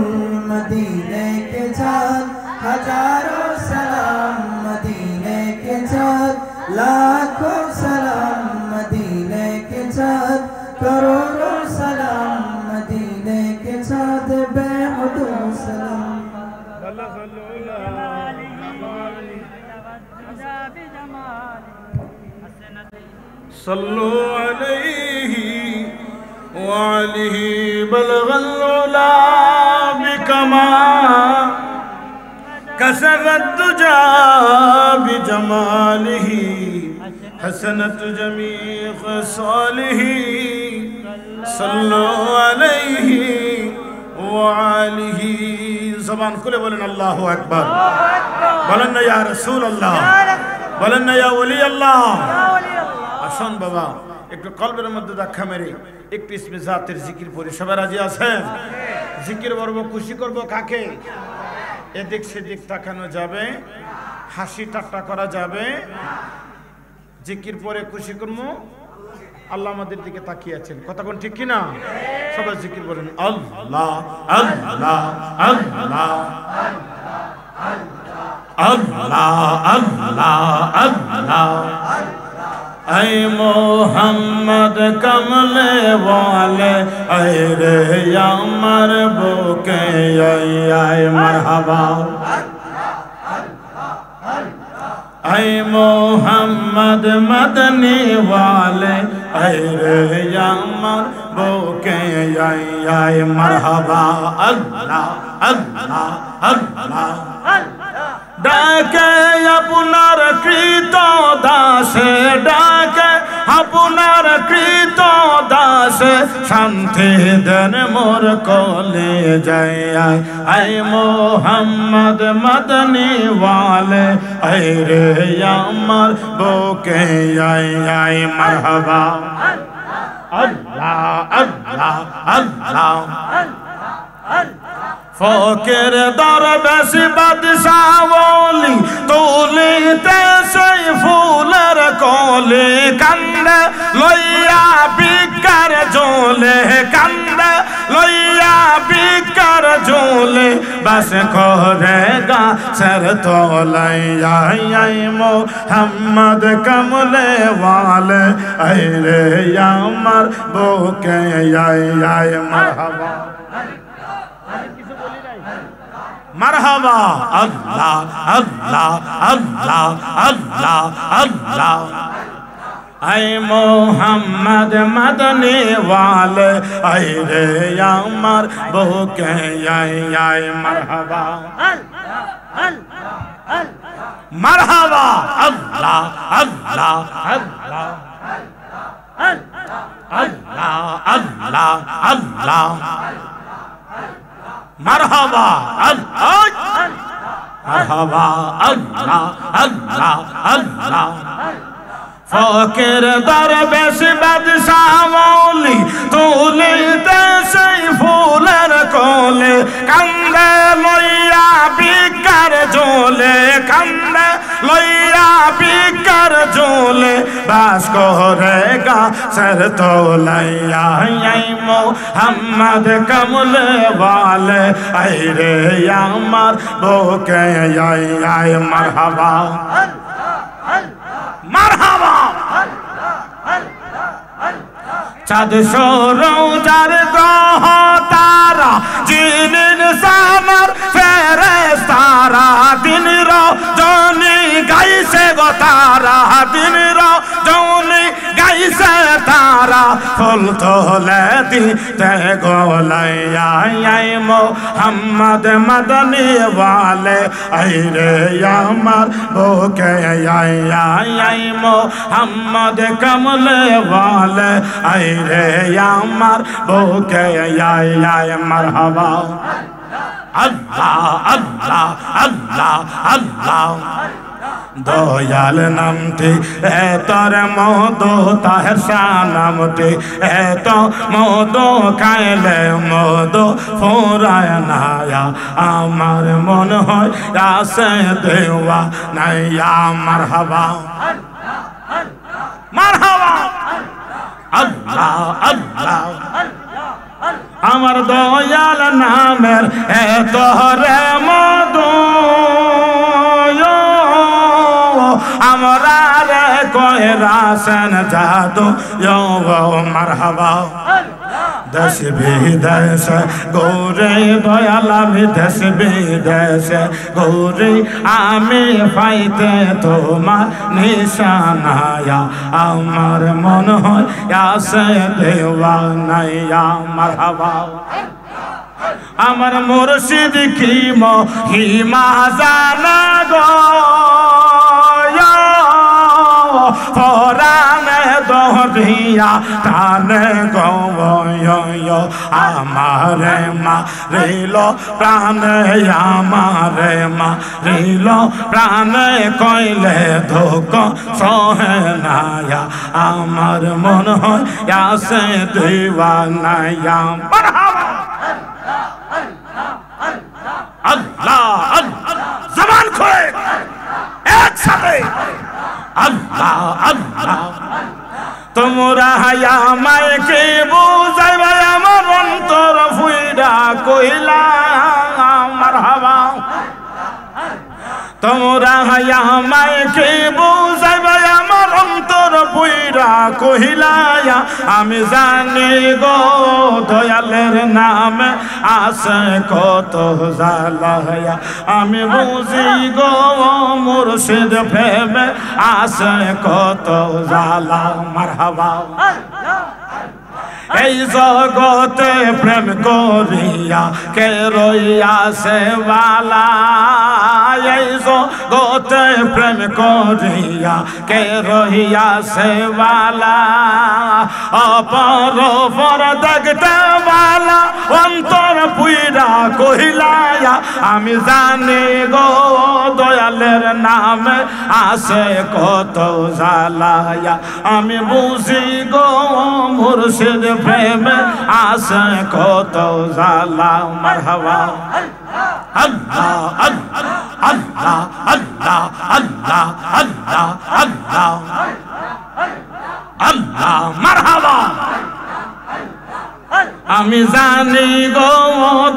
मदीने के चाँद हजारों सलाम मदीने के चाँद लाखों सलाम मदीने के चाँद करोड़ों सलाम मदीने के चाँद बेहुदूद सलाम सल्लु अलैहि वालिहि बलगल उला बिकमा कसरत दुजा बिजमालिहि हसनत जमी खसालिहि सल्लु अलैहि वालिहि ज़बान खुले बोलें अल्लाहु अकबर बोलें ना या रसूल अल्लाह बोलें ना या वली अल्लाह আসুন বাবা একটু কলবের মধ্যে ধাক্কা মেরে একটু ইসমে জাতের জিকির পড়ি সবাই রাজি আছেন জিকির করব খুশি করব কাকে এদিক সেদিক তাকানো যাবে হাসি ঠাট্টা করা যাবে জিকির পরে খুশি করব আল্লাহ আমাদের দিকে তাকিয়ে আছেন কথা কোন ঠিক কি না সবাই জিকির করেন আল্লাহ আল্লাহ আল্লাহ আল্লাহ আল্লাহ আল্লাহ ऐ मोहम्मद कमले वाले ऐ रे यामर बोके ऐ मरहबा ऐ मोहम्मद मदनी वाले ऐ रे यामर बोके ऐ मरहबा अल्लाह अल्लाह अल्लाह डाके अपनार कृत दासे डाके अपनार कृत दासे शांति देन मोर कोले जाए आए मोहम्मद मदनी वाले ऐ रे यामर बोके आए मरहबा अल्लाह अल्लाह अल्लाह फकीर दरवेश बादशाह वली तुलिते সেই ফুলের কোলে কান্দে লইয়া বিকার ঝোলে কান্দে লইয়া বিকার ঝোলে বাস করে গাছের তলাইয়া আই মোহাম্মদ কমলে ওয়ালে আই রে আমার বুকে আই আই মারহাবা मरहबा अल्लाह अल्लाह अल्लाह अल्लाह अल्लाह আই মোহাম্মদ মদনী ওয়ালে আই রে আমার বউকে আই আই মারহাবা মারহাবা আল্লাহ আল্লাহ আল্লাহ আল্লাহ আল্লাহ আল্লাহ মারহাবা আল্লাহ মারহাবা আল্লাহ আল্লাহ আল্লাহ ফকির দরবেশ বাদশাহ মৌলি তুলিতে সেই ফুলের কোলে কান্দে লইয়া বিকার ঝোলে কান্দে লইয়া বিকার ঝোলে বাস করে গাছের তোলাইয়া আই মোহাম্মদ কমলে ওয়ালে আই রে আমার বউকে আই আই মারহাবা মারহাবা চাঁদ সরোজার গ্রহ তারা জিনিন সামার ফেরেশতারা দিন রজনী গাইছে গো তারা দিন রজনী গাইছে তারা ফুল তোলে দিতে গোলাইয়া আই মোহাম্মদ মদনী ওয়ালে আই রে আমার বউকে আই আই মোহাম্মদ কমলে ওয়ালে আই রে আমার বউকে আই আই মারহাবা আল্লাহ আল্লাহ আল্লাহ আল্লাহ দয়াল নামটি এতর মধু তাহের নামটি এত মধু খাইলে মধু ফুরায় নায়া আমার মন হয় আসে দেওয়া নাইয়া মারহাবা মারহাবা আল্লাহ আল্লাহ আমার দয়াল নামের এত রে মধু আমরা রে কয়রাসন জাদু মারহাবা দেশ বিদেশ গৌরে দয়াল আমি দেশ বিদেশ গৌরে আমি পাইতে তোমার নিশানায়া আমার মন হয় আসে দেওয়া নাইয়া মারহাবা আমার মুর্শিদ কি মহিমা জানা গো ফরানে দরিয়া টানে গয় আমারে মা রিল প্রাণে আমারে মা রিল প্রাণে কইলে ধোক সহে নায়া আমার মন হয় আসে দিওয়ানায়া মারহাবা আল্লাহ আল্লাহ জবান খোলে একসাথে আল্লাহ আল্লাহ তোমরা হায়া মাইকে বুঝাইবে আমার অন্তর ফুইরা কইলা মারহাবা তোমরা হায়া মাইকে বুঝাইবে আমার অন্তর ফুইরা কইলা আমি জানি গো দয়ালের নামে আছে কত জালায়া আমি বুঝি গো মুর্শিদ প্রেমে আছে কত জালা মারহাবা এই জগতে প্রেম করিয়া কে রইয়াছে বালা এই জগতে প্রেম করিয়া কে রইয়াছে বালা অপর পর দেখতে বালা অন্তর পুইরা কহিলায়া আমি জানি গো দয়ালের নামে আছে কত জালায়া আমি বুঝি গো মুর্শিদ প্রেমে আছে কত জালা মারহাবা আল্লাহ আল্লাহ আল্লাহ আল্লাহ আল্লাহ আল্লাহ আল্লাহ আল্লাহ মারহাবা আমি জানি গো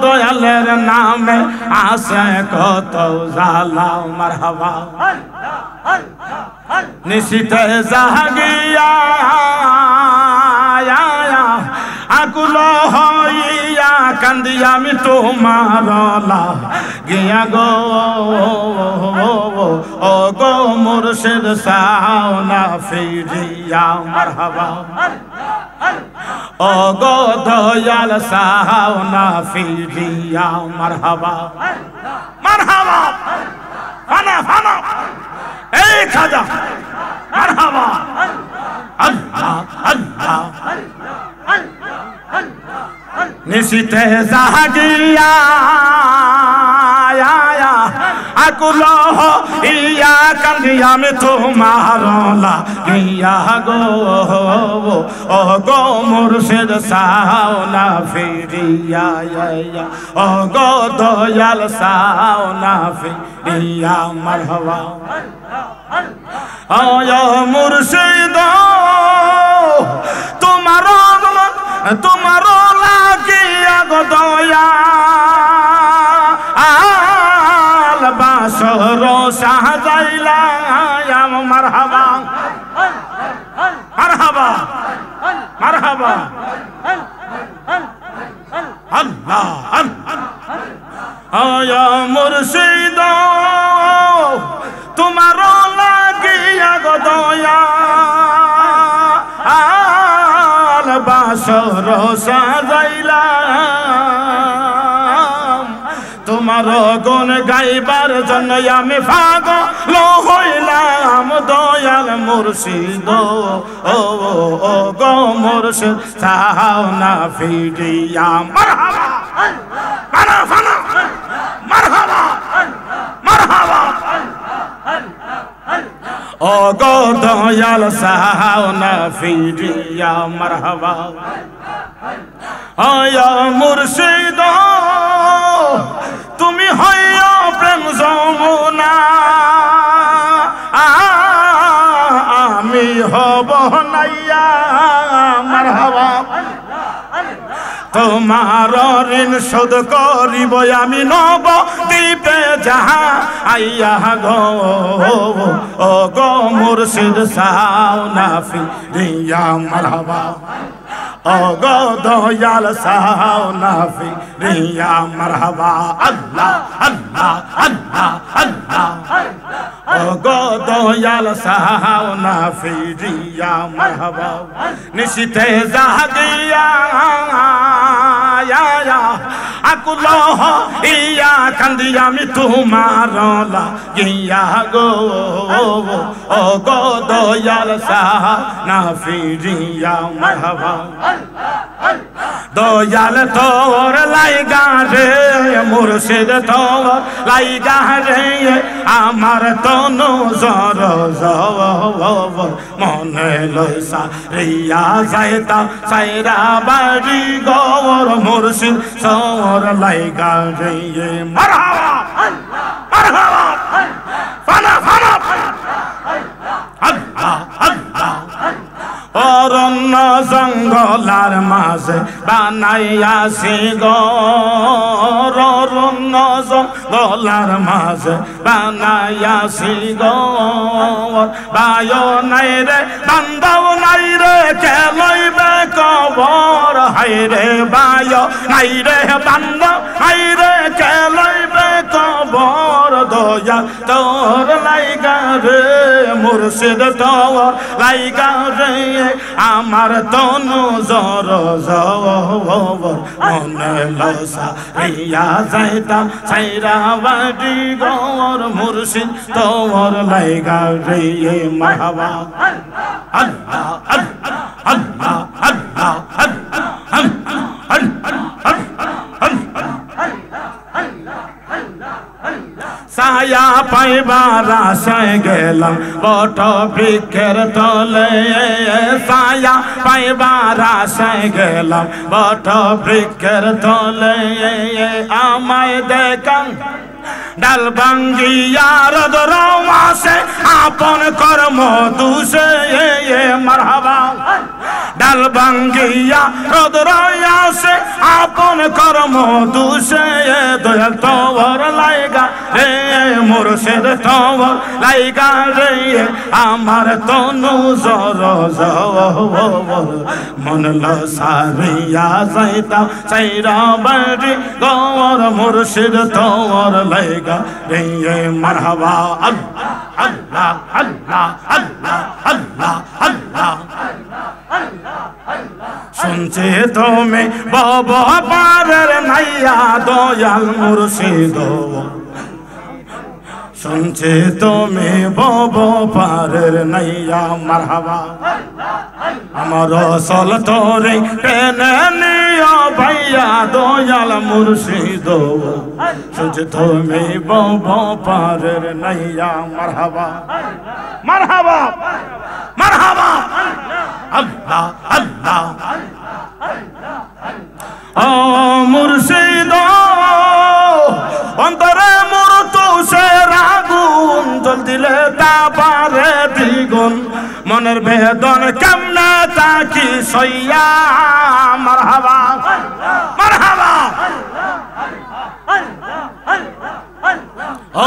দয়ালের নামে আছে কত জালা মারহাবা নিশিতে জাগিয়া আকুল হইয়া কান্দি আমি তোমার গিয়া গো ও গো মুর্শিদ চাও না ফিরিয়া মারহাবা ও গো দয়াল চাও না ফিরিয়া মারহাবা মারহাবা ফানা ফানা এই খাজা মারহাবা আল্লাহ আল্লাহ নিশিতে জাগিয়া আকুল ইয়া কান্দি আমি তোমার লাগিয়া গো ও গো মুর্শিদ চাও না ফিরিয়া ও গো দয়াল চাও না ফিরিয়া মারহাবা ও মুর্শিদ তোমার তোমার লাগিয়া গো দয়া বাসর সাজাইলা মারহাবা মারহাবা মারহাবা আল্লাহ আল্লাহ মুর্শিদ তোমার লাগিয়া গো দয়া বাসর সাজাইলা তোমার গুণ গাইবার জন্য আমি পাগল হইলাম দয়াল মুর্শিদ ও ও গো মুর্শিদ চাও না ফিরিয়া মারহাবা মারহাবা মারহাবা মারহাবা ও গো দয়াল চাও না ফিরিয়া মারহাবা আয়া মুর্শিদ তুমি হইয়া প্রেম যমুনা আমি হব নাইয়া মারহাবা তোমার ঋণ শোধ করিব আমি নব দ্বীপে যাহা আইয়া গো ও গো মুর্শিদ চাও না ফিরিয়া মারহাবা ও গো দয়াল চাও না ফিরিয়া মারহাবা আল্লাহ আল্লাহ আল্লাহ আল্লাহ ও গো দয়াল চাও না ফিরিয়া মারহাবা নিশিতে জাগিয়া আকুল ইয়া কান্দি আমি তোমার লাগিয়া গো ও গো দয়াল চাও না ফিরিয়া মারহাবা দয়াল তোর লাইগা রে মুর্শিদ তোর লাইগা রে আমার তনু জর জব মনে লইসা রিয়া যাইতা সাইরা বাড়ি গর মুর্শিদ তোর লাইগা রে মারহাবা মারহাবা ফানা ফানা আল্লাহ আল্লাহ অরণ্য জঙ্গলার মাঝে বানাইয়াছি ঘর অরণ্য জঙ্গলার মাঝে বানাইয়াছি ঘর বায়ু নাই রে বান্দাও নাই রে কে লইবে কবর হাই রে বায়ু নাই রে বান্দা হাই রে কে লইবে কবর দয়া তোর লাইগা রে মুর্শিদ তোর লাইগা রে আমার তনু জর জব মনে লসা রিয়া যাইতাম সাইরা বাড়ি গর মুর্শিদ তোর লাইগা রে মারহাবা আল্লাহ আল্লাহ আল্লাহ আল্লাহ ছায়া পাইবার আশায় গেলাম বট বৃক্ষের তলে ছায়া পাইবার আশায় গেলাম বট বৃক্ষের তলে আমায় দেখান ডাল ভাঙ্গিয়া রোদর মাসে আপন কর্ম দুষে মারহাবা ডাল ডাল ভাঙ্গিয়া রোদ রয়াসে আপন কর্ম দুষে দয়াল তোর লাইগা রে মুর্শিদ তোর লাইগা রে আমার তনু জর জর মন লসারিয়া যাইতা চাইরা বাড়ি গৌর মুর্শিদ তোর লাইগা রে মারহাবা আল্লাহ আল্লাহ আল্লাহ আল্লাহ আল্লাহ শুনছে তুমি বাবা পারের নাইয়া দয়াল মুর্শিদ শুনছে তুমি বাবা পারের নাইয়া মারহাবা আমার রসল তোরে টেনে নিয়া ভাইয়া দয়াল মুর্শিদ শুনছে তুমি বাবা পারের নাইয়া মারহাবা মারহাবা মারহাবা আল্লাহ আল্লাহ ও মুর্শিদ অন্তরে মূর্তি সে আগুন জল দিলে তা পারে দ্বিগুণ মনের বেদন কেমনে তাকি সইয়া মারহাবা মারহাবা ও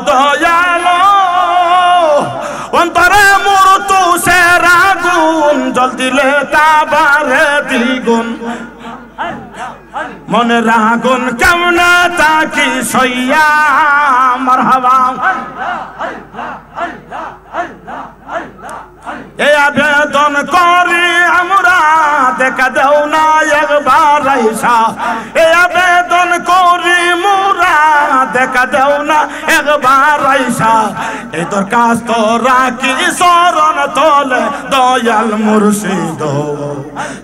দয়ালো অন্তরে মূর্তি সে আগুন জল দিলে তা পারে দ্বিগুণ মনে রাগুন কেমন তাকি সইয়া মারহাবা এই আবেদন করি আমরা দেখা দেও না একবার আইসা এই আবেদন করি মোরা দেখা দেও না একবার আইসা এই দরখাস্ত রাখি শরণ তোলে দয়াল মুর্শিদ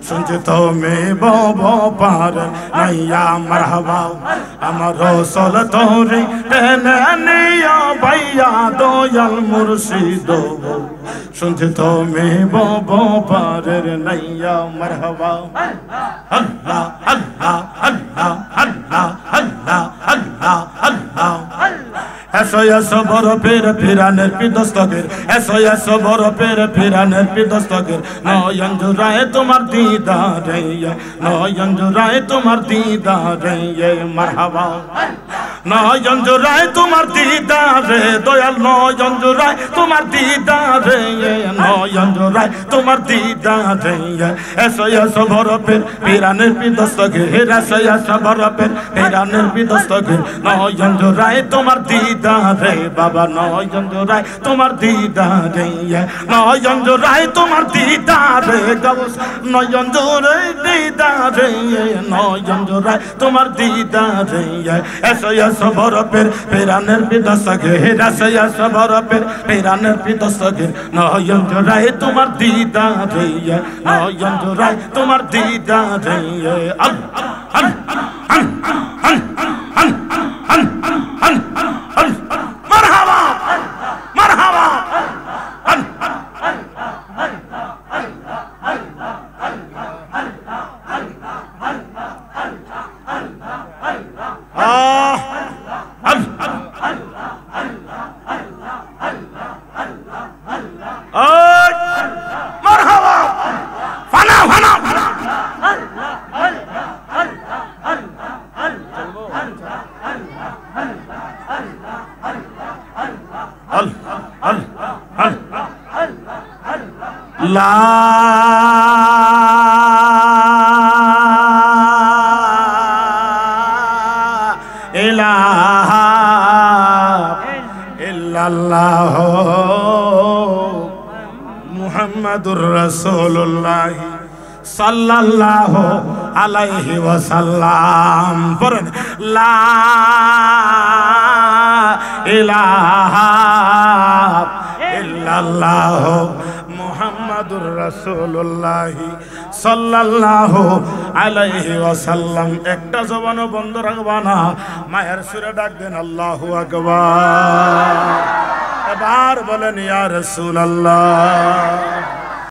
শুনছে তুমি বব পার নাইয়া মারহাবা আমার রসল তোরে টেনে নিয়া ভাইয়া দয়াল মুর্শিদ শুনছে তুমি বব পারের নাইয়া মারহাবা আল্লাহ আল্লাহ আল্লাহ আল্লাহ আল্লাহ আল্লাহ আল্লাহ এসো এসো বরফের ফিরানের পিদস্তকের এসো এসো বরফের ফিরানের পিদস্তকের নয়ন জুড়ায় তোমার দিদারে নয়ন জুড়ায় তোমার দিদারে মারহাবা নয়ন জুড়ায় তোমার দিদারে দয়াল নয়ন জুড়ায় তোমার দিদারে নয়ন জুড়ায় তোমার দিদারে এসো এসো বরফের ফিরানের পিদস্তকের এসো এসো বরফের ফিরানের পিদস্তকের নয়ন জুড়ায় তোমার দিদারে বাবা নয়ন জোড়ায় তোমার দিদারে নয়ন জোড়ায় তোমার দিদারে গাউস নয়ন জোড়ায় দিদারে নয়ন জোড়ায় তোমার দিদারে এসো এসো বরফের ফেরানের বিদসকে এসো এসো বরফের ফেরানের বিদসকে নয়ন জোড়ায় তোমার দিদারে নয়ন জোড়ায় তোমার দিদারে মারহাবা মারহাবা মারহাবা ফানা ফানা লা ইলাহা ইল্লাল্লাহ মুহাম্মাদুর রাসূলুল্লাহ সাল্লাল্লাহু আলাইহি ওয়াসাল্লাম পড়েন লা ইলাহা ইল্লাল্লাহ মুহাম্মাদুর রাসূলুল্লাহ সাল্লাল্লাহু আলাইহি ওয়াসাল্লাম একটা জবান বন্ধ রাখবা না মায়ের সুরে ডাক দেন আল্লাহু আকবার এবার বলেন ইয়া রাসূলুল্লাহ